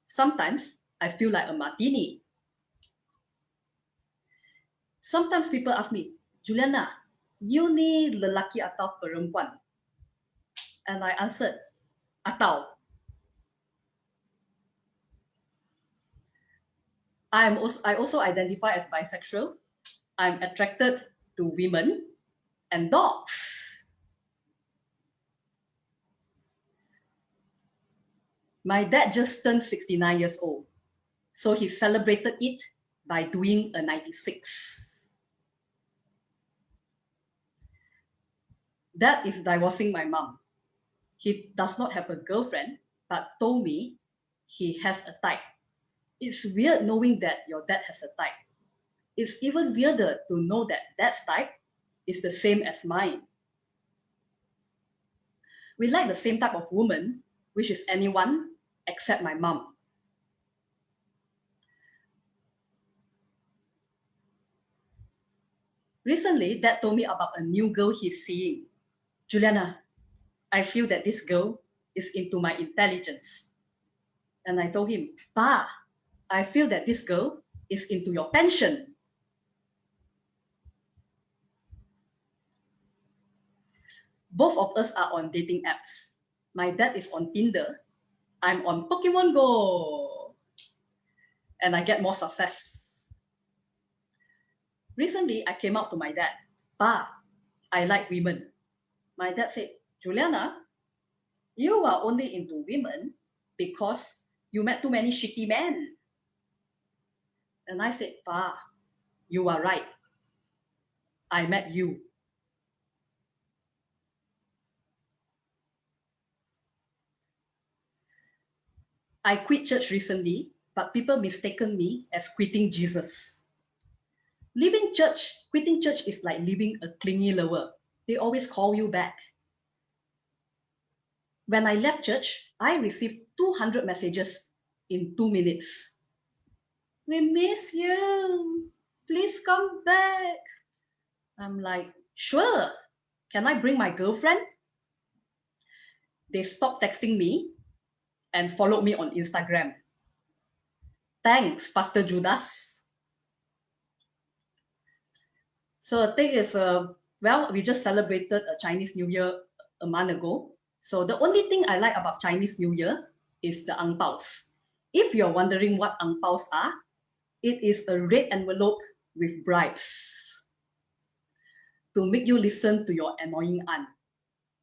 sometimes I feel like a martini. Sometimes people ask me, Juliana, you ni lelaki atau perempuan? And I answered, atau. I also identify as bisexual. I'm attracted to women and dogs. My dad just turned 69 years old, so he celebrated it by doing a 96. Dad is divorcing my mom. He does not have a girlfriend, but told me he has a type. It's weird knowing that your dad has a type. It's even weirder to know that dad's type is the same as mine. We like the same type of woman, which is anyone except my mom. Recently, Dad told me about a new girl he's seeing. Juliana, I feel that this girl is into my intelligence. And I told him, Pa, I feel that this girl is into your pension. Both of us are on dating apps. My dad is on Tinder. I'm on Pokemon Go. And I get more success. Recently, I came out to my dad. Pa, I like women. My dad said, Juliana, you are only into women because you met too many shitty men. And I said, Pa, you are right. I met you. I quit church recently, but people mistaken me as quitting Jesus. Quitting church is like leaving a clingy lover. They always call you back. When I left church, I received 200 messages in 2 minutes. We miss you. Please come back. I'm like, sure. Can I bring my girlfriend? They stopped texting me and followed me on Instagram. Thanks, Pastor Judas. So the thing is, well, we just celebrated a Chinese New Year a month ago. So the only thing I like about Chinese New Year is the ang paos. If you're wondering what ang paos are, It is a red envelope with bribes to make you listen to your annoying aunt.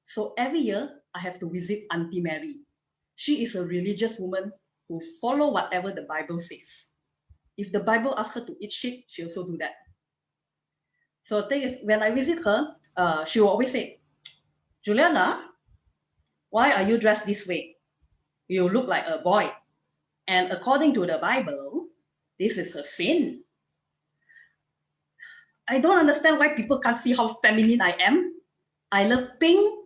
So every year, I have to visit Auntie Mary. She is a religious woman who follow whatever the Bible says. If the Bible asks her to eat sheep, she also do that. So the thing is, when I visit her, she will always say, Juliana, why are you dressed this way? You look like a boy. And according to the Bible, this is a sin. I don't understand why people can't see how feminine I am. I love pink,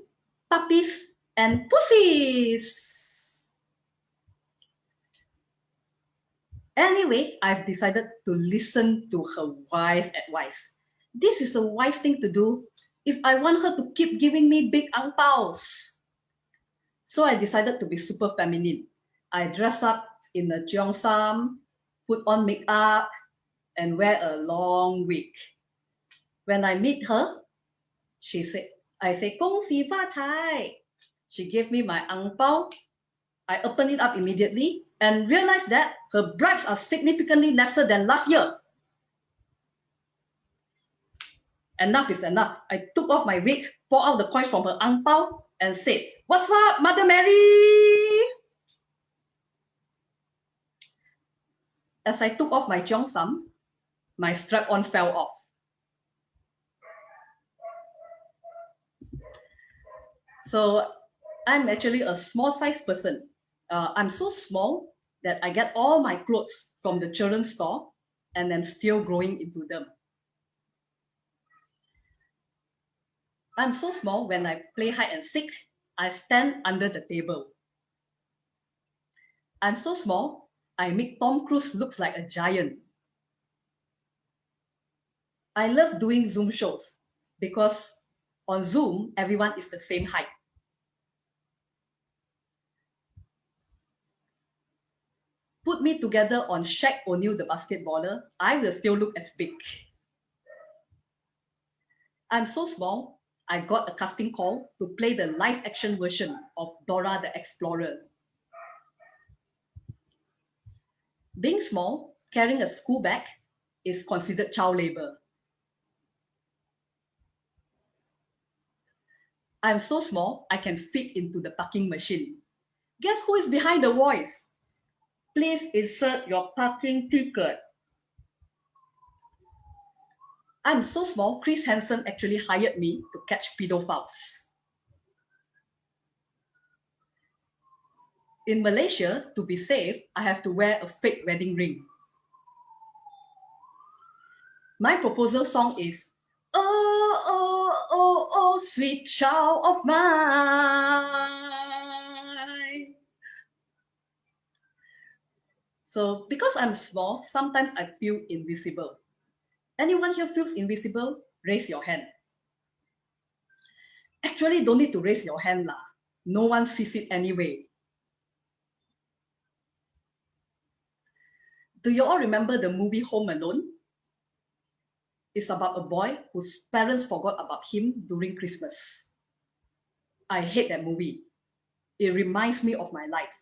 puppies, and pussies. Anyway, I've decided to listen to her wise advice. This is a wise thing to do if I want her to keep giving me big ang paos. So I decided to be super feminine. I dress up in a cheongsam, put on makeup, and wear a long wig. When I meet her, I say, 恭喜发财. She gave me my ang pao. I opened it up immediately and realized that her bribes are significantly lesser than last year. Enough is enough. I took off my wig, poured out the coins from her ang pao, and said, what's up, Mother Mary? As I took off my cheongsam, my strap-on fell off. So I'm actually a small-sized person. I'm so small that I get all my clothes from the children's store and then still growing into them. I'm so small when I play hide and seek, I stand under the table. I'm so small, I make Tom Cruise look like a giant. I love doing Zoom shows because on Zoom, everyone is the same height. Put me together on Shaq O'Neal, the basketballer, I will still look as big. I'm so small, I got a casting call to play the live action version of Dora the Explorer. Being small, carrying a school bag is considered child labor. I'm so small, I can fit into the parking machine. Guess who is behind the voice? Please insert your parking ticket. I'm so small, Chris Hansen actually hired me to catch pedophiles. In Malaysia, to be safe, I have to wear a fake wedding ring. My proposal song is, oh, oh, oh, oh, sweet child of mine. So because I'm small, sometimes I feel invisible. Anyone here feels invisible? Raise your hand. Actually, don't need to raise your hand lah. No one sees it anyway. Do you all remember the movie Home Alone? It's about a boy whose parents forgot about him during Christmas. I hate that movie. It reminds me of my life.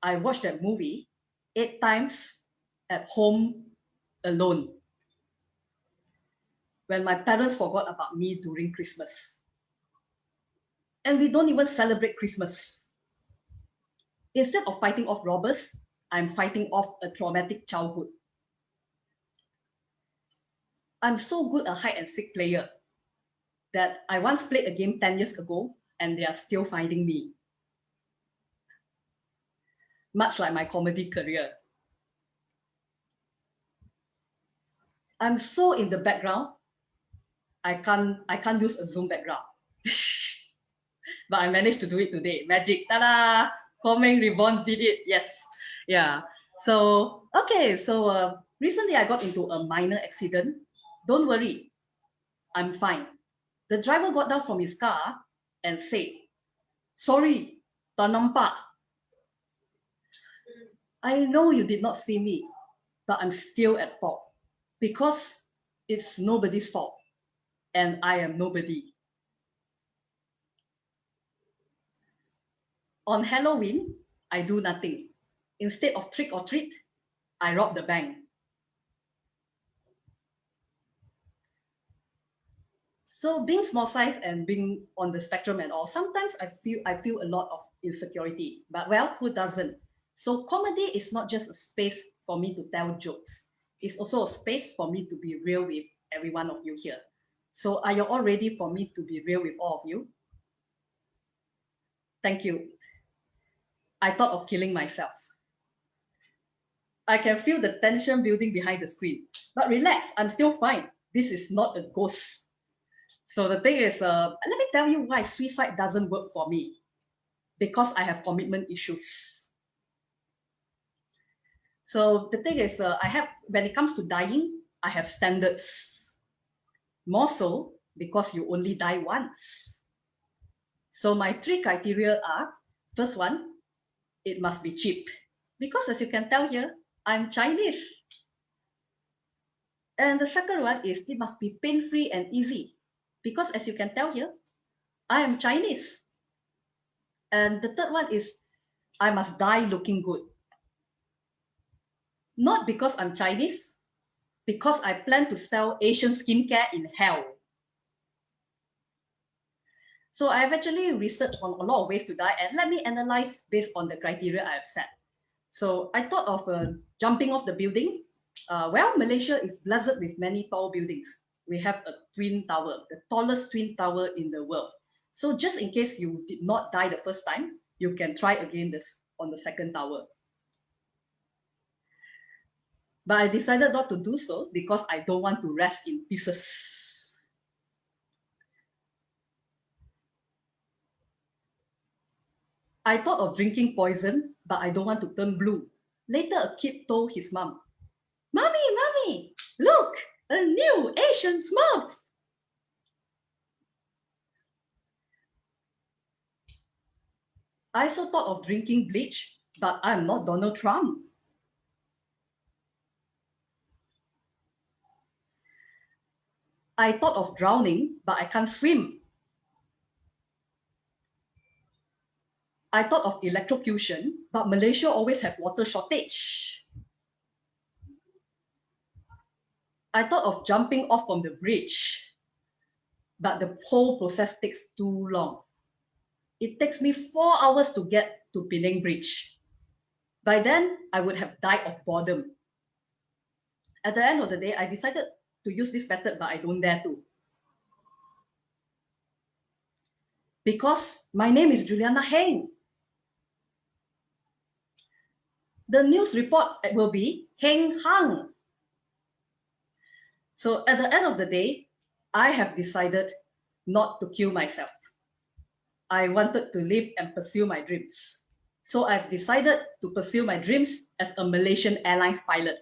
I watched that movie 8 times at home alone when my parents forgot about me during Christmas. And we don't even celebrate Christmas. Instead of fighting off robbers, I'm fighting off a traumatic childhood. I'm so good a hide and seek player that I once played a game 10 years ago and they are still finding me. Much like my comedy career. I'm so in the background, I can't use a Zoom background. But I managed to do it today. Magic, ta-da! Comeng Reborn did it, yes. Yeah, so, okay, so recently I got into a minor accident. Don't worry, I'm fine. The driver got down from his car and said, sorry, tak nampak. I know you did not see me, but I'm still at fault because it's nobody's fault and I am nobody. On Halloween, I do nothing. Instead of trick or treat, I rob the bank. So being small size and being on the spectrum and all, sometimes I feel a lot of insecurity. But well, who doesn't? So comedy is not just a space for me to tell jokes. It's also a space for me to be real with every one of you here. So are you all ready for me to be real with all of you? Thank you. I thought of killing myself. I can feel the tension building behind the screen. But relax, I'm still fine. This is not a ghost. So the thing is, let me tell you why suicide doesn't work for me. Because I have commitment issues. So the thing is, when it comes to dying, I have standards. More so because you only die once. So my 3 criteria are, first one, it must be cheap. Because as you can tell here, I'm Chinese. And the second one is it must be pain-free and easy. Because as you can tell here, I am Chinese. And the third one is I must die looking good. Not because I'm Chinese, because I plan to sell Asian skincare in hell. So I've actually researched on a lot of ways to die, and let me analyze based on the criteria I have set. So I thought of jumping off the building. Well, Malaysia is blessed with many tall buildings. We have a twin tower, the tallest twin tower in the world. So just in case you did not die the first time, you can try again on the second tower. But I decided not to do so because I don't want to rest in pieces. I thought of drinking poison, but I don't want to turn blue. Later, a kid told his mom, "Mommy, mommy, look, a new Asian Smurf." I also thought of drinking bleach, but I'm not Donald Trump. I thought of drowning, but I can't swim. I thought of electrocution, but Malaysia always have water shortage. I thought of jumping off from the bridge, but the whole process takes too long. It takes me 4 hours to get to Penang Bridge. By then, I would have died of boredom. At the end of the day, I decided to use this method, but I don't dare to. Because my name is Juliana Heng. The news report will be Heng Hang. So at the end of the day, I have decided not to kill myself. I wanted to live and pursue my dreams. So I've decided to pursue my dreams as a Malaysian Airlines pilot.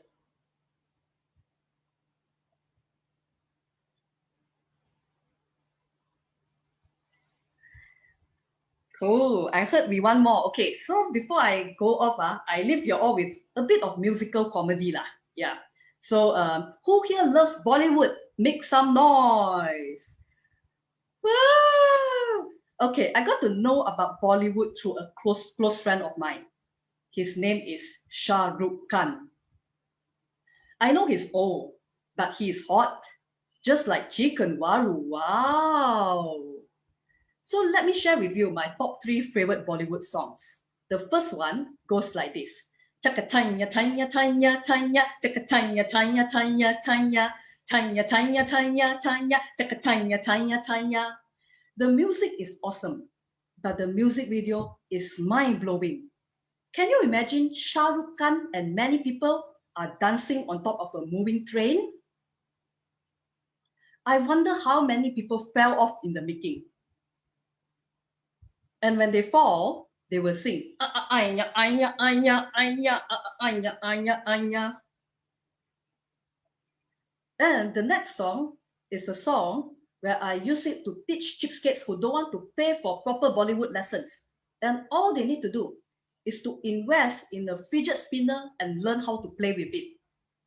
Cool, I heard we want more. Okay, so before I go off, I leave you all with a bit of musical comedy lah. Yeah. So who here loves Bollywood? Make some noise. Woo! Okay, I got to know about Bollywood through a close friend of mine. His name is Shah Rukh Khan. I know he's old, but he is hot, just like chicken waru. Wow! So let me share with you my top 3 favorite Bollywood songs. The first one goes like this. Chaka chanya chanya chanya chanya, chaka chanya chanya chanya chanya, chanya chanya chanya chanya, chaka chanya chanya chanya. The music is awesome, but the music video is mind-blowing. Can you imagine Shah Rukh Khan and many people are dancing on top of a moving train? I wonder how many people fell off in the making. And when they fall, they will sing. Anya, anya, anya, anya, anya, anya, anya. And the next song is a song where I use it to teach cheapskates who don't want to pay for proper Bollywood lessons. And all they need to do is to invest in a fidget spinner and learn how to play with it.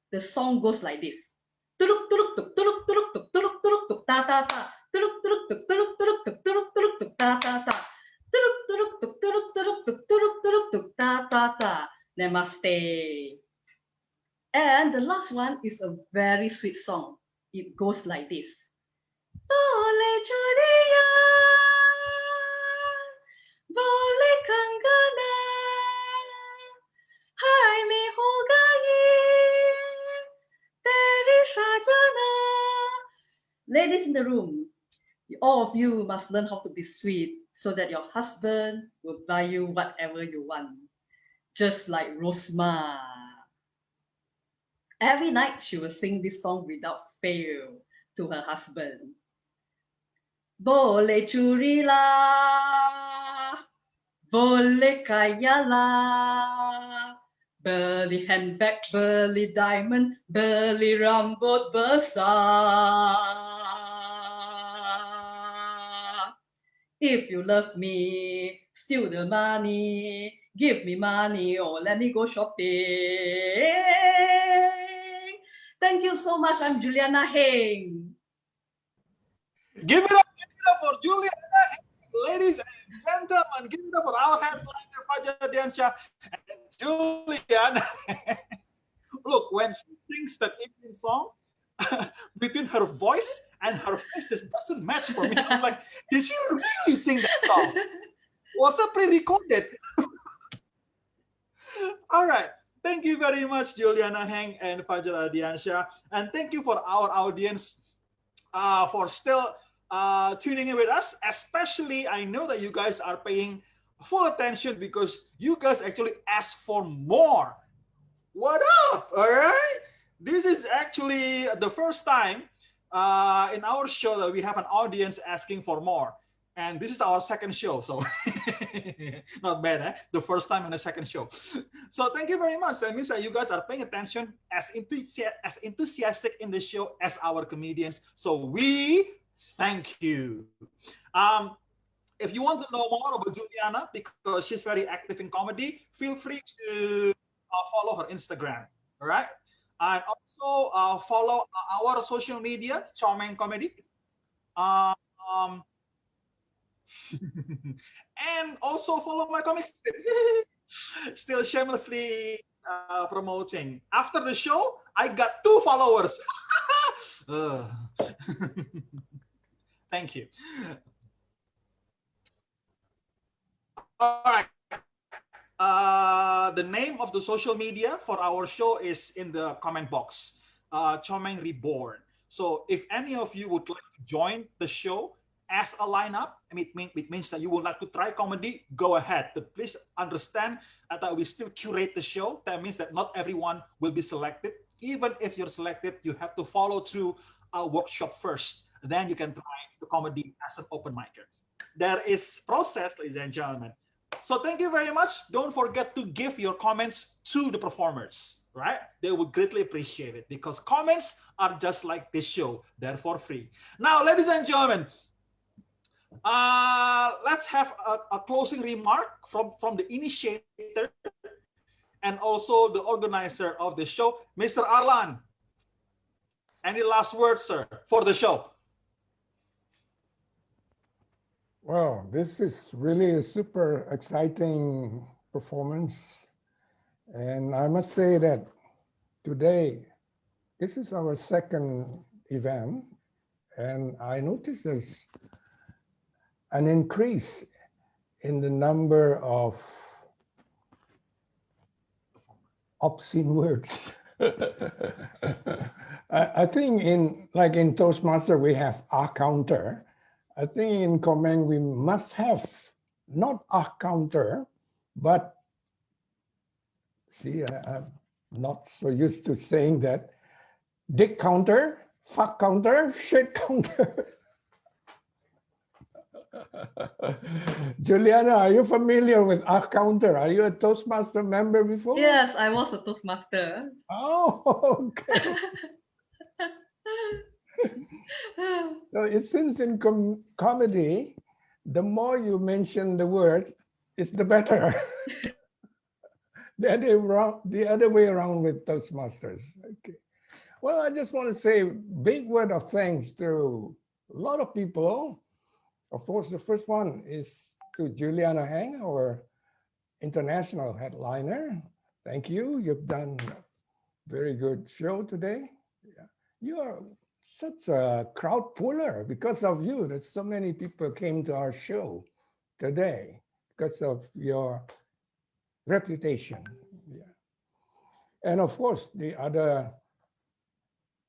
The song goes like this. Tuluk tuluk tuk tuluk tuluk tuk tuluk tuluk tuk ta ta ta. Tuluk tuluk tuk tuluk tuluk tuk tuluk tuluk tuk ta ta ta. Tuluk tuluk tuk tuluk tuluk tuk tuluk tuluk tuk ta ta ta. Namaste. And the last one is a very sweet song. It goes like this. boleh curian, boleh kangenan, hai mehogai, teri sajana. Ladies in the room, all of you must learn how to be sweet so that your husband will buy you whatever you want. Just like Rosma. Every night she will sing this song without fail to her husband. Boleh curi lah, boleh kaya lah, beli handbag, beli diamond, beli rambut besar. If you love me, steal the money, give me money, or let me go shopping. Thank you so much. I'm Juliana Heng. Give it up for Juliana, ladies and gentlemen. Give it up for our headliner Fajar Diansyah and Juliana. Look, when she sings that evening song, between her voice and her face just doesn't match for me. I was like, did she really sing that song? Was it pre-recorded? All right. Thank you very much, Juliana Heng and Fajar Diansyah. And thank you for our audience for still tuning in with us. Especially, I know that you guys are paying full attention because you guys actually asked for more. What up? All right. This is actually the first time in our show that we have an audience asking for more. And this is our second show, so not bad, eh? The first time and the second show. So thank you very much. That means that you guys are paying attention, as enthusiastic in the show as our comedians. So we thank you. If you want to know more about Juliana, because she's very active in comedy, feel free to follow her Instagram, all right? And also follow our social media, Comeng Comedy. And also follow my comic strip. Still shamelessly promoting. After the show, I got 2 followers. Thank you. All right. The name of the social media for our show is in the comment box. Comeng Reborn. So if any of you would like to join the show as a lineup, it means that you would like to try comedy, go ahead. But please understand that we still curate the show. That means that not everyone will be selected. Even if you're selected, you have to follow through a workshop first. Then you can try the comedy as an open micer. There is process, ladies and gentlemen. So thank you very much. Don't forget to give your comments to the performers, right? They would greatly appreciate it because comments are just like this show. They're for free. Now, ladies and gentlemen, let's have a closing remark from the initiator and also the organizer of the show, Mr. Arlan. Any last words, sir, for the show? Well, this is really a super exciting performance. And I must say that today, this is our second event. And I noticed there's an increase in the number of obscene words. I think in Toastmaster, we have a counter. I think in Comeng, we must have not a counter, but see, I'm not so used to saying that. Dick counter, fuck counter, shit counter. Juliana, are you familiar with a counter? Are you a Toastmaster member before? Yes, I was a Toastmaster. Oh, okay. So it seems in comedy, the more you mention the word, it's the better. The other way around with Toastmasters. Okay. Well, I just want to say big word of thanks to a lot of people. Of course, the first one is to Juliana Heng, our international headliner. Thank you. You've done a very good show today. Yeah. You are such a crowd puller because of you. That so many people came to our show today because of your reputation. Yeah. And of course, the other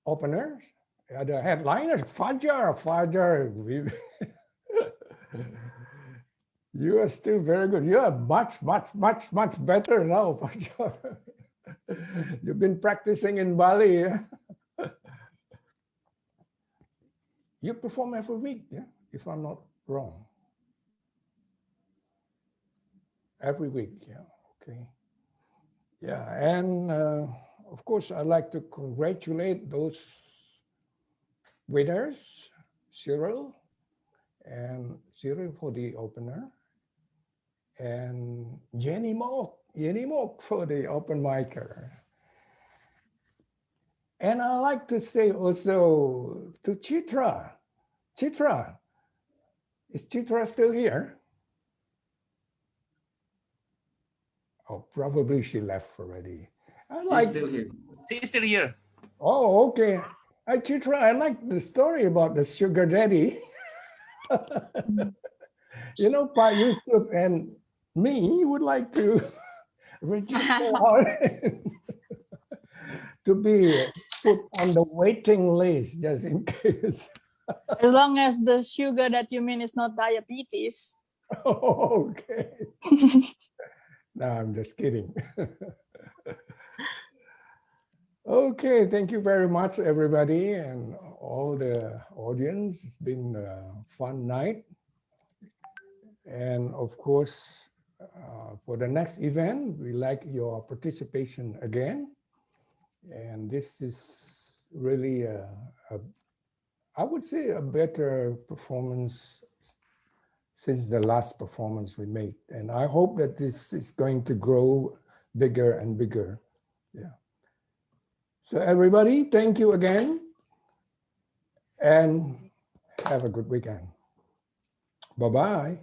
openers, the other headliners, Fajar, you are still very good. You are much better now, Fajar. You've been practicing in Bali. Yeah? You perform every week, yeah, if I'm not wrong. Every week, yeah, okay. Yeah, and of course, I'd like to congratulate those winners, Cyril for the opener, and Jenny Mok for the open micer. And I like to say also to Chitra. Chitra, is Chitra still here? Oh, probably she left already. She's still here. She's still here. Oh, okay. Chitra, I like the story about the sugar daddy. You know, Pa Yusuf and me would like to register to be put on the waiting list just in case. As long as the sugar that you mean is not diabetes. Oh, okay. No, I'm just kidding. Okay, thank you very much, everybody, and all the audience. It's been a fun night. And of course, for the next event, we like your participation again. And this is really, I would say, a better performance since the last performance we made. And I hope that this is going to grow bigger and bigger. Yeah. So everybody, thank you again. And have a good weekend. Bye-bye.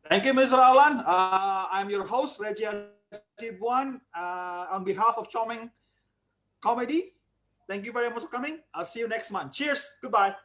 Thank you, Mr. Alan. I'm your host, Reggie Asibuan, on behalf of Comeng Comedy. Thank you very much for coming. I'll see you next month. Cheers. Goodbye.